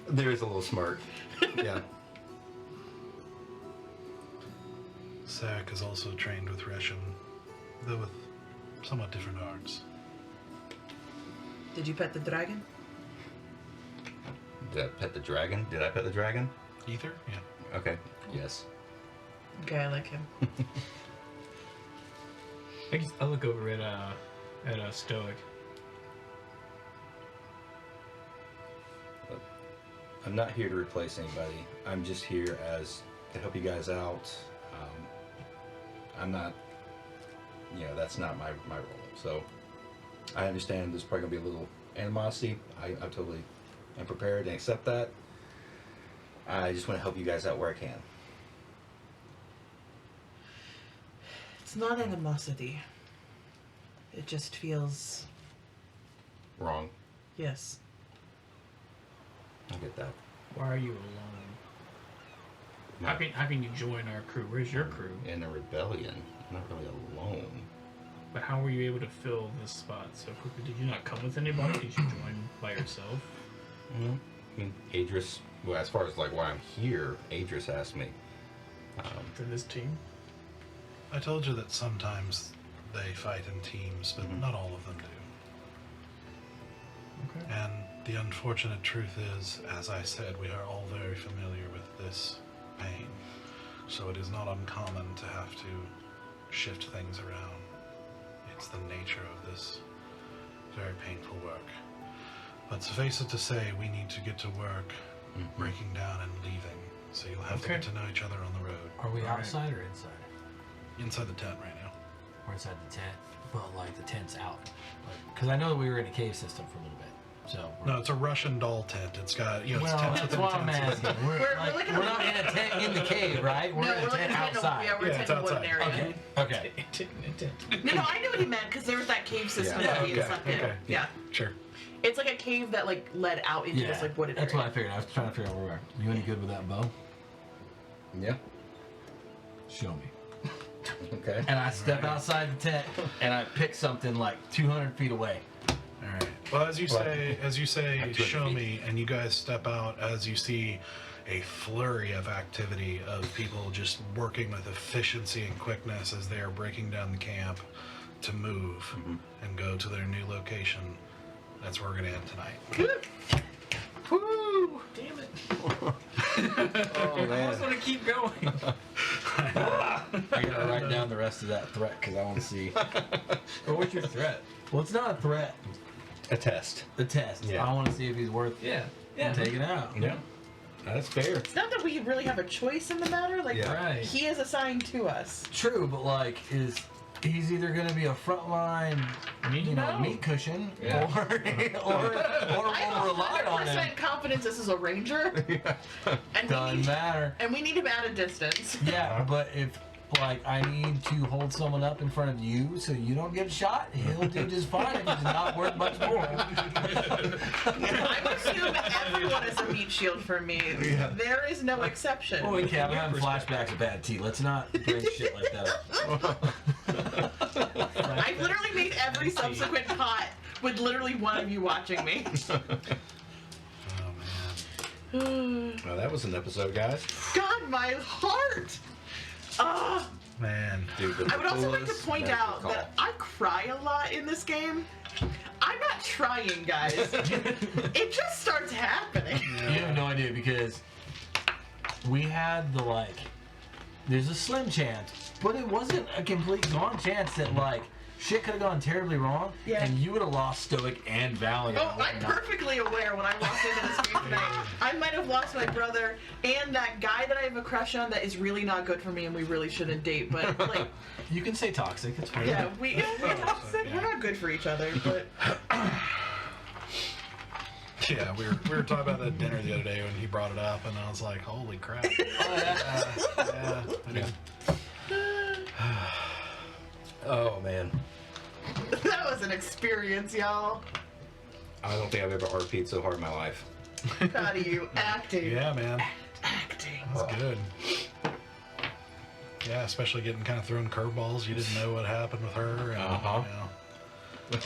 S4: There is a little smirk. Yeah.
S1: Sarek is also trained with Reshan, though with somewhat different arts.
S2: Did you pet the dragon?
S4: Did I pet the dragon? Did I pet the dragon?
S1: Ether? Yeah.
S4: Okay. Yes.
S2: Okay, I like him.
S6: I look over at Stoic.
S4: I'm not here to replace anybody. I'm just here to help you guys out. I'm not, that's not my role. So I understand there's probably going to be a little animosity. I totally am prepared and accept that. I just want to help you guys out where I can.
S2: It's not animosity. It just feels...
S4: Wrong.
S2: Yes.
S4: I get that.
S6: Why are you alone? How can you join our crew? Where's your crew?
S4: In a rebellion. I'm not really alone.
S6: But how were you able to fill this spot so quickly? Did you not come with anybody? Did you join by yourself?
S4: I mean, Adris, well, as far as like why I'm here, Adris asked me.
S6: For this team?
S1: I told you that sometimes they fight in teams, but not all of them do.
S6: Okay.
S1: And the unfortunate truth is, as I said, we are all very familiar with this pain. So it is not uncommon to have to shift things around. It's the nature of this very painful work. But suffice it to say, we need to get to work, breaking down and leaving. So you'll have to get to know each other on the road.
S5: Are we outside or inside?
S1: Inside the tent right now.
S5: We're inside the tent, but like the tent's out. Because I know that we were in a cave system for a little bit. So
S1: No, it's a Russian doll tent. It's got, it's
S5: well,
S1: tents
S5: that's
S1: within
S5: what I'm
S1: tents.
S5: asking. We're not in a tent in the cave, right? We're in a tent outside.
S2: Yeah, we're
S1: Yeah,
S2: in
S1: it's
S2: a wooden
S1: outside.
S2: area.
S5: Okay.
S2: No, I knew what he meant, because there was that cave system
S4: Yeah.
S2: that he
S1: Okay,
S2: slept in.
S1: okay.
S2: Yeah.
S1: Sure.
S2: It's like a cave that like led out into this like wooded
S5: that's
S2: area.
S5: what I figured. I was trying to figure out where we are. You any good with that bow?
S4: Yeah.
S5: Show me.
S4: Okay.
S5: And I step outside the tent and I pick something like 200 feet away.
S1: All right. Well, as you say,
S4: Like 200
S1: show
S4: feet.
S1: me, and you guys step out as you see a flurry of activity of people just working with efficiency and quickness as they are breaking down the camp to move and go to their new location. That's where we're going to end tonight.
S6: Woo! Damn it.
S4: Oh
S6: I
S4: man.
S6: just want to keep going.
S5: I gotta write down the rest of that threat because I want to see.
S6: But what's your threat?
S5: Well, it's not a threat.
S4: A test.
S5: The test.
S4: Yeah.
S5: I want to see if he's worth
S6: Yeah. Yeah.
S5: taking out.
S4: Yeah. That's fair.
S2: It's not that we really have a choice in the matter. Like,
S4: Yeah.
S6: Right.
S2: he is assigned to us.
S5: True, but like, he's either going to be a frontline,
S6: Need to
S5: you know,
S6: know.
S5: meat cushion,
S6: Yeah.
S5: or we'll rely on him.
S2: 100% confidence this is a ranger. And we
S5: Doesn't
S2: need,
S5: matter.
S2: and we need him at a distance.
S5: Yeah, but if like I need to hold someone up in front of you so you don't get shot, he'll do just fine if he's not worth much more.
S2: I'm assuming everyone is a meat shield for me.
S4: Yeah.
S2: There is no exception.
S5: Holy cow, I'm having flashbacks of bad tea. Let's not bring shit like that.
S2: I've literally made every subsequent pot with literally one of you watching me.
S1: Oh, man.
S4: Well, that was an episode, guys.
S2: God, my heart! Ah!
S1: Man.
S4: Dude,
S2: I would also like to point out that I cry a lot in this game. I'm not trying, guys. It just starts happening.
S5: You have no idea because we had the like. There's a slim chance, but it wasn't a complete gone chance that like shit could have gone terribly wrong,
S2: Yeah.
S5: and you would have lost Stoic and Valiant.
S2: Oh, I'm perfectly aware when I walked into this game tonight. I might have lost my brother and that guy that I have a crush on that is really not good for me and we really shouldn't date. But, like,
S5: You can say toxic. It's fine.
S2: yeah, we're not good for each other. But
S1: Yeah, we were talking about that at dinner the other day when he brought it up, and I was like, holy crap. Yeah, I didn't.
S4: Oh man.
S2: that was an experience, y'all.
S4: I don't think I've ever RP'd so hard in my life.
S2: Proud of you. Acting.
S1: Yeah, man.
S2: Acting.
S1: That's good. Yeah, especially getting kind of thrown curveballs. You didn't know what happened with her. And,
S4: Uh-huh.
S1: you know,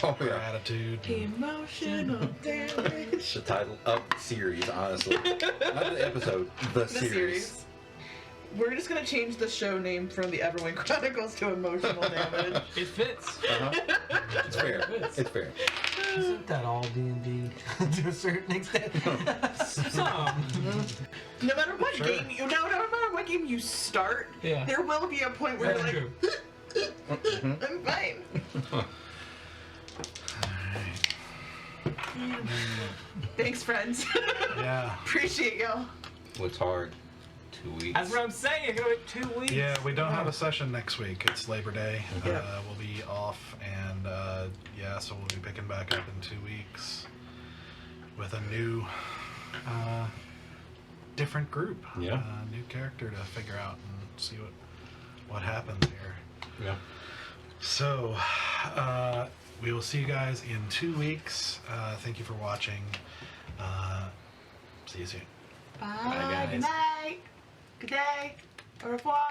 S4: Oh
S1: her
S4: yeah.
S1: attitude.
S2: Emotional damage.
S4: The title of the series, honestly. Not the episode, the
S2: The
S4: series.
S2: series. We're just gonna change the show name from the Everwind Chronicles to Emotional Damage.
S6: It fits.
S4: Uh-huh. It's fair. It's fair.
S5: Isn't that all D&D to a certain extent?
S6: Some.
S2: No matter what
S1: Sure.
S2: game no matter what game you start,
S6: Yeah.
S2: there will be a point where
S6: That's
S2: you're like,
S6: true.
S2: I'm fine. Thanks, friends.
S1: Yeah.
S2: Appreciate y'all.
S4: What's hard? 2 weeks.
S6: That's what I'm saying. Go at 2 weeks.
S1: Yeah, we don't have a session next week. It's Labor Day.
S2: Yeah.
S1: We'll be off, and yeah, so we'll be picking back up in 2 weeks with a new, different group.
S4: Yeah.
S1: New character to figure out and see what happens here.
S4: Yeah.
S1: So, we will see you guys in 2 weeks. Thank you for watching. See you soon.
S2: Bye.
S4: guys.
S2: Good night. Good day. Au revoir.